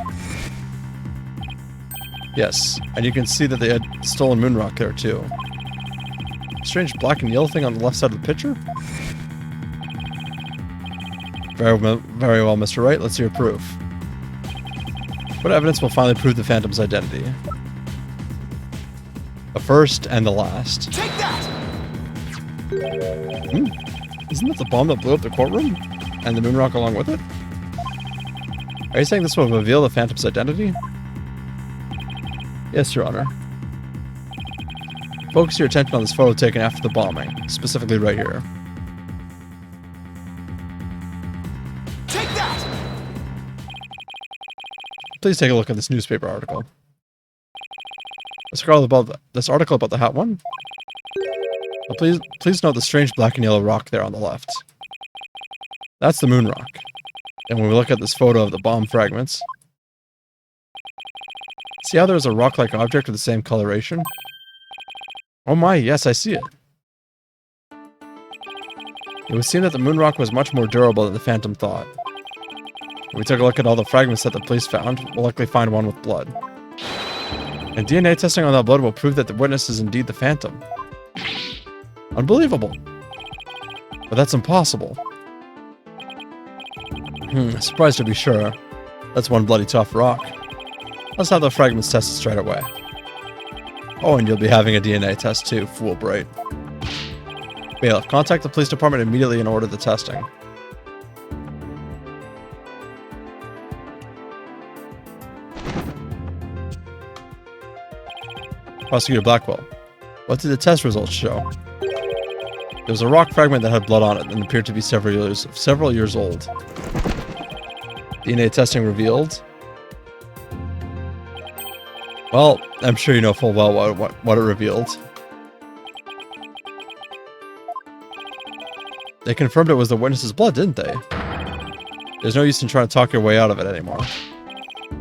Yes, and you can see that they had stolen moon rock there too. Strange black and yellow thing on the left side of the picture? Very well, Mr. Wright, let's hear proof. What evidence will finally prove the Phantom's identity? The first and the last. Take that! Isn't that the bomb that blew up the courtroom? And the moon rock along with it? Are you saying this will reveal the Phantom's identity? Yes, Your Honor. Focus your attention on this photo taken after the bombing, specifically right here. Take that! Please take a look at this newspaper article. This article about the hat one. Please note the strange black and yellow rock there on the left. That's the moon rock. And when we look at this photo of the bomb fragments, see how there's a rock-like object with the same coloration? Oh my, yes, I see it. It would seem that the moon rock was much more durable than the Phantom thought. If we took a look at all the fragments that the police found, we'll likely find one with blood. And DNA testing on that blood will prove that the witness is indeed the Phantom. Unbelievable. But that's impossible. Surprised to be sure. That's one bloody tough rock. Let's have the fragments tested straight away. Oh, and you'll be having a DNA test too, fool bright. Bailiff, contact the police department immediately and order the testing. Prosecutor Blackwell, what did the test results show? There was a rock fragment that had blood on it and appeared to be several years old. DNA testing revealed. Well, I'm sure you know full well what it revealed. They confirmed it was the witness's blood, didn't they? There's no use in trying to talk your way out of it anymore.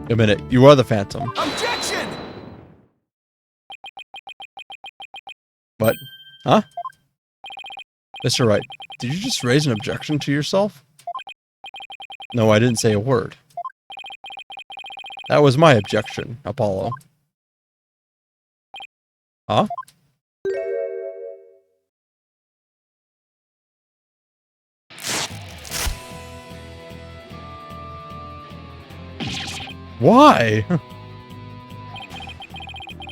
A minute, you are the Phantom. Objection! What? Huh? Mr. Wright, did you just raise an objection to yourself? No, I didn't say a word. That was my objection, Apollo. Huh? Why?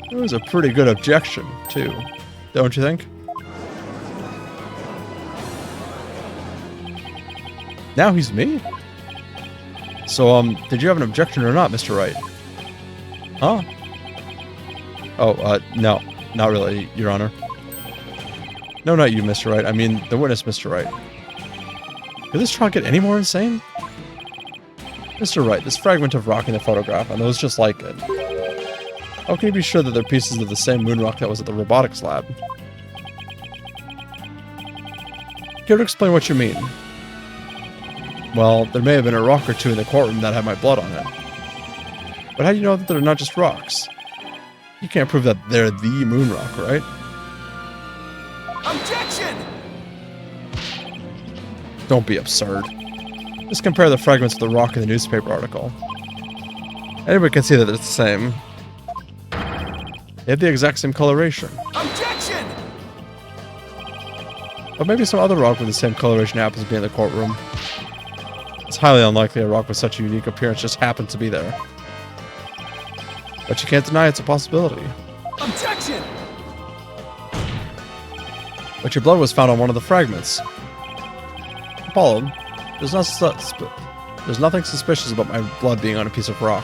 It was a pretty good objection, too. Don't you think? Now he's me? So, did you have an objection or not, Mr. Wright? Huh? Oh, no. Not really, Your Honor. No, not you, Mr. Wright. I mean, the witness, Mr. Wright. Could this trial get any more insane? Mr. Wright, this fragment of rock in the photograph, and those just like it. How can you be sure that they're pieces of the same moon rock that was at the robotics lab? Care to explain what you mean? Well, there may have been a rock or two in the courtroom that had my blood on it. But how do you know that they're not just rocks? You can't prove that they're the moon rock, right? Objection! Don't be absurd. Just compare the fragments of the rock in the newspaper article. Anybody can see that it's the same. They have the exact same coloration. Objection! But maybe some other rock with the same coloration happens to be in the courtroom. It's highly unlikely a rock with such a unique appearance just happened to be there. But you can't deny it's a possibility. Objection! But your blood was found on one of the fragments. Apollo, there's nothing suspicious about my blood being on a piece of rock.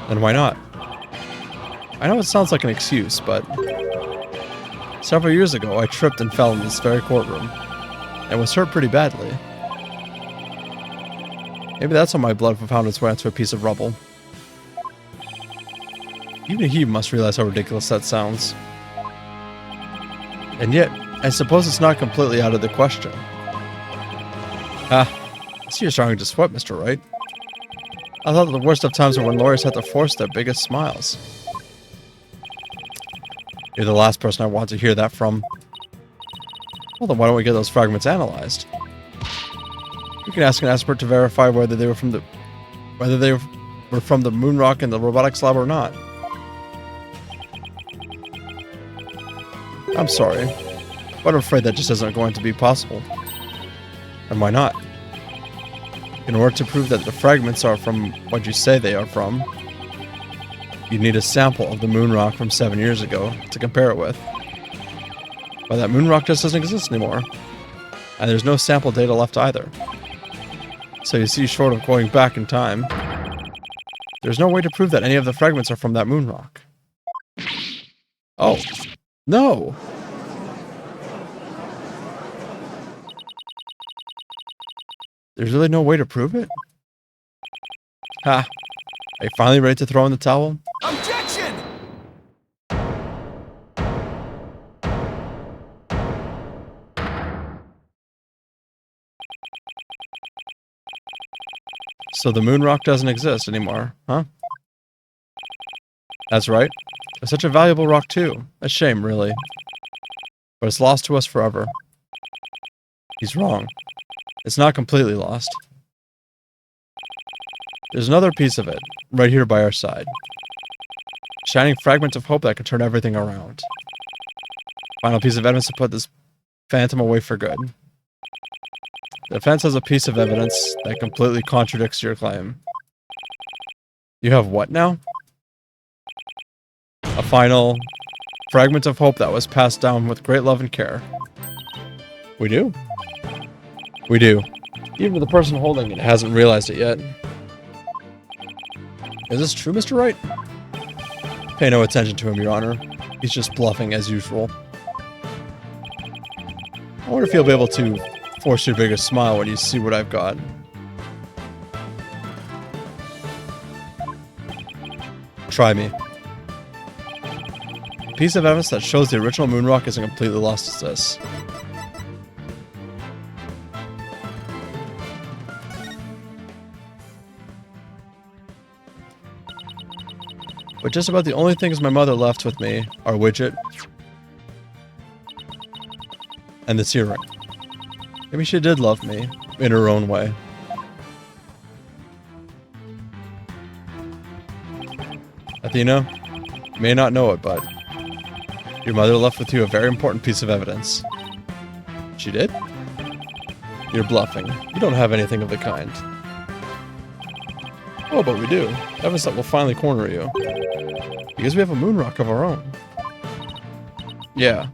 Then why not? I know it sounds like an excuse, but several years ago I tripped and fell in this very courtroom and was hurt pretty badly. Maybe that's how my blood found its way onto a piece of rubble. Even he must realize how ridiculous that sounds. And yet, I suppose it's not completely out of the question. I see you're starting to sweat, Mr. Wright. I thought that the worst of times were when lawyers had to force their biggest smiles. You're the last person I want to hear that from. Well, then why don't we get those fragments analyzed? We can ask an expert to verify whether they were from the moon rock in the robotics lab or not. I'm sorry, but I'm afraid that just isn't going to be possible. And why not? In order to prove that the fragments are from what you say they are from, you need a sample of the moon rock from 7 years ago to compare it with. But that moon rock just doesn't exist anymore. And there's no sample data left either. So you see, short of going back in time, there's no way to prove that any of the fragments are from that moon rock. Oh, no! There's really no way to prove it? Ha! Are you finally ready to throw in the towel? Objection! So the moon rock doesn't exist anymore, huh? That's right. It's such a valuable rock too. A shame, really. But it's lost to us forever. He's wrong. It's not completely lost. There's another piece of it, right here by our side. Shining fragment of hope that could turn everything around. Final piece of evidence to put this phantom away for good. The defense has a piece of evidence that completely contradicts your claim. You have what now? A final fragment of hope that was passed down with great love and care. We do? We do. Even the person holding it hasn't realized it yet. Is this true, Mr. Wright? Pay no attention to him, Your Honor. He's just bluffing as usual. I wonder if you'll be able to force your biggest smile when you see what I've got. Try me. A piece of evidence that shows the original moon rock isn't completely lost as this. But just about the only things my mother left with me are Widget and this earring. Maybe she did love me in her own way. Athena, you may not know it, but your mother left with you a very important piece of evidence. She did? You're bluffing. You don't have anything of the kind. Oh, but we do. Evidence that will finally corner you. Because we have a moon rock of our own. Yeah.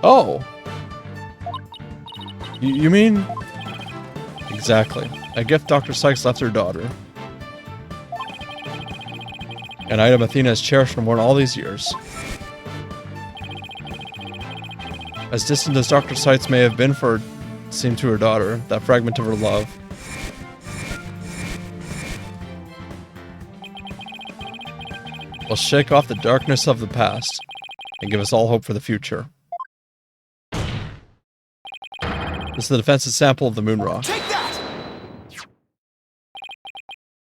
Oh! You mean? Exactly. A gift Dr. Sykes left her daughter. An item Athena has cherished and worn all these years. As distant as Dr. Sykes may have been for seemed to her daughter, that fragment of her love. Will shake off the darkness of the past and give us all hope for the future. This is the defensive sample of the moon rock. Take that!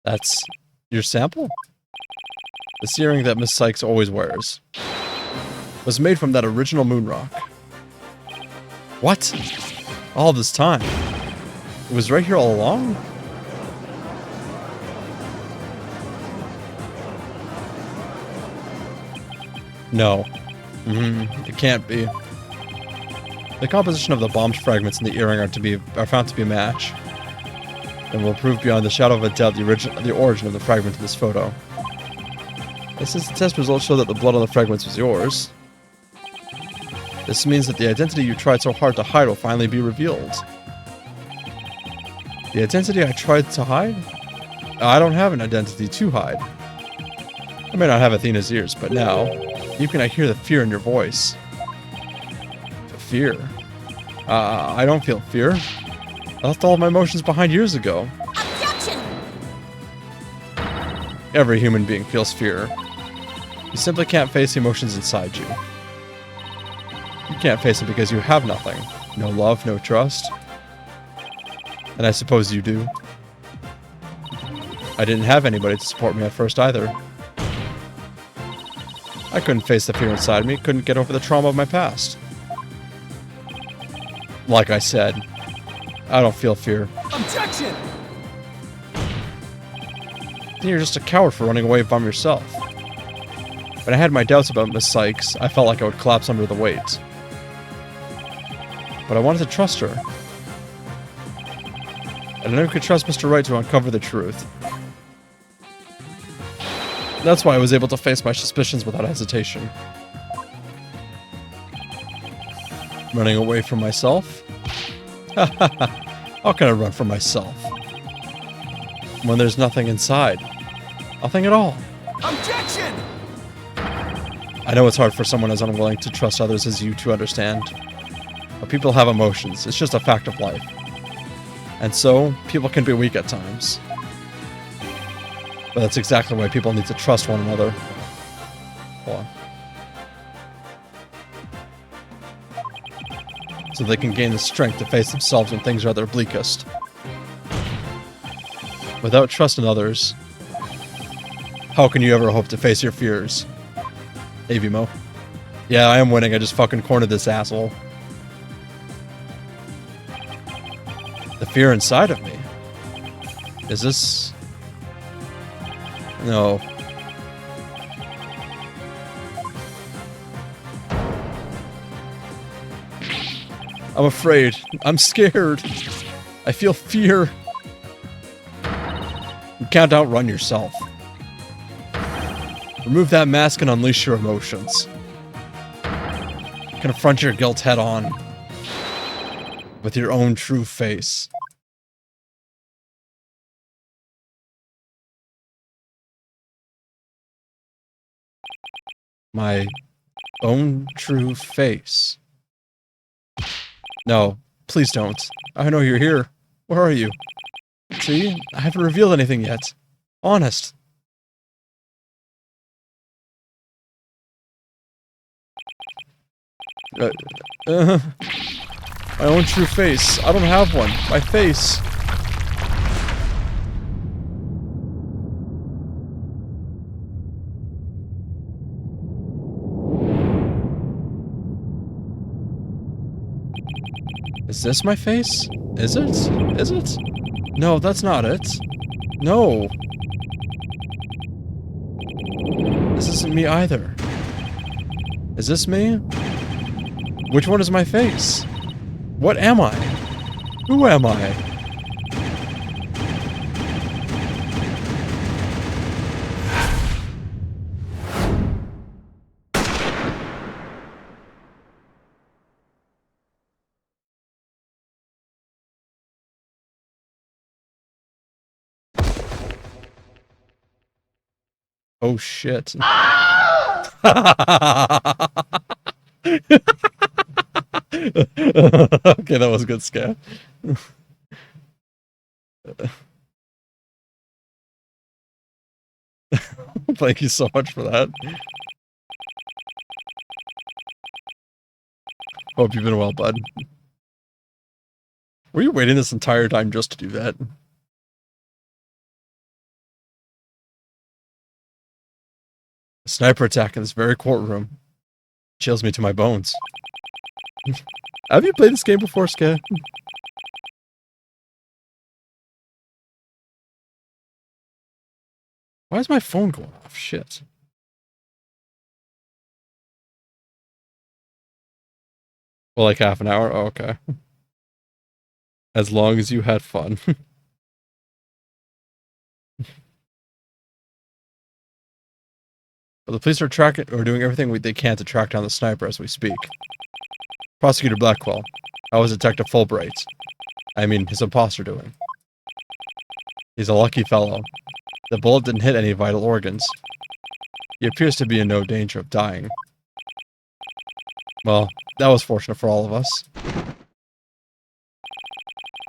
That's your sample? This earring that Miss Sykes always wears was made from that original moon rock. What? All this time? It was right here all along? No. It can't be. The composition of the bombed fragments in the earring are found to be a match, and will prove beyond the shadow of a doubt the origin of the fragment in this photo. And since the test results show that the blood on the fragments was yours, this means that the identity you tried so hard to hide will finally be revealed. The identity I tried to hide? I don't have an identity to hide. I may not have Athena's ears, but now, even I hear the fear in your voice. The fear? I don't feel fear. I left all of my emotions behind years ago. Objection! Every human being feels fear. You simply can't face emotions inside you. You can't face it because you have nothing. No love, no trust. And I suppose you do. I didn't have anybody to support me at first either. I couldn't face the fear inside me, couldn't get over the trauma of my past. Like I said, I don't feel fear. Objection! Then you're just a coward for running away from yourself. When I had my doubts about Miss Sykes, I felt like I would collapse under the weight. But I wanted to trust her. And I never could trust Mr. Wright to uncover the truth. That's why I was able to face my suspicions without hesitation. Running away from myself? How can I run from myself? When there's nothing inside. Nothing at all. Objection! I know it's hard for someone as unwilling to trust others as you to understand. But people have emotions. It's just a fact of life. And so, people can be weak at times. But that's exactly why people need to trust one another. Hold on. So they can gain the strength to face themselves when things are at their bleakest. Without trust in others, how can you ever hope to face your fears? Avimo. Yeah, I am winning. I just fucking cornered this asshole. The fear inside of me. Is this... No. I'm afraid. I'm scared. I feel fear. You can't outrun yourself. Remove that mask and unleash your emotions. Confront your guilt head on. With your own true face. My own true face. No, please don't. I know you're here. Where are you? See? I haven't revealed anything yet. Honest. My own true face. I don't have one. My face. Is this my face? Is it? Is it? No, that's not it. No. This isn't me either. Is this me? Which one is my face? What am I? Who am I? Oh shit. Okay, that was a good scare. Thank you so much for that. Hope you've been well, bud. Were you waiting this entire time just to do that? A sniper attack in this very courtroom. Chills me to my bones. Have you played this game before, Ska? Why is my phone going off? Shit. Well, like half an hour? Oh, okay. As long as you had fun. Well, the police are tracking or doing everything they can to track down the sniper as we speak. Prosecutor Blackwell, how is Detective Fulbright? I mean, his imposter doing? He's a lucky fellow. The bullet didn't hit any vital organs. He appears to be in no danger of dying. Well, that was fortunate for all of us.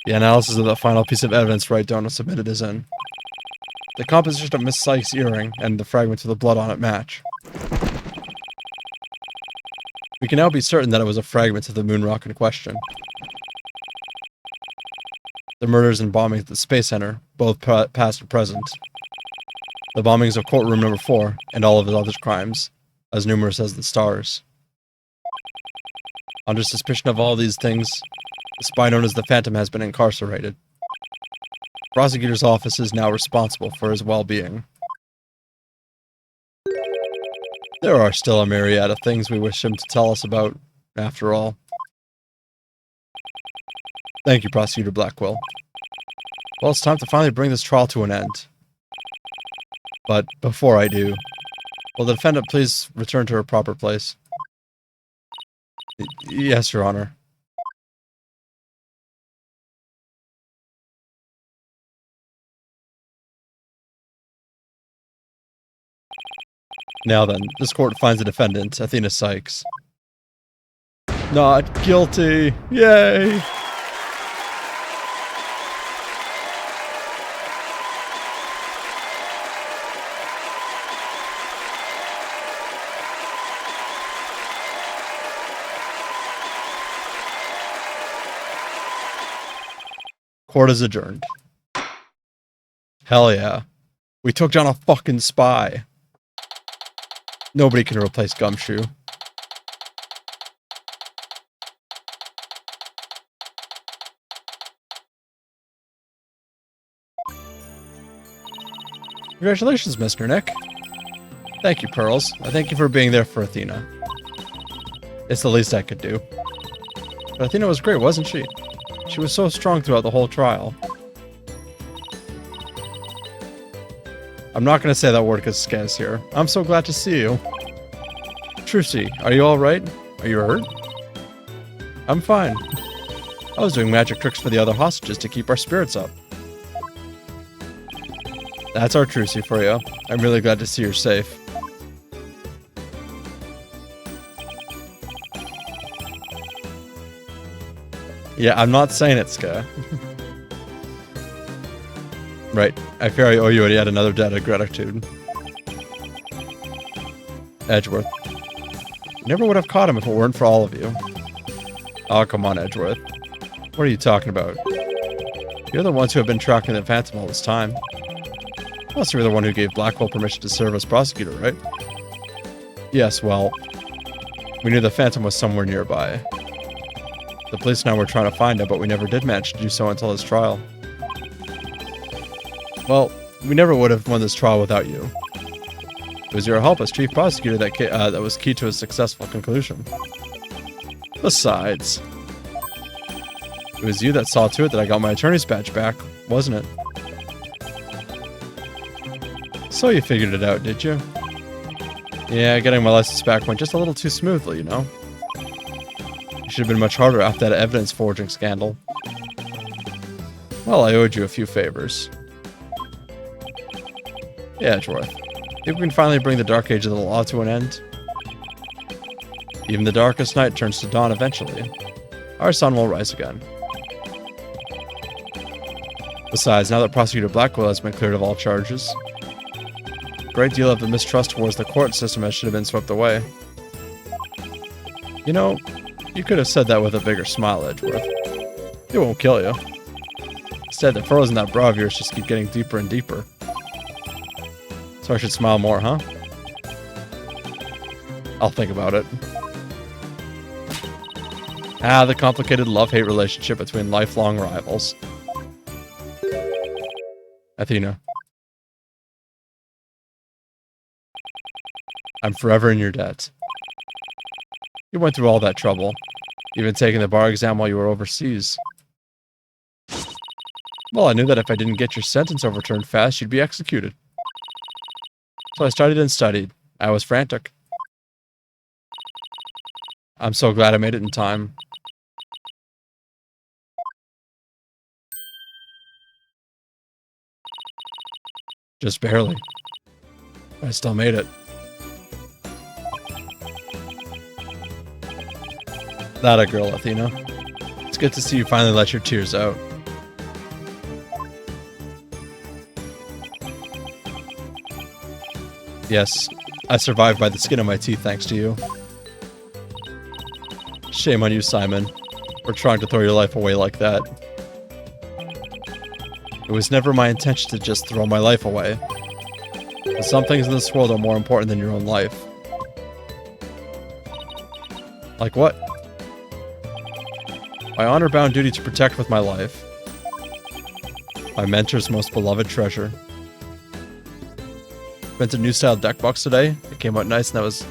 The analysis of the final piece of evidence Wright Donald submitted is in. The composition of Miss Sykes' earring and the fragments of the blood on it match. We can now be certain that it was a fragment of the moon rock in question. The murders and bombings at the Space Center, both past and present. The bombings of courtroom number 4, and all of his other crimes, as numerous as the stars. Under suspicion of all these things, the spy known as the Phantom has been incarcerated. The prosecutor's office is now responsible for his well-being. There are still a myriad of things we wish him to tell us about, after all. Thank you, Prosecutor Blackwell. Well, it's time to finally bring this trial to an end. But before I do, will the defendant please return to her proper place? Yes, Your Honor. Now then, this court finds the defendant, Athena Sykes, not guilty. Yay! Court is adjourned. Hell yeah. We took down a fucking spy. Nobody can replace Gumshoe. Congratulations, Mr. Nick. Thank you, Pearls. I thank you for being there for Athena. It's the least I could do. But Athena was great, wasn't she? She was so strong throughout the whole trial. I'm not going to say that word because Skaz here. I'm so glad to see you. Trucy, are you alright? Are you hurt? I'm fine. I was doing magic tricks for the other hostages to keep our spirits up. That's our Trucy for you. I'm really glad to see you're safe. Yeah, I'm not saying it, Ska. Right. I fear I owe you yet another debt of gratitude. Edgeworth. Never would have caught him if it weren't for all of you. Oh, come on, Edgeworth. What are you talking about? You're the ones who have been tracking the Phantom all this time. Plus, you were the one who gave Blackwell permission to serve as prosecutor, right? Yes, well, we knew the Phantom was somewhere nearby. The police and I were trying to find him, but we never did manage to do so until his trial. Well, we never would have won this trial without you. It was your help as chief prosecutor that was key to a successful conclusion. Besides, it was you that saw to it that I got my attorney's badge back, wasn't it? So you figured it out, did you? Yeah, getting my license back went just a little too smoothly, you know? It should have been much harder after that evidence forging scandal. Well, I owed you a few favors. Yeah, Edgeworth. If we can finally bring the dark age of the law to an end. Even the darkest night turns to dawn eventually. Our sun will rise again. Besides, now that Prosecutor Blackwell has been cleared of all charges, a great deal of the mistrust towards the court system should have been swept away. You know, you could have said that with a bigger smile, Edgeworth. It won't kill you. Instead, the furrows in that brow of yours just keep getting deeper and deeper. So I should smile more, huh? I'll think about it. Ah, the complicated love-hate relationship between lifelong rivals. Athena. I'm forever in your debt. You went through all that trouble, even taking the bar exam while you were overseas. Well, I knew that if I didn't get your sentence overturned fast, you'd be executed. So I studied and studied. I was frantic. I'm so glad I made it in time. Just barely. I still made it. That a girl, Athena. It's good to see you finally let your tears out. Yes, I survived by the skin of my teeth thanks to you. Shame on you, Simon, for trying to throw your life away like that. It was never my intention to just throw my life away. But some things in this world are more important than your own life. Like what? My honor-bound duty to protect with my life. My mentor's most beloved treasure. Went to new style deck box today. It came out nice and that was...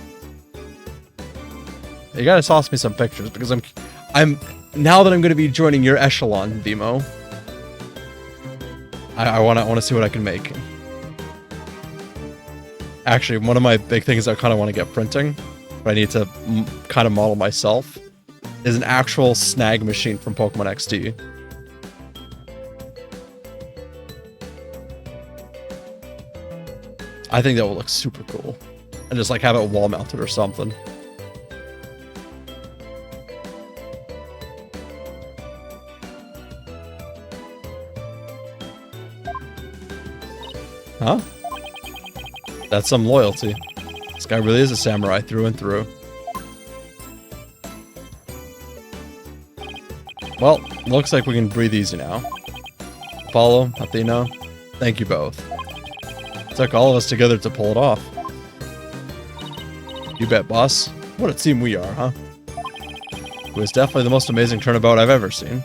You gotta toss me some pictures because I'm now that I'm gonna be joining your echelon, Vimo. I wanna see what I can make. Actually, one of my big things I kind of want to get printing, but I need to kind of model myself, is an actual snag machine from Pokemon XD. I think that will look super cool. And just like have it wall mounted or something. Huh? That's some loyalty. This guy really is a samurai through and through. Well, looks like we can breathe easy now. Apollo, Athena, Thank you both. It took all of us together to pull it off. You bet, boss. What a team we are, huh? It was definitely the most amazing turnabout I've ever seen.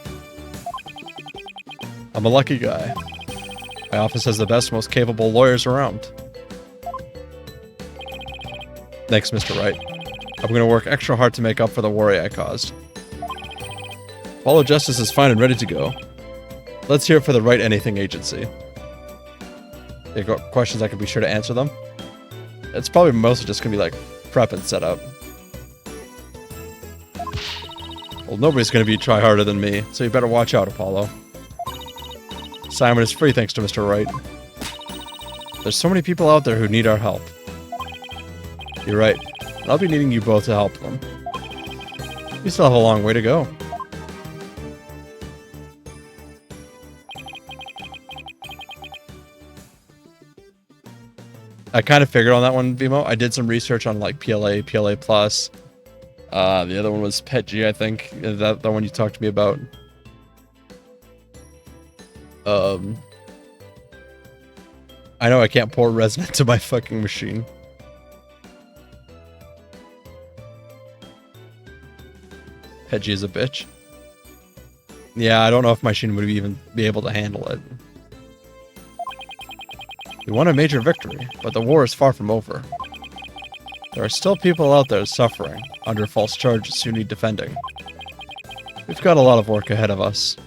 I'm a lucky guy. My office has the best, most capable lawyers around. Thanks, Mr. Wright. I'm going to work extra hard to make up for the worry I caused. Follow Justice is fine and ready to go. Let's hear it for the Write Anything Agency. You got questions, I can be sure to answer them. It's probably mostly just going to be like prep and setup. Well, nobody's going to be try harder than me, so you better watch out, Apollo. Simon is free thanks to Mr. Wright. There's so many people out there who need our help. You're right. I'll be needing you both to help them. We still have a long way to go. I kind of figured on that one, Vimo. I did some research on like PLA, PLA Plus. The other one was PetG, I think. Is that the one you talked to me about? I know I can't port Resonant to my fucking machine. PetG is a bitch. Yeah, I don't know if my machine would even be able to handle it. We won a major victory, but the war is far from over. There are still people out there suffering under false charges who need defending. We've got a lot of work ahead of us.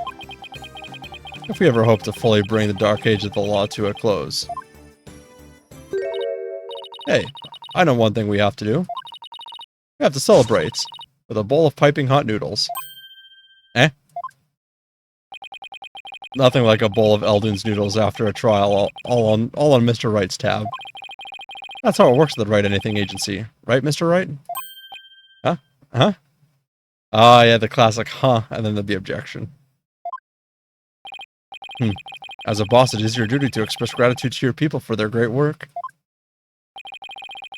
If we ever hope to fully bring the dark age of the law to a close. Hey, I know one thing we have to do. We have to celebrate with a bowl of piping hot noodles. Eh? Nothing like a bowl of Eldun's noodles after a trial, all on Mr. Wright's tab. That's how it works with the Write Anything Agency, right, Mr. Wright? Huh? Huh? Ah, yeah, the classic huh, and then the objection. As a boss, it is your duty to express gratitude to your people for their great work.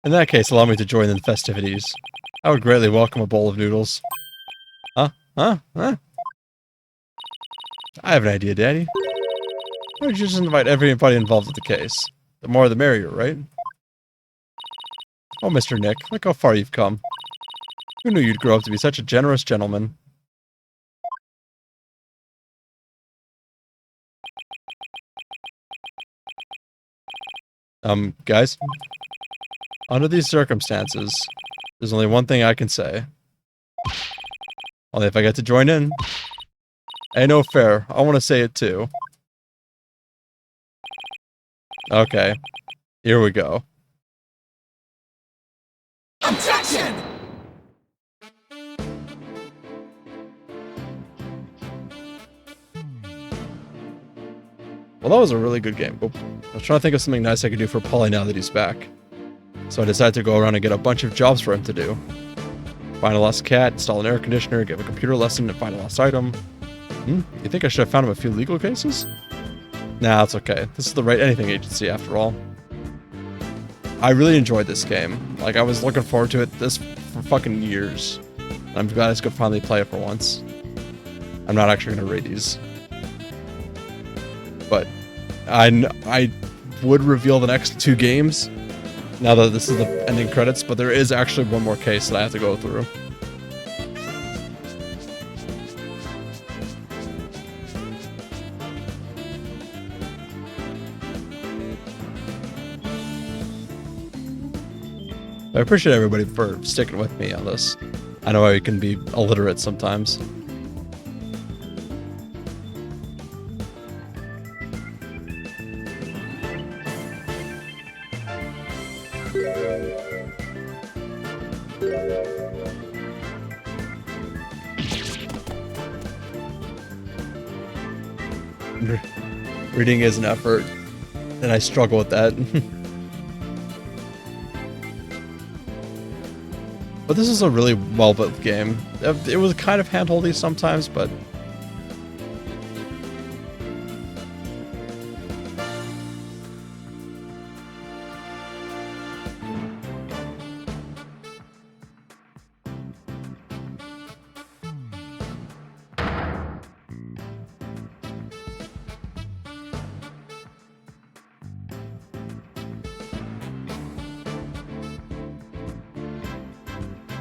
In that case, allow me to join in the festivities. I would greatly welcome a bowl of noodles. Huh? Huh? Huh? I have an idea, Daddy. Why don't you just invite everybody involved with the case? The more the merrier, right? Oh, Mr. Nick, look how far you've come. Who knew you'd grow up to be such a generous gentleman? Guys? Under these circumstances, there's only one thing I can say. Only if I get to join in. Ain't no fair. I want to say it too. Okay. Here we go. Objection! Well, that was a really good game. I was trying to think of something nice I could do for Paulie now that he's back. So I decided to go around and get a bunch of jobs for him to do. Find a lost cat, install an air conditioner, give a computer lesson, and find a lost item. You think I should have found him a few legal cases? Nah, it's okay. This is the Write Anything Agency after all. I really enjoyed this game. Like, I was looking forward to it for fucking years. And I'm glad I could finally play it for once. I'm not actually going to rate these. But I would reveal the next two games now that this is the ending credits, but there is actually one more case that I have to go through. I appreciate everybody for sticking with me on this. I know I can be illiterate sometimes. Reading is an effort, and I struggle with that. But this is a really well-built game. It was kind of handholdy sometimes, but...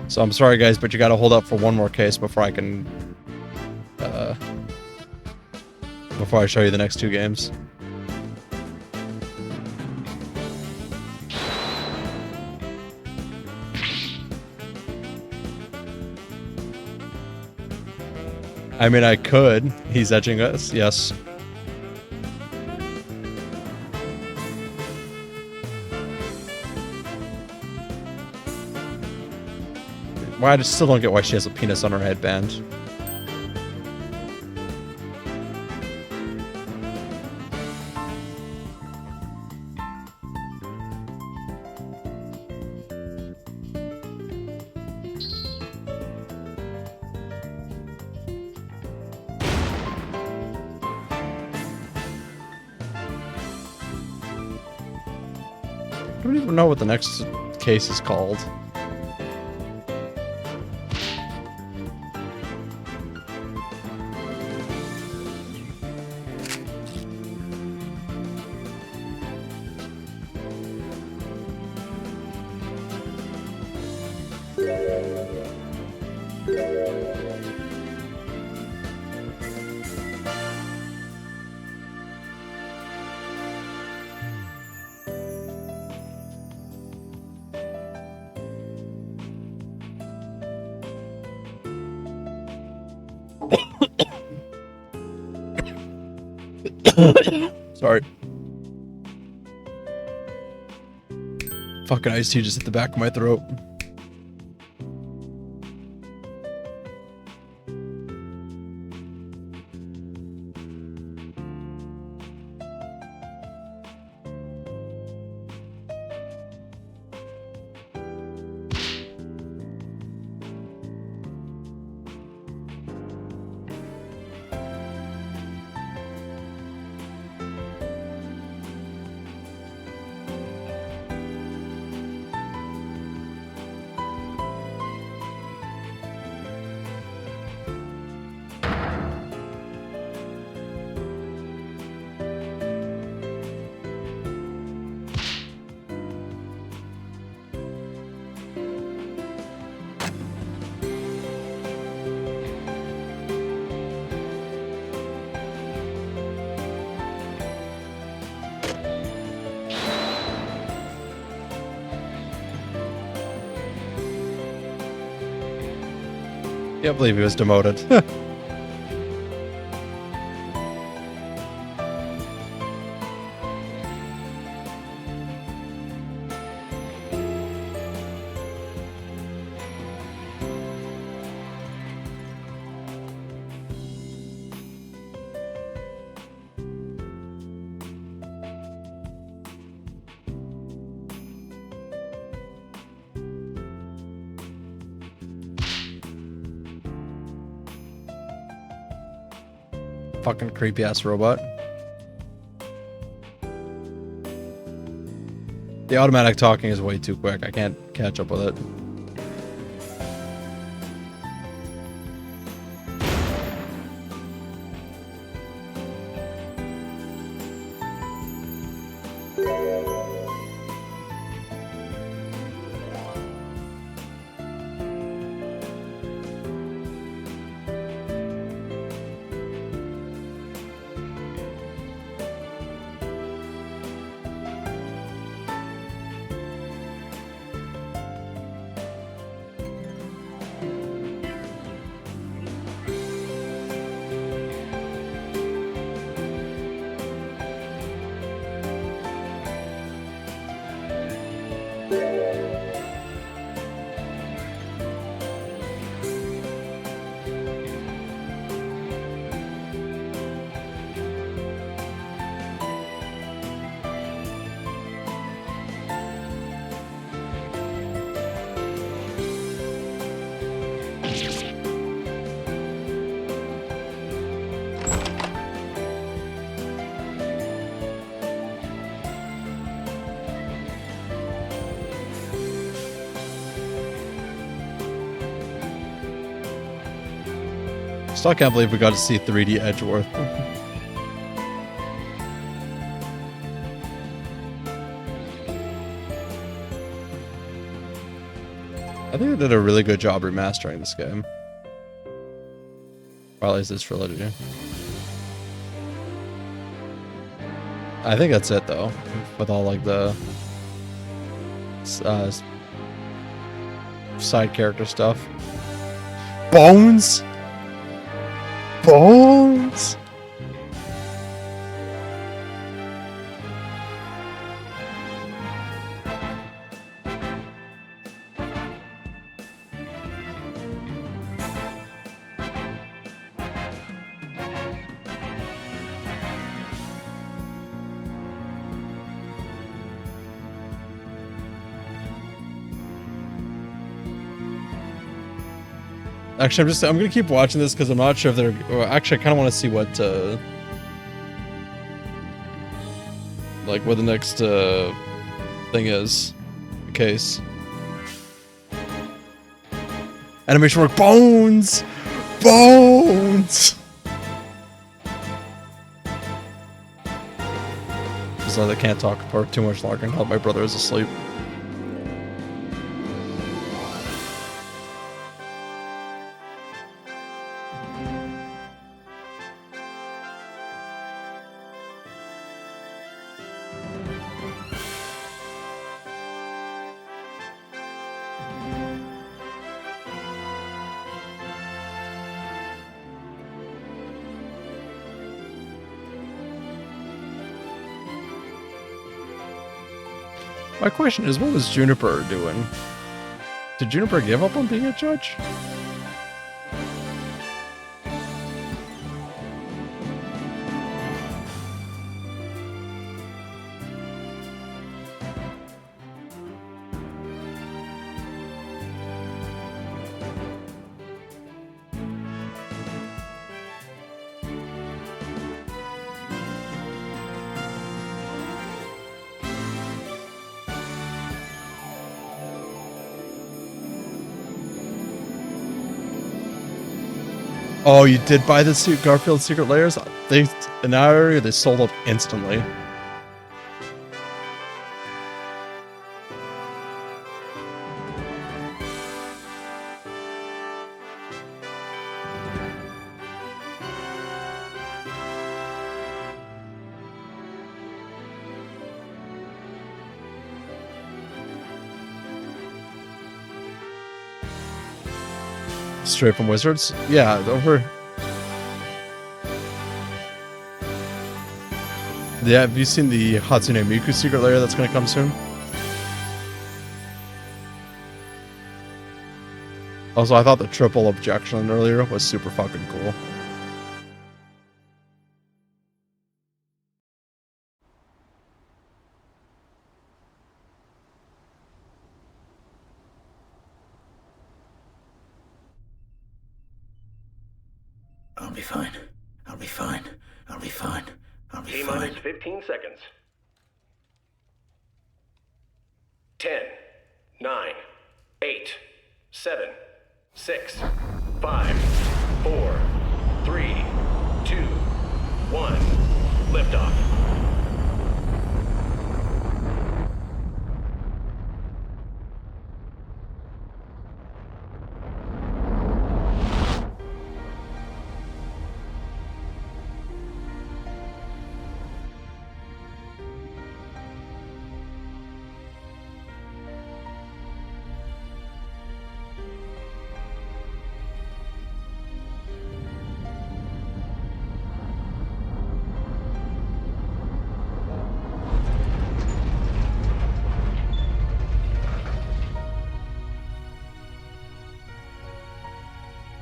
So I'm sorry, guys, but you gotta hold up for one more case before I can... before I show you the next two games. I mean, I could. He's edging us, yes. Why I still don't get why she has a penis on her headband. I don't even know what the next case is called. Sorry. Fucking iced tea just hit the back of my throat. Can't believe he was demoted. Fucking creepy ass robot. The automatic talking is way too quick. I can't catch up with it. Still can't believe we got to see 3D Edgeworth. I think they did a really good job remastering this game. Or at least this trilogy. I think that's it though, with all like the side character stuff. Bones? Bones? Actually, I'm gonna keep watching this because I'm not sure if they're. Well, actually, I kind of want to see what, like, what the next thing is. Case. Animation work. Bones. Bones. So they can't talk for too much longer now my brother is asleep. My question is, what was Juniper doing? Did Juniper give up on being a judge? Oh, you did buy the Garfield Secret Layers? They in that area they sold out instantly. Straight from Wizards? Yeah, over. Yeah, have you seen the Hatsune Miku Secret Lair that's gonna come soon? Also, I thought the triple objection earlier was super fucking cool. I'll be fine. I'll be fine. I'll be fine. I'll be fine. T-minus 15 seconds. 10, 9, 8, 7, 6, 5, 4, 3, 2, 1. Liftoff.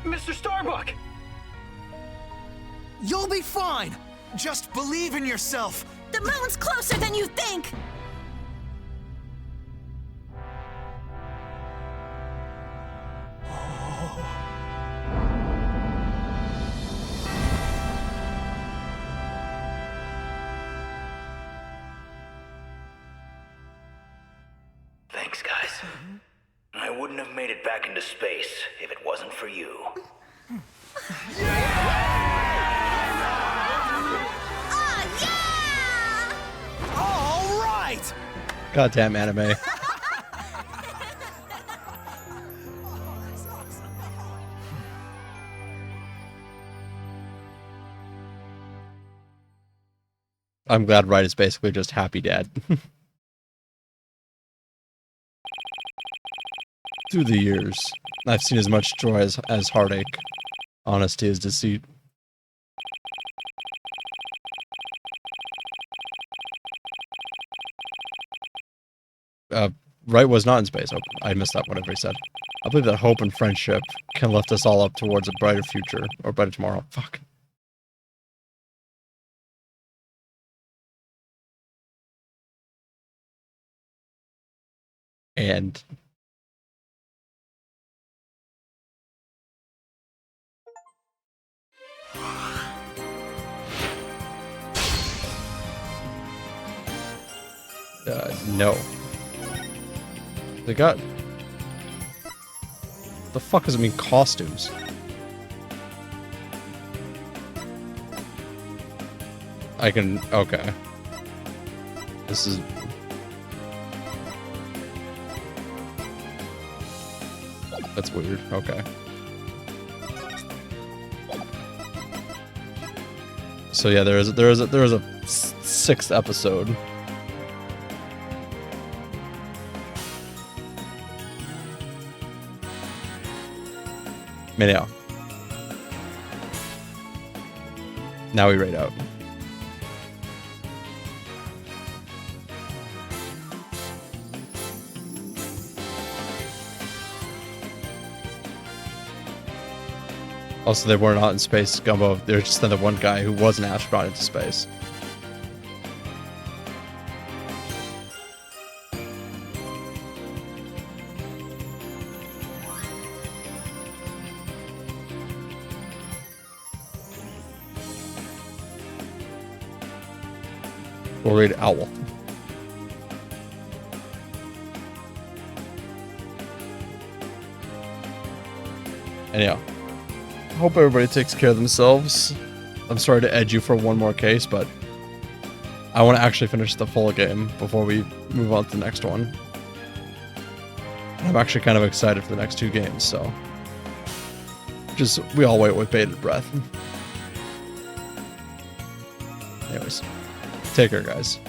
Mr. Starbuck! You'll be fine! Just believe in yourself! The moon's closer than you think! Thanks, guys. I wouldn't have made it back into space if it wasn't for you. All right! Goddamn anime. I'm glad Wright is basically just happy dad. Through the years, I've seen as much joy as heartache, honesty as deceit. Wright was not in space. Oh, I missed that, whatever he said. I believe that hope and friendship can lift us all up towards a brighter future, or brighter tomorrow. Fuck. And no. They got... The fuck does it mean costumes? I can... Okay. This is... That's weird. Okay. So yeah, there is a sixth episode. Anyhow. Now we rate out. Also, they were not in space, Gumbo. They're just the one guy who was an astronaut into space. We'll read Owl. Anyhow. Hope everybody takes care of themselves. I'm sorry to edge you for one more case, but I want to actually finish the full game before we move on to the next one. I'm actually kind of excited for the next two games, so just we all wait with bated breath. Anyways, take care, guys.